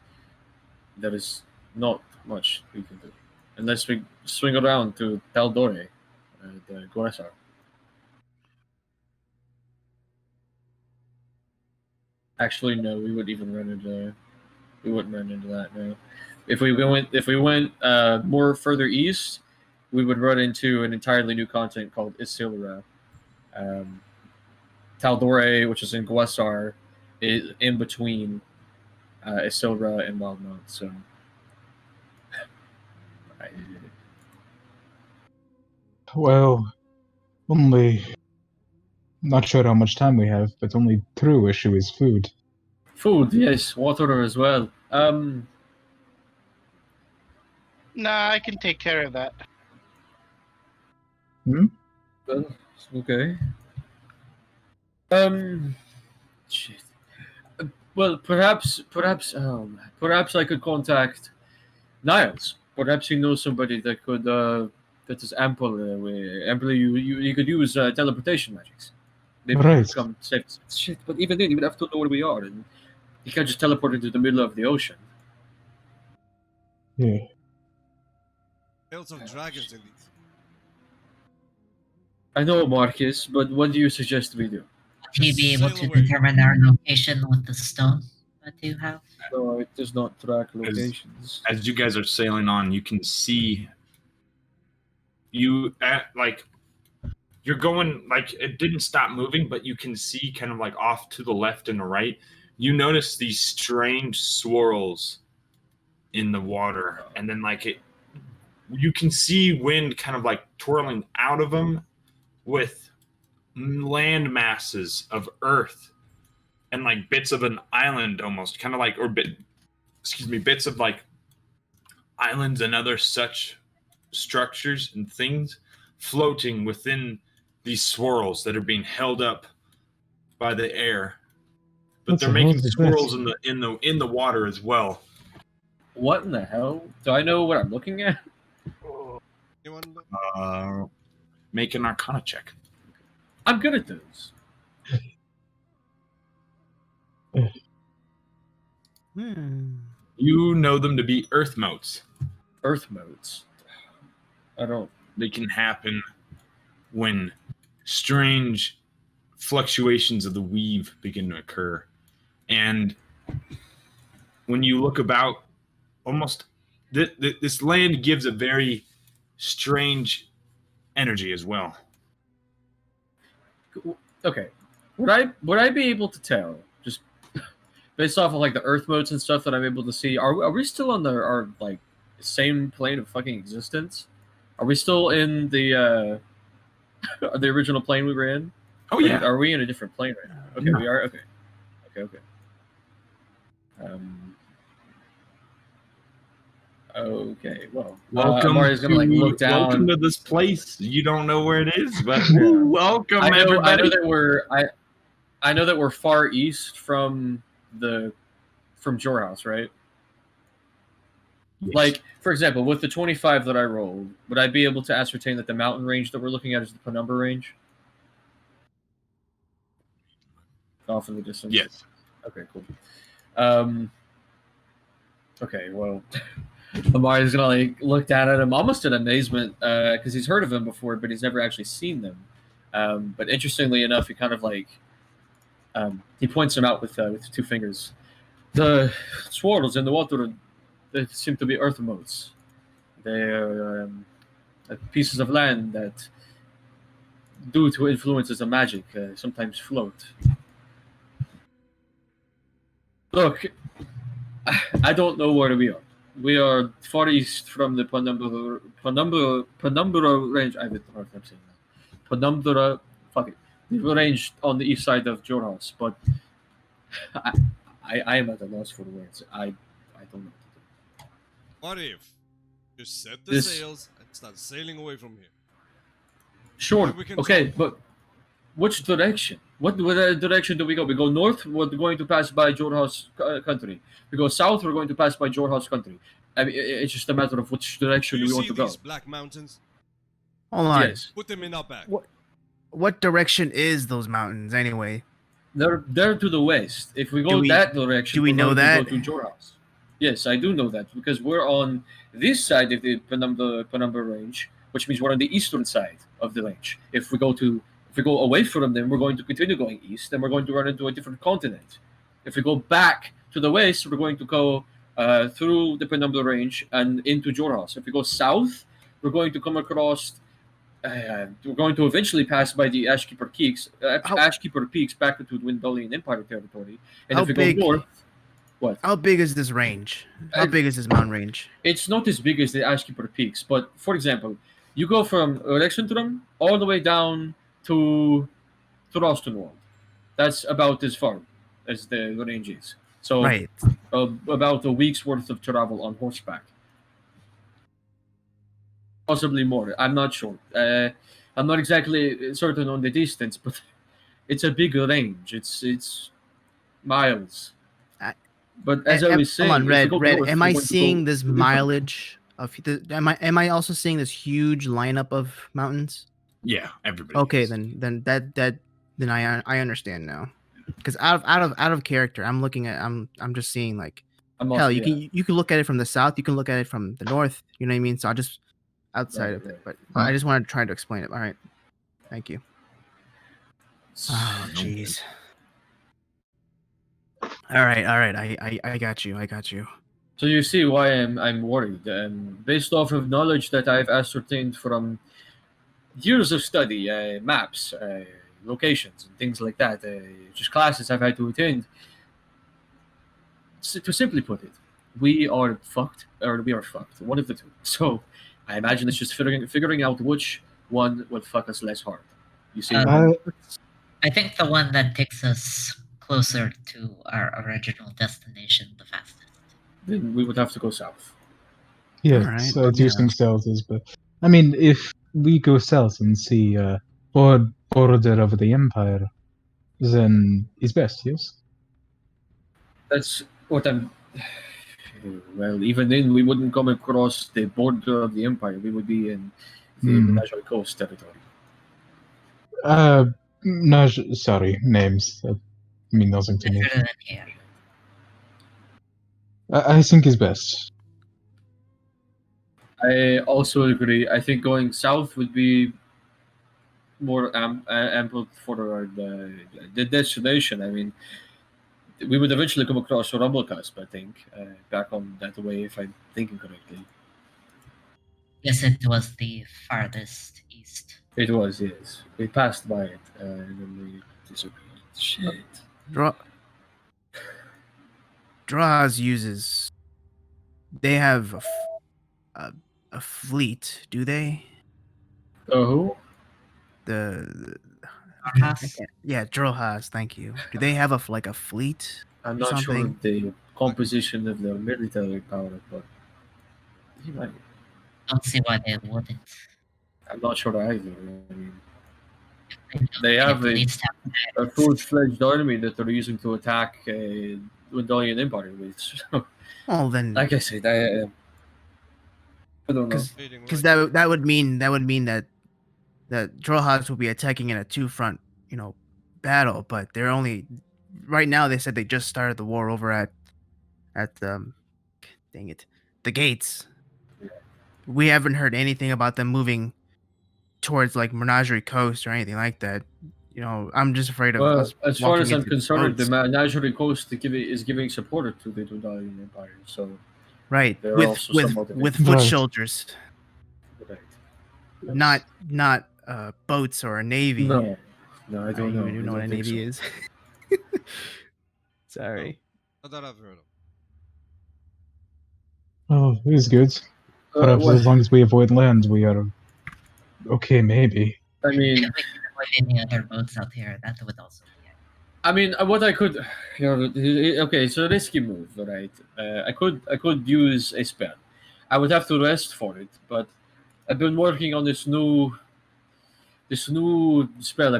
there is not much we can do unless we swing around to Taldore, the Goresar. Actually, no, we wouldn't even run into. We wouldn't run into that. No, if we went more further east, we would run into an entirely new continent called Isilra. Um, Taldore, which is in Guesar, is in between Isilra and Wildemount. So, Well, only not sure how much time we have, but only true issue is food. food, yes, water as well. Nah, I can take care of that. Well, okay. Shit. Well, perhaps I could contact Niles. Perhaps you know somebody that could that is amply you could use teleportation magics. Maybe he Right. could come save us. Shit, but even then, you would have to know where we are, and you can't just teleport into the middle of the ocean. Yeah. Tales of dragons in these. I know, Marcus, but what do you suggest we do? Would he be able Sail to away. determine our location with the stone that you have? No, it does not track locations. As you guys are sailing on, you can see you at like you're going like it didn't stop moving, but you can see kind of like off to the left and the right. You notice these strange swirls in the water, and then like you can see wind kind of like twirling out of them with land masses of earth and like bits of an island almost kind of like bits of like islands and other such structures and things floating within these swirls that are being held up by the air, but What they're the making hell is swirls this? in the water as well. What in the hell? Do I know what I'm looking at? Anyone? Make an Arcana check. I'm good at those. You know them to be earth motes. Earth modes. I don't. They can happen when strange fluctuations of the weave begin to occur. And when you look about, almost this land gives a very strange energy as well. Okay. Would I be able to tell, just based off of like the earth modes and stuff that I'm able to see, are we still on our like same plane of fucking existence? Are we still in the original plane we were in? Oh Or yeah. are we in a different plane right now? Okay, No. we are. Okay. Okay. Okay. Well, Welcome Amari's gonna like look down. Welcome to this place. You don't know where it is, but Yeah. welcome I know everybody. that I know that we're far east from Jorhouse, right? Yes. Like, for example, with the 25 that I rolled, would I be able to ascertain that the mountain range that we're looking at is the Penumbra range? Off in the distance. Yes. Okay, cool. Okay, well, Amari's gonna like look down at him almost in amazement because he's heard of them before, but he's never actually seen them. But interestingly enough, he kind of like he points them out with 2 fingers. The swirls in the water, they seem to be earth motes. They are pieces of land that, due to influences of magic, sometimes float. Look, I don't know where we are. We are far east from the Penumbra range. I have it hard time saying that. Penumbra, fuck it. The range on the east side of Jorhaus, but I am at a loss for the words. I don't know what to do. What if you set the This- sails and start sailing away from here? Sure. We can Okay, talk. but which direction? What direction do we go? We go north. We're going to pass by Jorhaus country. We go south. We're going to pass by Jorhaus country. I mean, it's just a matter of which Do direction you we want see to go. these black mountains? Hold on. Yes, Put them in our back. What direction is those mountains anyway? they're to the west. If we go Do we- that direction, do we we're know going that? to go to Jorhaus. Yes, I do know that because we're on this side of the Penumbra range, which means we're on the eastern side of the range. If we go away from them, we're going to continue going east, and we're going to run into a different continent. If we go back to the west, we're going to go through the Penumbra range and into Jorhaus. If we go south, we're going to come across. We're going to eventually pass by the Ashkeeper Peaks, back into Windolian Empire territory. And How if we big- go north, what? How big is this range? How big is this mountain range? It's not as big as the Ashkeeper Peaks, but for example, you go from Rexentrum all the way down to Rostenwald. That's about as far as the range is. So Right. about a week's worth of travel on horseback. Possibly more. I'm not sure. I'm not exactly certain on the distance, but it's a big range. It's miles. I- But as I was saying, hold on, if we Red. go Red. north, Am we're I going to seeing go this to different- mileage of the? Am I also seeing this huge lineup of mountains? Yeah, everybody. Okay, is. then I understand now. Because out of character, I'm just seeing like I'm hell. also- You yeah. can look at it from the south. You can look at it from the north. You know what I mean? So I just outside Right, of it, right. but I just wanted to try to explain it. All right, thank you. Oh, no jeez. All right. I got you. So you see why I'm worried. Based off of knowledge that I've ascertained from years of study, maps, locations, and things like that, just classes I've had to attend. To simply put it, we are fucked, or we are fucked. One of the two. So I imagine it's just figuring out which one will fuck us less hard. You see? I think the one that takes us closer to our original destination the fastest. Then we would have to go south. Yeah, Alright, so it's yeah. using stealth is, but I mean, if we go south and see border of the Empire, then it's best, yes? That's what I'm. Well, even then, we wouldn't come across the border of the Empire. We would be in the Menagerie Coast territory. No, sorry, names that mean nothing to me. Better than here. I think is best. I also agree. I think going south would be more ample for the destination. I mean, we would eventually come across a Rumblecusp, I think, back on that way, if I'm thinking correctly. Yes, it was the farthest east. It was, yes. We passed by it, and then we disappeared. Shit. Draws uses. They have a fleet, do they? Oh, who? The Arhas? yeah, Drohas. Thank you. Do they have a fleet I'm or not sure something? of the composition of their military power, but he might. Don't see why they wouldn't. I'm not sure either. I mean, They don't they have at least have a full-fledged army that they're using to attack Wendalian Empire with. So, Well, then, like I said, I don't know. because that would mean that Drohas will be attacking in a two-front, battle. But they're only right now. They said they just started the war over at dang it, the gates. We haven't heard anything about them moving towards like Menagerie Coast or anything like that. I'm just afraid of Well, us as far walking as I'm into concerned, the boats. Menagerie Coast is giving support to the Wendalian Empire. So Right, there are with also with some other with things. foot Right. soldiers, Right. not boats or a navy. No, I I don't don't know. even know what a navy is. Sorry. Not that I've heard of. Oh, he's good. Perhaps What? as long as we avoid land, we are okay. Maybe. I mean, if we can avoid any other boats out here, that would also be it. I mean, what I could, okay, so risky move, right? I could use a spell. I would have to rest for it, but I've been working on this new spell.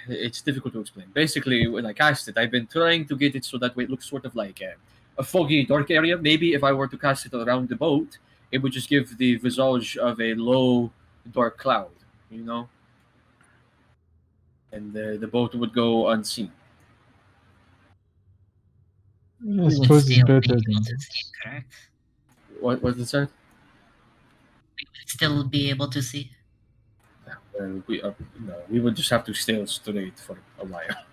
It's difficult to explain. Basically, when I cast it, I've been trying to get it so that way it looks sort of like a foggy, dark area. Maybe if I were to cast it around the boat, it would just give the visage of a low, dark cloud, and the boat would go unseen. I We would suppose it's still be better able than to see, correct? What was it said? We would still be able to see. We would just have to stay straight for a while.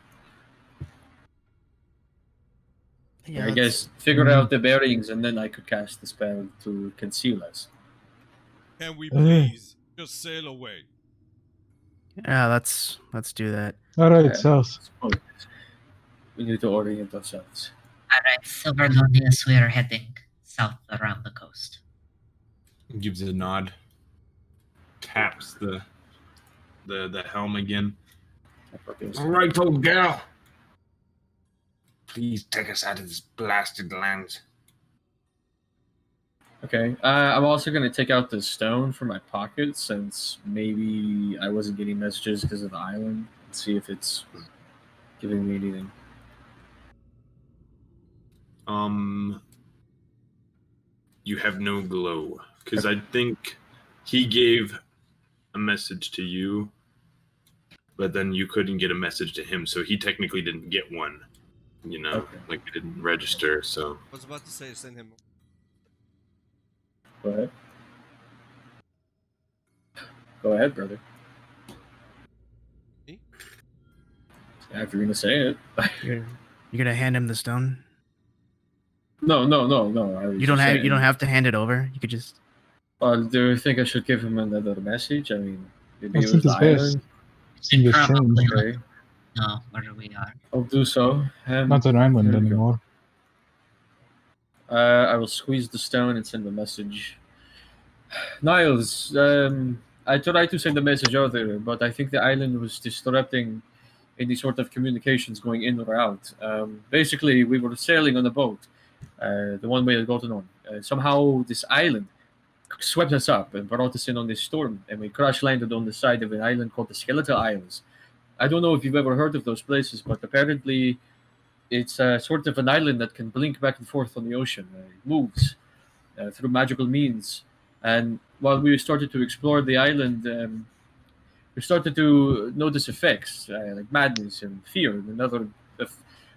I guess figure out the bearings, and then I could cast the spell to conceal us. Can we please just sail away? Yeah, let's do that. All right, Yeah. south. We need to orient ourselves. Alright, Silverlonius, we are heading south around the coast. Gives it a nod. Taps the helm again. All right, old girl. Please take us out of this blasted land. Okay. I'm also going to take out the stone from my pocket, since maybe I wasn't getting messages because of the island. Let's see if it's giving me anything. You have no glow, because I think he gave a message to you, but then you couldn't get a message to him, so he technically didn't get one. Okay. Like it didn't register. So I was about to say send him. Go ahead, brother. Me? Yeah, if you're going to say it. You're gonna hand him the stone. No. You don't have to hand it over. You could just. Do you think I should give him another message? I mean, maybe I it was think the it's best. island. Seeing your Probably. change. Okay, No, where we are. I'll do so. Not an island Here we go. anymore. I will squeeze the stone and send a message. Niles, I tried to send a message earlier, but I think the island was disrupting any sort of communications going in or out. Basically, we were sailing on a boat, the one we had gotten on. Somehow, this island swept us up and brought us in on this storm, and we crash landed on the side of an island called the Skeletal Isles. I don't know if you've ever heard of those places, but apparently it's sort of an island that can blink back and forth on the ocean. It moves through magical means. And while we started to explore the island, we started to notice effects like madness and fear and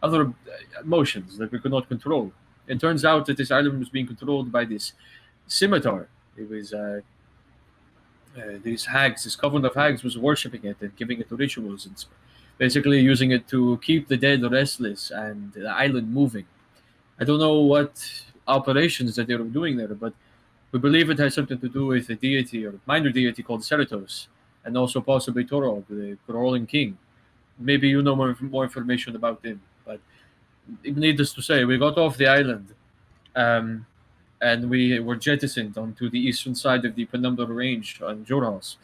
other emotions that we could not control. It turns out that this island was being controlled by this scimitar. It was these hags, this Coven of Hags was worshipping it and giving it rituals and basically using it to keep the dead restless and the island moving. I don't know what operations that they were doing there, but we believe it has something to do with a deity or minor deity called Ceratos, and also possibly Torog, the Corolan king. Maybe you know more information about him, but needless to say, we got off the island, and we were jettisoned onto the eastern side of the Penumbra Range on Jorhas,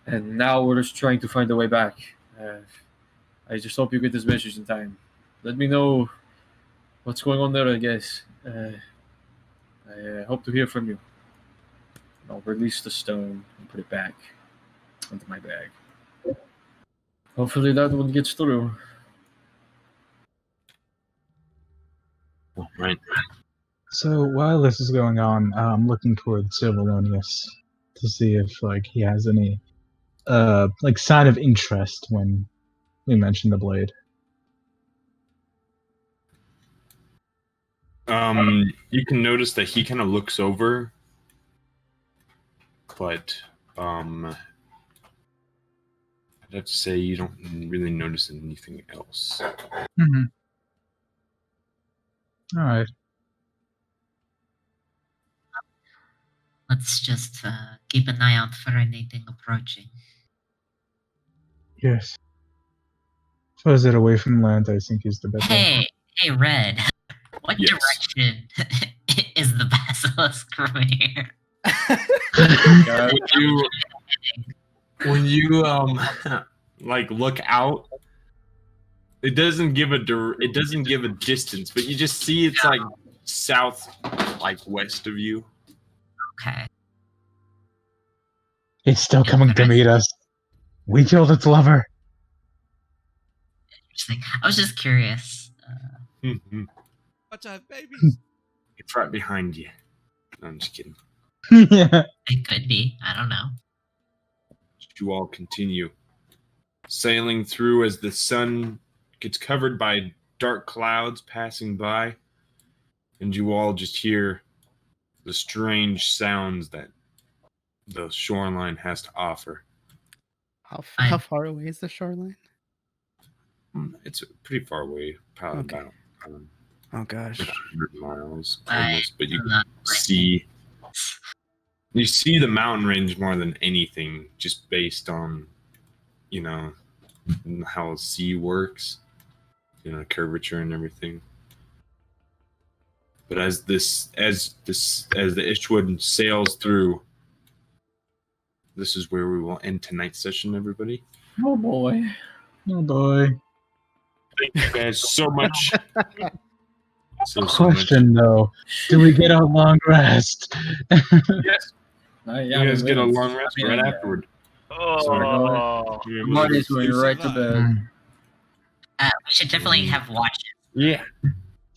and now we're just trying to find a way back. I just hope you get this message in time. Let me know what's going on there, I guess. I hope to hear from you. I'll release the stone and put it back into my bag. Hopefully that one gets through. All right. So while this is going on, I'm looking toward Silverlonius to see if he has any sign of interest when we mention the blade. You can notice that he kind of looks over, but I'd have to say you don't really notice anything else. Mm-hmm. All right. Let's just keep an eye out for anything approaching. Yes. Further away from land, I think, is the better. Hey, Red. What Yes. direction is the basilisk from here? When you look out, it doesn't give a distance, but you just see it's like south, west of you. Okay. It's still coming to meet us. We killed its lover. Interesting. I was just curious. Watch out, babies. It's right behind you. No, I'm just kidding. Yeah. It could be. I don't know. You all continue sailing through as the sun gets covered by dark clouds passing by, and you all just hear the strange sounds that the shoreline has to offer. How far away is the shoreline? It's pretty far away, probably Okay. about Oh gosh. 100 miles I almost, but you do can not see the mountain range more than anything, just based on how the sea works, curvature and everything. But as the Ishwood sails through, this is where we will end tonight's session, everybody. Oh boy. Oh boy. Thank you guys so much. So much. Question though, do we get a long rest? Yes. Yeah, You guys get a long rest I mean, right yeah. afterward. Oh, Marty's going right to bed. We should definitely have watches. Yeah.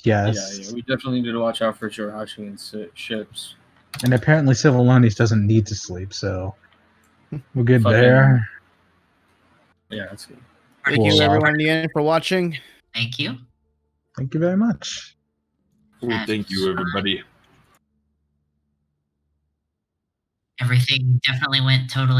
Yes. Yeah, we definitely need to watch out for Jirachi and ships. And apparently Silverlonius doesn't need to sleep, so we're good Fucking- there. Yeah, that's good. Thank you everyone again for watching. Thank you. Thank you very much. Well, thank you, everybody. Everything definitely went totally